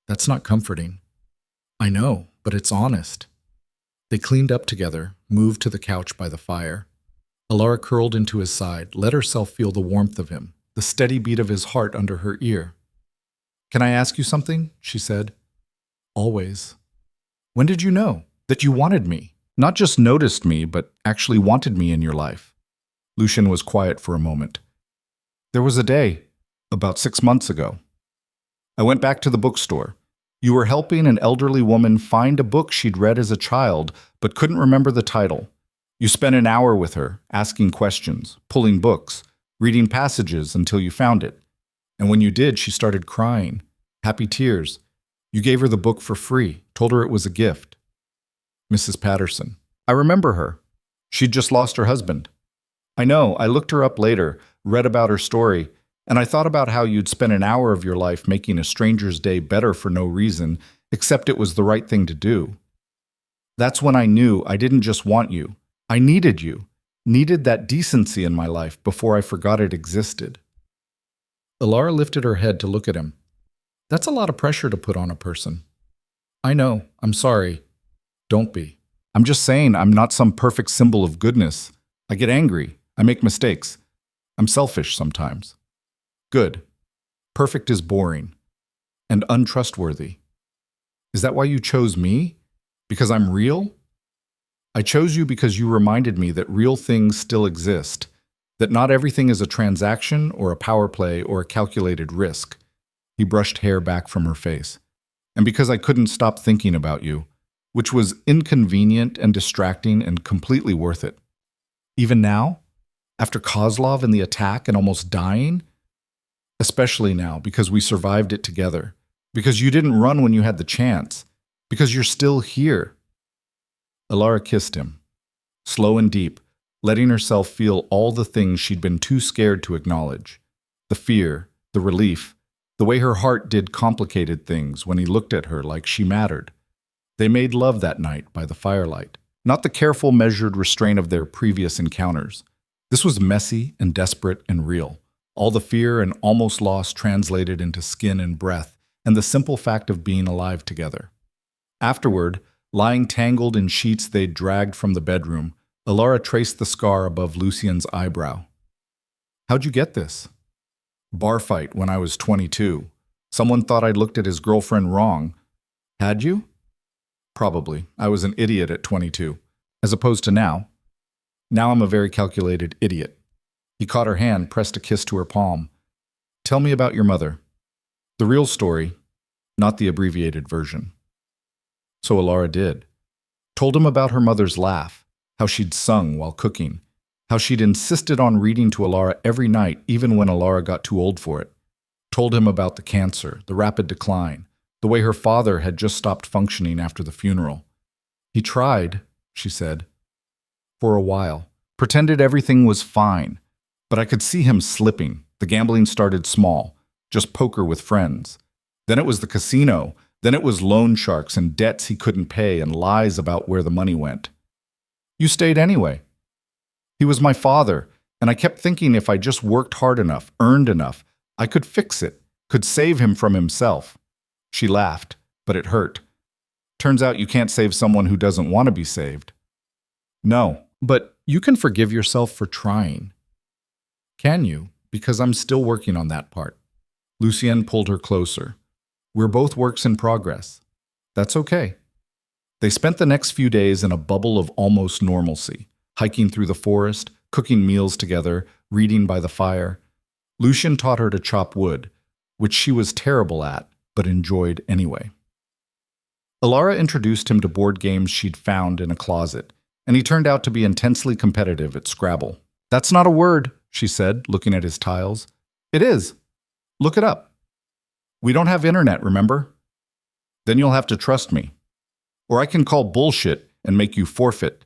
That's not comforting." "I know, but it's honest." They cleaned up together, moved to the couch by the fire. Elara curled into his side, let herself feel the warmth of him, the steady beat of his heart under her ear. "Can I ask you something?" she said. "Always." "When did you know that you wanted me? Not just noticed me, but actually wanted me in your life?" Lucian was quiet for a moment. "There was a day, about 6 months ago. I went back to the bookstore. You were helping an elderly woman find a book she'd read as a child, but couldn't remember the title. You spent an hour with her, asking questions, pulling books, reading passages until you found it. And when you did, she started crying, happy tears. You gave her the book for free, told her it was a gift." Mrs. Patterson. "I remember her. She'd just lost her husband. I know, I looked her up later, read about her story, and I thought about how you'd spent an hour of your life making a stranger's day better for no reason, except it was the right thing to do. That's when I knew I didn't just want you. I needed you, needed that decency in my life before I forgot it existed." Elara lifted her head to look at him. "That's a lot of pressure to put on a person." "I know, I'm sorry." "Don't be. I'm just saying I'm not some perfect symbol of goodness. I get angry. I make mistakes. I'm selfish sometimes." "Good. Perfect is boring. And untrustworthy. Is that why you chose me? Because I'm real?" "I chose you because you reminded me that real things still exist, that not everything is a transaction or a power play or a calculated risk." He brushed hair back from her face. "And because I couldn't stop thinking about you, which was inconvenient and distracting and completely worth it. Even now, after Kozlov and the attack and almost dying, especially now because we survived it together, because you didn't run when you had the chance, because you're still here." Elara kissed him, slow and deep, letting herself feel all the things she'd been too scared to acknowledge. The fear, the relief, the way her heart did complicated things when he looked at her like she mattered. They made love that night by the firelight, not the careful, measured restraint of their previous encounters. This was messy and desperate and real. All the fear and almost loss translated into skin and breath, and the simple fact of being alive together. Afterward, lying tangled in sheets they'd dragged from the bedroom, Elara traced the scar above Lucien's eyebrow. "How'd you get this?" "Bar fight when I was 22. Someone thought I'd looked at his girlfriend wrong." "Had you?" "Probably. I was an idiot at 22, as opposed to now. Now I'm a very calculated idiot." He caught her hand, pressed a kiss to her palm. "Tell me about your mother. The real story, not the abbreviated version." So Elara did. Told him about her mother's laugh, how she'd sung while cooking, how she'd insisted on reading to Elara every night even when Elara got too old for it. Told him about the cancer, the rapid decline, the way her father had just stopped functioning after the funeral. He tried, she said, for a while, pretended everything was fine, but I could see him slipping. The gambling started small, just poker with friends. Then it was the casino. Then it was loan sharks and debts he couldn't pay and lies about where the money went. You stayed anyway. He was my father, and I kept thinking if I just worked hard enough, earned enough, I could fix it, could save him from himself. She laughed, but it hurt. Turns out you can't save someone who doesn't want to be saved. No, but you can forgive yourself for trying. Can you? Because I'm still working on that part. Lucienne pulled her closer. We're both works in progress. That's okay. They spent the next few days in a bubble of almost normalcy, hiking through the forest, cooking meals together, reading by the fire. Lucian taught her to chop wood, which she was terrible at, but enjoyed anyway. Elara introduced him to board games she'd found in a closet, and he turned out to be intensely competitive at Scrabble. That's not a word, she said, looking at his tiles. It is. Look it up. We don't have internet, remember? Then you'll have to trust me. Or I can call bullshit and make you forfeit.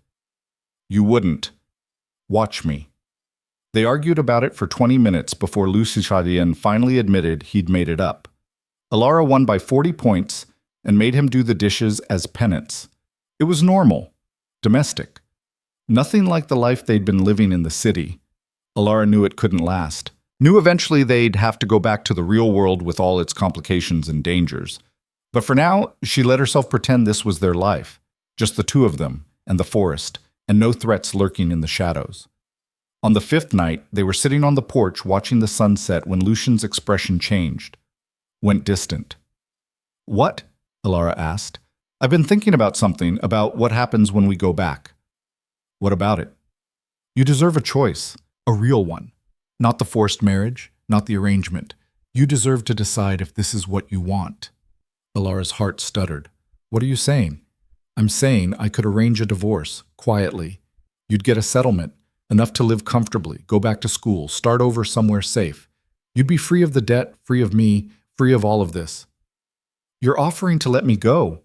You wouldn't. Watch me. They argued about it for 20 minutes before Lucian finally admitted he'd made it up. Elara won by 40 points and made him do the dishes as penance. It was normal, domestic. Nothing like the life they'd been living in the city. Elara knew it couldn't last. Knew eventually they'd have to go back to the real world with all its complications and dangers. But for now, she let herself pretend this was their life, just the two of them and the forest, and no threats lurking in the shadows. On the fifth night, they were sitting on the porch watching the sunset when Lucian's expression changed, went distant. What? Elara asked. I've been thinking about something, about what happens when we go back. What about it? You deserve a choice, a real one. Not the forced marriage, not the arrangement. You deserve to decide if this is what you want. Elara's heart stuttered. What are you saying? I'm saying I could arrange a divorce, quietly. You'd get a settlement, enough to live comfortably, go back to school, start over somewhere safe. You'd be free of the debt, free of me, free of all of this. You're offering to let me go.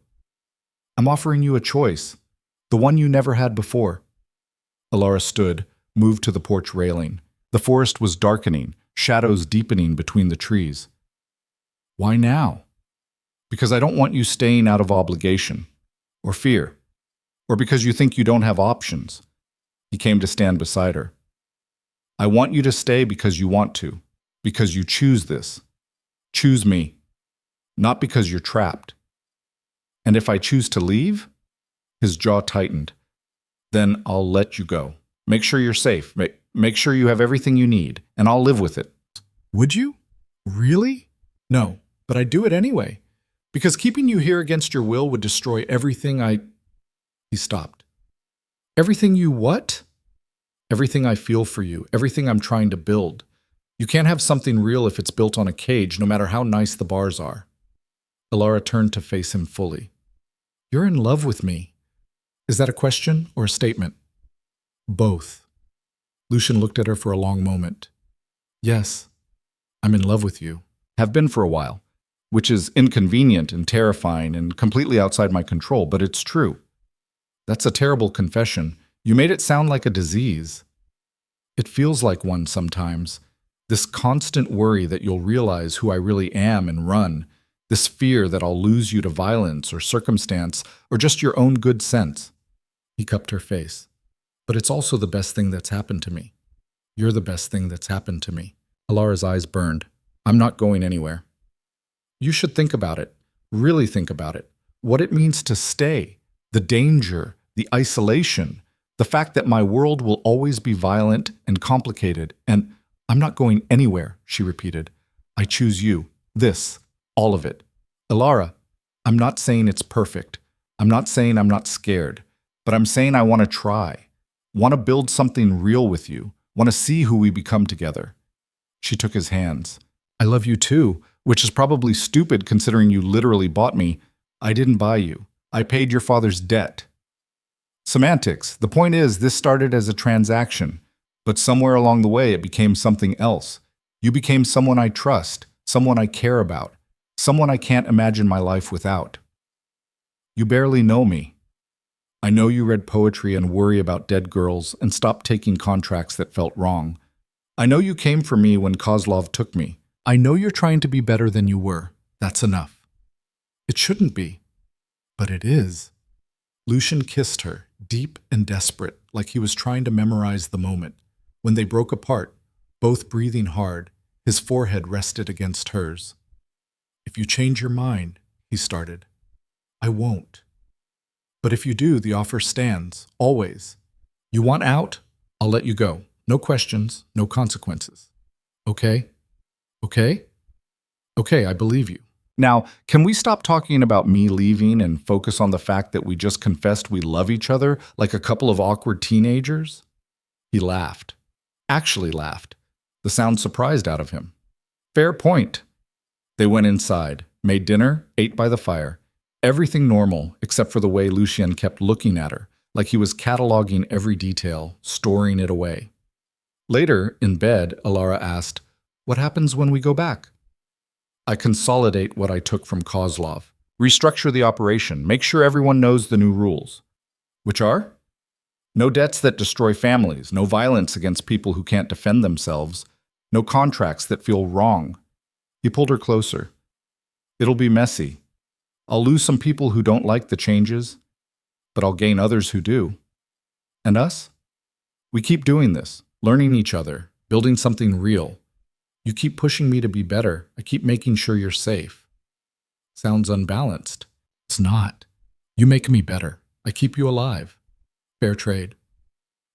I'm offering you a choice, the one you never had before. Elara stood, moved to the porch railing. The forest was darkening, shadows deepening between the trees. Why now? Because I don't want you staying out of obligation, or fear, or because you think you don't have options. He came to stand beside her. I want you to stay because you want to, because you choose this. Choose me, not because you're trapped. And if I choose to leave? His jaw tightened. Then I'll let you go. Make sure you're safe. Make sure you have everything you need, and I'll live with it. Would you? Really? No, but I'd do it anyway. Because keeping you here against your will would destroy everything He stopped. Everything you what? Everything I feel for you, everything I'm trying to build. You can't have something real if it's built on a cage, no matter how nice the bars are. Elara turned to face him fully. You're in love with me. Is that a question or a statement? Both. Lucian looked at her for a long moment. Yes, I'm in love with you. Have been for a while, which is inconvenient and terrifying and completely outside my control, but it's true. That's a terrible confession. You made it sound like a disease. It feels like one sometimes. This constant worry that you'll realize who I really am and run. This fear that I'll lose you to violence or circumstance or just your own good sense. He cupped her face. But it's also the best thing that's happened to me. You're the best thing that's happened to me. Elara's eyes burned. I'm not going anywhere. You should think about it. Really think about it. What it means to stay. The danger, the isolation, the fact that my world will always be violent and complicated, and I'm not going anywhere, she repeated. I choose you. This. All of it. Elara, I'm not saying it's perfect. I'm not saying I'm not scared. But I'm saying I want to try. Want to build something real with you. Want to see who we become together. She took his hands. I love you too, which is probably stupid considering you literally bought me. I didn't buy you. I paid your father's debt. Semantics. The point is, this started as a transaction, but somewhere along the way it became something else. You became someone I trust, someone I care about, someone I can't imagine my life without. You barely know me. I know you read poetry and worry about dead girls and stopped taking contracts that felt wrong. I know you came for me when Kozlov took me. I know you're trying to be better than you were. That's enough. It shouldn't be, but it is. Lucian kissed her, deep and desperate, like he was trying to memorize the moment. When they broke apart, both breathing hard, his forehead rested against hers. If you change your mind, he started. I won't. But if you do, the offer stands, always. You want out? I'll let you go. No questions, no consequences. Okay? Okay? Okay, I believe you. Now, can we stop talking about me leaving and focus on the fact that we just confessed we love each other like a couple of awkward teenagers? He laughed. Actually laughed. The sound surprised out of him. Fair point. They went inside, made dinner, ate by the fire. Everything normal, except for the way Lucien kept looking at her, like he was cataloging every detail, storing it away. Later, in bed, Elara asked, "What happens when we go back?" I consolidate what I took from Kozlov, restructure the operation, make sure everyone knows the new rules. Which are? No debts that destroy families, no violence against people who can't defend themselves, no contracts that feel wrong. He pulled her closer. It'll be messy. I'll lose some people who don't like the changes, but I'll gain others who do. And us? We keep doing this, learning each other, building something real. You keep pushing me to be better. I keep making sure you're safe. Sounds unbalanced. It's not. You make me better. I keep you alive. Fair trade.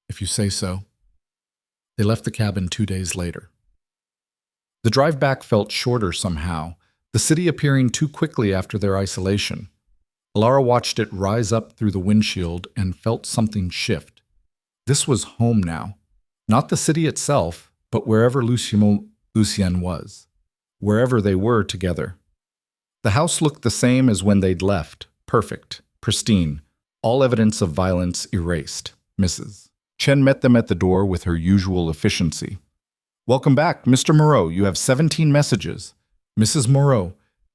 If you say so. They left the cabin 2 days later. The drive back felt shorter somehow, the city appearing too quickly after their isolation. Elara watched it rise up through the windshield and felt something shift. This was home now. Not the city itself, but wherever Lucien was. Wherever they were together. The house looked the same as when they'd left. Perfect. Pristine. All evidence of violence erased. Mrs. Chen met them at the door with her usual efficiency. Welcome back, Mr. Moreau. You have 17 messages. Mrs. Moreau,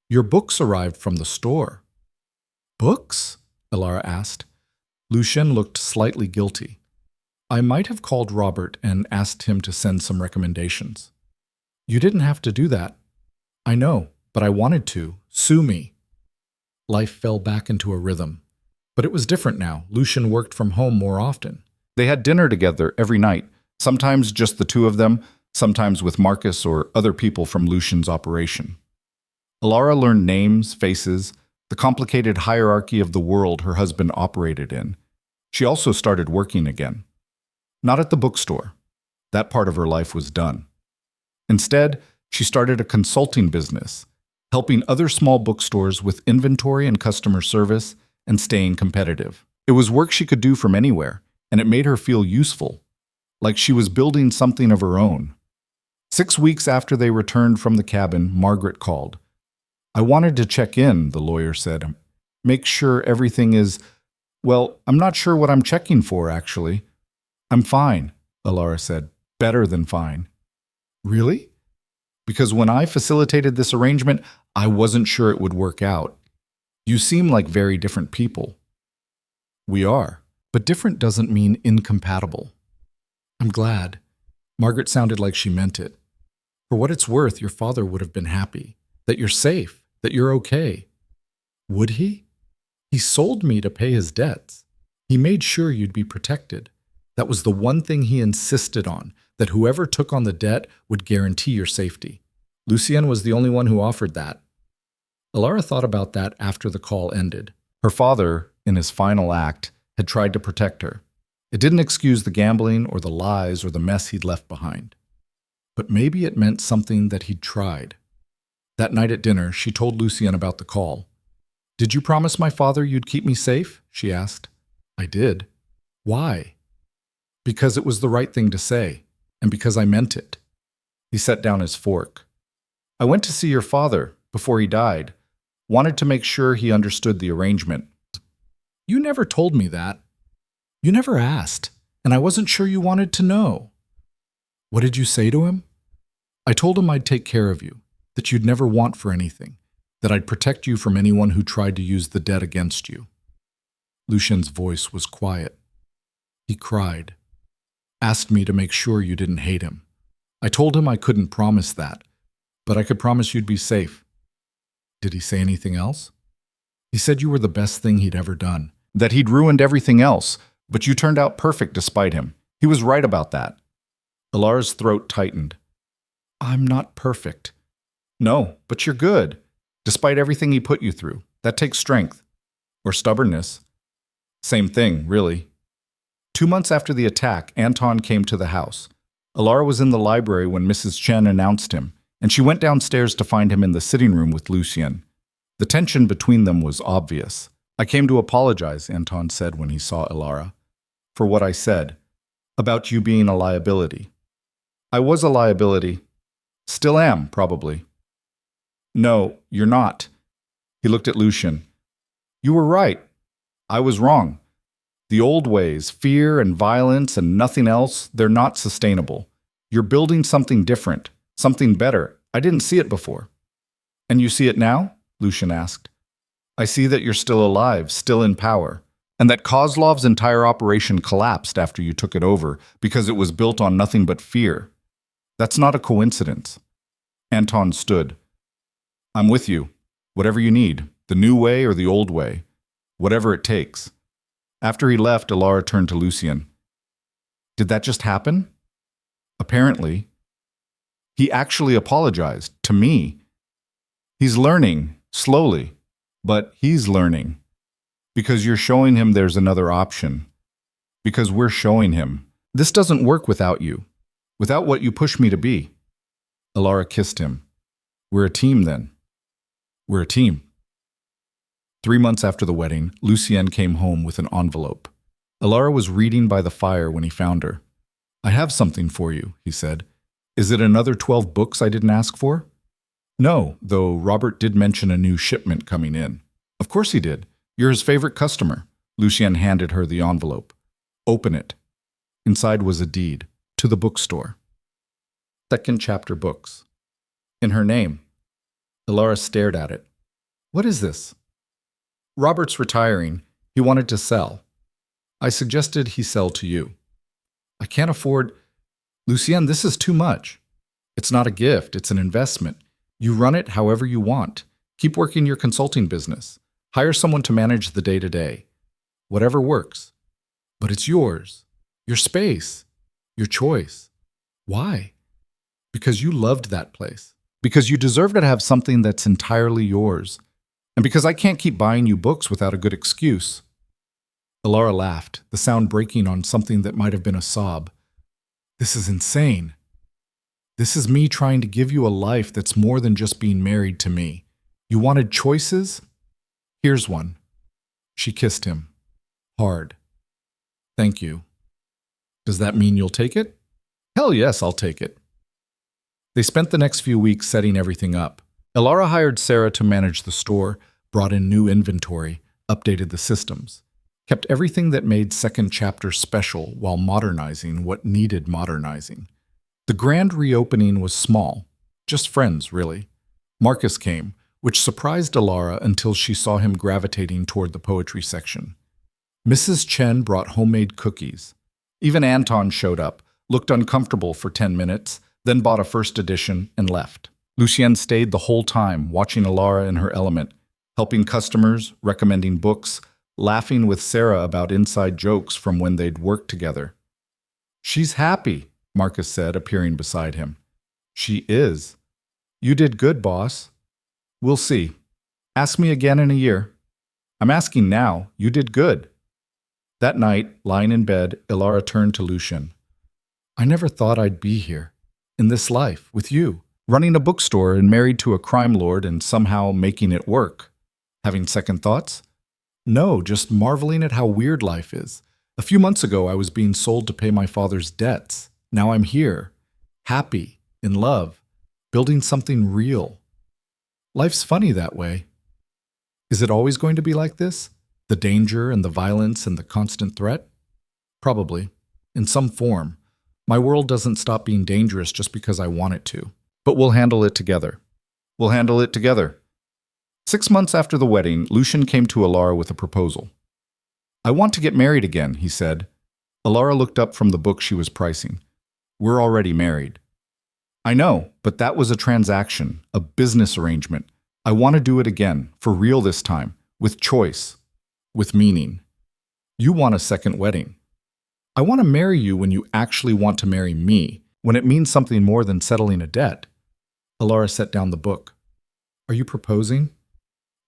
your books arrived from the store. Books? Elara asked. Lucien looked slightly guilty. I might have called Robert and asked him to send some recommendations. You didn't have to do that. I know, but I wanted to. Sue me. Life fell back into a rhythm. But it was different now. Lucien worked from home more often. They had dinner together every night, sometimes just the two of them, sometimes with Marcus or other people from Lucien's operation. Elara learned names, faces, the complicated hierarchy of the world her husband operated in. She also started working again. Not at the bookstore. That part of her life was done. Instead, she started a consulting business, helping other small bookstores with inventory and customer service and staying competitive. It was work she could do from anywhere, and it made her feel useful, like she was building something of her own. 6 weeks after they returned from the cabin, Margaret called. I wanted to check in, the lawyer said. Make sure everything is, well, I'm not sure what I'm checking for, actually. I'm fine, Elara said. Better than fine. Really? Because when I facilitated this arrangement, I wasn't sure it would work out. You seem like very different people. We are, but different doesn't mean incompatible. I'm glad. Margaret sounded like she meant it. For what it's worth, your father would have been happy. That you're safe, that you're okay. Would he? He sold me to pay his debts. He made sure you'd be protected. That was the one thing he insisted on, that whoever took on the debt would guarantee your safety. Lucien was the only one who offered that. Elara thought about that after the call ended. Her father, in his final act, had tried to protect her. It didn't excuse the gambling or the lies or the mess he'd left behind. But maybe it meant something that he'd tried. That night at dinner, she told Lucien about the call. Did you promise my father you'd keep me safe? She asked. I did. Why? Because it was the right thing to say, and because I meant it. He set down his fork. I went to see your father before he died. Wanted to make sure he understood the arrangement. You never told me that. You never asked, and I wasn't sure you wanted to know. What did you say to him? I told him I'd take care of you, that you'd never want for anything, that I'd protect you from anyone who tried to use the debt against you. Lucien's voice was quiet. He cried, asked me to make sure you didn't hate him. I told him I couldn't promise that, but I could promise you'd be safe. Did he say anything else? He said you were the best thing he'd ever done, that he'd ruined everything else, but you turned out perfect despite him. He was right about that. Elara's throat tightened. I'm not perfect. No, but you're good, despite everything he put you through. That takes strength. Or stubbornness. Same thing, really. 2 months after the attack, Anton came to the house. Elara was in the library when Mrs. Chen announced him, and she went downstairs to find him in the sitting room with Lucien. The tension between them was obvious. I came to apologize, Anton said when he saw Elara, for what I said, about you being a liability. I was a liability. Still am, probably. No, you're not. He looked at Lucien. You were right. I was wrong. The old ways, fear and violence and nothing else, they're not sustainable. You're building something different, something better. I didn't see it before. And you see it now? Lucien asked. I see that you're still alive, still in power, and that Kozlov's entire operation collapsed after you took it over because it was built on nothing but fear. That's not a coincidence. Anton stood. I'm with you. Whatever you need, the new way or the old way, whatever it takes. After he left, Elara turned to Lucien. Did that just happen? Apparently. He actually apologized, to me. He's learning, slowly, but he's learning. Because you're showing him there's another option. Because we're showing him. This doesn't work without you, without what you push me to be. Elara kissed him. We're a team then. We're a team. 3 months after the wedding, Lucien came home with an envelope. Elara was reading by the fire when he found her. I have something for you, he said. Is it another 12 books I didn't ask for? No, though Robert did mention a new shipment coming in. Of course he did. You're his favorite customer. Lucien handed her the envelope. Open it. Inside was a deed. To the bookstore. Second chapter books. In her name. Elara stared at it. What is this? Robert's retiring. He wanted to sell. I suggested he sell to you. I can't afford... Lucien, this is too much. It's not a gift, it's an investment. You run it however you want. Keep working your consulting business. Hire someone to manage the day-to-day. Whatever works. But it's yours. Your space. Your choice. Why? Because you loved that place. Because you deserve to have something that's entirely yours. And because I can't keep buying you books without a good excuse. Elara laughed, the sound breaking on something that might have been a sob. This is insane. This is me trying to give you a life that's more than just being married to me. You wanted choices? Here's one. She kissed him. Hard. Thank you. Does that mean you'll take it? Hell yes, I'll take it. They spent the next few weeks setting everything up. Elara hired Sarah to manage the store, brought in new inventory, updated the systems, kept everything that made second chapter special while modernizing what needed modernizing. The grand reopening was small, just friends, really. Marcus came, which surprised Elara until she saw him gravitating toward the poetry section. Mrs. Chen brought homemade cookies. Even Anton showed up, looked uncomfortable for 10 minutes, then bought a first edition and left. Lucien stayed the whole time, watching Elara in her element, helping customers, recommending books, laughing with Sarah about inside jokes from when they'd worked together. She's happy, Marcus said, appearing beside him. She is. You did good, boss. We'll see. Ask me again in a year. I'm asking now. You did good. That night, lying in bed, Elara turned to Lucien. I never thought I'd be here, in this life, with you, running a bookstore and married to a crime lord and somehow making it work. Having second thoughts? No, just marveling at how weird life is. A few months ago, I was being sold to pay my father's debts. Now I'm here, happy, in love, building something real. Life's funny that way. Is it always going to be like this? The danger and the violence and the constant threat? Probably. In some form. My world doesn't stop being dangerous just because I want it to. But we'll handle it together. We'll handle it together. 6 months after the wedding, Lucian came to Elara with a proposal. I want to get married again, he said. Elara looked up from the book she was pricing. We're already married. I know, but that was a transaction, a business arrangement. I want to do it again, for real this time, with choice, with meaning. You want a second wedding. I want to marry you when you actually want to marry me, when it means something more than settling a debt. Elara set down the book. Are you proposing?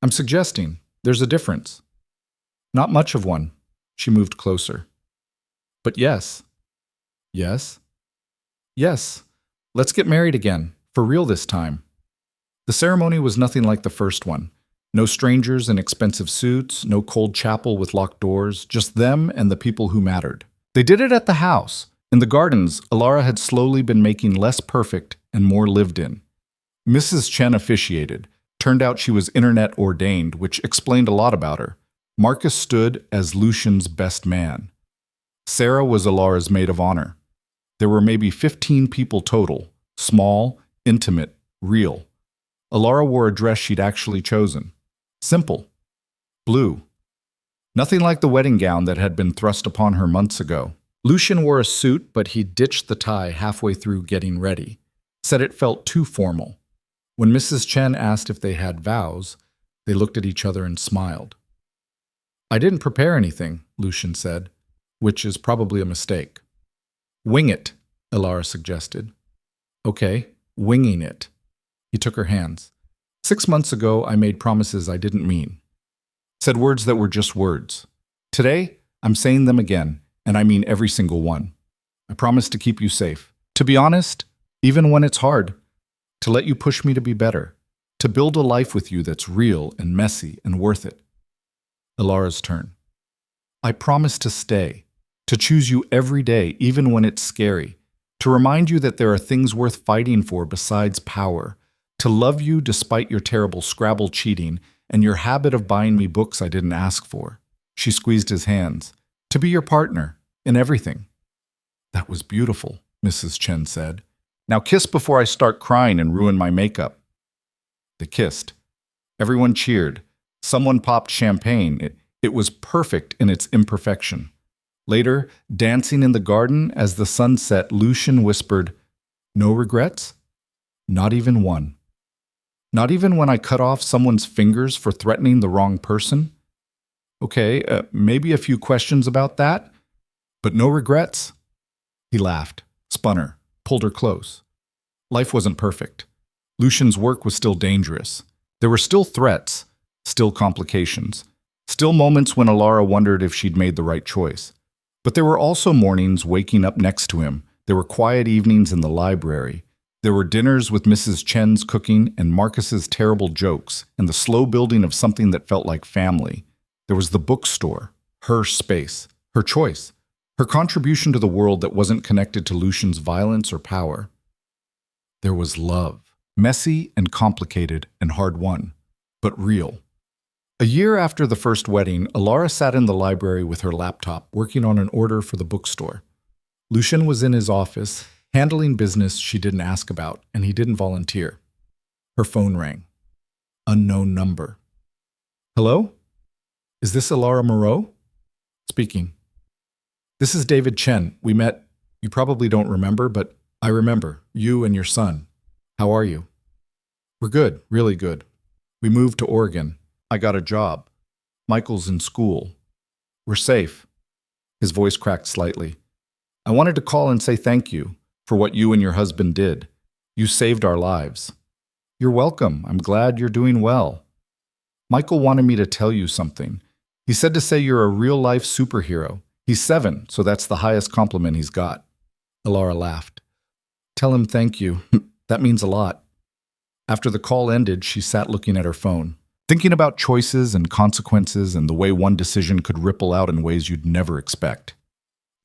I'm suggesting. There's a difference. Not much of one. She moved closer. But yes. Yes? Yes. Let's get married again, for real this time. The ceremony was nothing like the first one. No strangers in expensive suits, no cold chapel with locked doors, just them and the people who mattered. They did it at the house. In the gardens, Elara had slowly been making less perfect and more lived in. Mrs. Chen officiated. Turned out she was internet ordained, which explained a lot about her. Marcus stood as Lucian's best man. Sarah was Elara's maid of honor. There were maybe 15 people total, small, intimate, real. Elara wore a dress she'd actually chosen. Simple. Blue. Nothing like the wedding gown that had been thrust upon her months ago. Lucian wore a suit, but he ditched the tie halfway through getting ready. Said it felt too formal. When Mrs. Chen asked if they had vows, they looked at each other and smiled. I didn't prepare anything, Lucian said, which is probably a mistake. Wing it, Elara suggested. Okay, winging it. He took her hands. 6 months ago, I made promises I didn't mean. Said words that were just words. Today, I'm saying them again, and I mean every single one. I promise to keep you safe. To be honest, even when it's hard, to let you push me to be better, to build a life with you that's real and messy and worth it. Elara's turn. I promise to stay, to choose you every day, even when it's scary, to remind you that there are things worth fighting for besides power, to love you despite your terrible Scrabble cheating and your habit of buying me books I didn't ask for. She squeezed his hands. To be your partner in everything. That was beautiful, Mrs. Chen said. Now kiss before I start crying and ruin my makeup. They kissed. Everyone cheered. Someone popped champagne. It was perfect in its imperfection. Later, dancing in the garden as the sun set, Lucian whispered, No regrets? Not even one. Not even when I cut off someone's fingers for threatening the wrong person? Okay, maybe a few questions about that, but no regrets? He laughed, spun her, pulled her close. Life wasn't perfect. Lucian's work was still dangerous. There were still threats, still complications, still moments when Elara wondered if she'd made the right choice. But there were also mornings waking up next to him. There were quiet evenings in the library. There were dinners with Mrs. Chen's cooking and Marcus's terrible jokes, and the slow building of something that felt like family. There was the bookstore, her space, her choice, her contribution to the world that wasn't connected to Lucian's violence or power. There was love, messy and complicated and hard-won, but real. A year after the first wedding, Elara sat in the library with her laptop, working on an order for the bookstore. Lucian was in his office, handling business she didn't ask about, and he didn't volunteer. Her phone rang. Unknown number. Hello? Is this Elara Moreau? Speaking. This is David Chen. We met, you probably don't remember, but I remember, you and your son. How are you? We're good, really good. We moved to Oregon. I got a job. Michael's in school. We're safe. His voice cracked slightly. I wanted to call and say thank you for what you and your husband did. You saved our lives. You're welcome. I'm glad you're doing well. Michael wanted me to tell you something. He said to say you're a real-life superhero. He's 7, so that's the highest compliment he's got. Elara laughed. Tell him thank you. That means a lot. After the call ended, she sat looking at her phone, thinking about choices and consequences and the way one decision could ripple out in ways you'd never expect.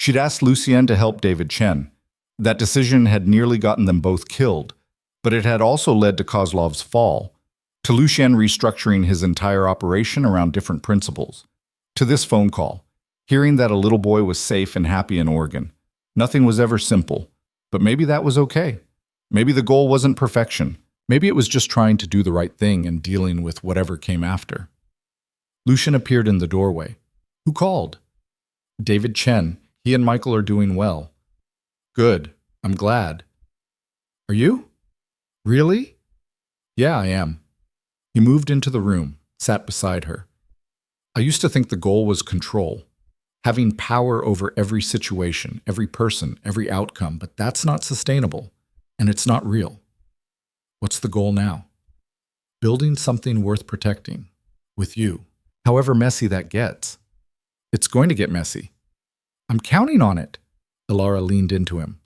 She'd asked Lucien to help David Chen. That decision had nearly gotten them both killed, but it had also led to Kozlov's fall, to Lucien restructuring his entire operation around different principles. To this phone call, hearing that a little boy was safe and happy in Oregon. Nothing was ever simple, but maybe that was okay. Maybe the goal wasn't perfection. Maybe it was just trying to do the right thing and dealing with whatever came after. Lucian appeared in the doorway. Who called? David Chen. He and Michael are doing well. Good. I'm glad. Are you? Really? Yeah, I am. He moved into the room, sat beside her. I used to think the goal was control, having power over every situation, every person, every outcome, but that's not sustainable, and it's not real. What's the goal now? Building something worth protecting, with you, however messy that gets. It's going to get messy. I'm counting on it. Elara leaned into him.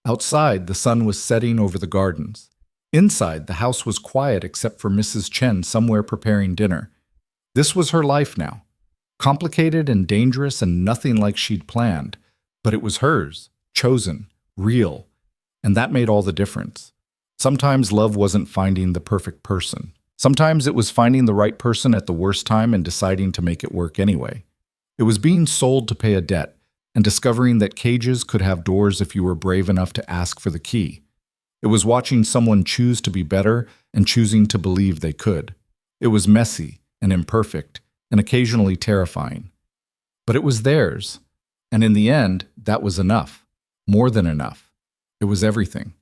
Outside, the sun was setting over the gardens. Inside, the house was quiet except for Mrs. Chen somewhere preparing dinner. This was her life now. Complicated and dangerous and nothing like she'd planned, but it was hers, chosen, real, and that made all the difference. Sometimes love wasn't finding the perfect person. Sometimes it was finding the right person at the worst time and deciding to make it work anyway. It was being sold to pay a debt and discovering that cages could have doors if you were brave enough to ask for the key. It was watching someone choose to be better and choosing to believe they could. It was messy and imperfect and occasionally terrifying. But it was theirs, and in the end, that was enough. More than enough. It was everything.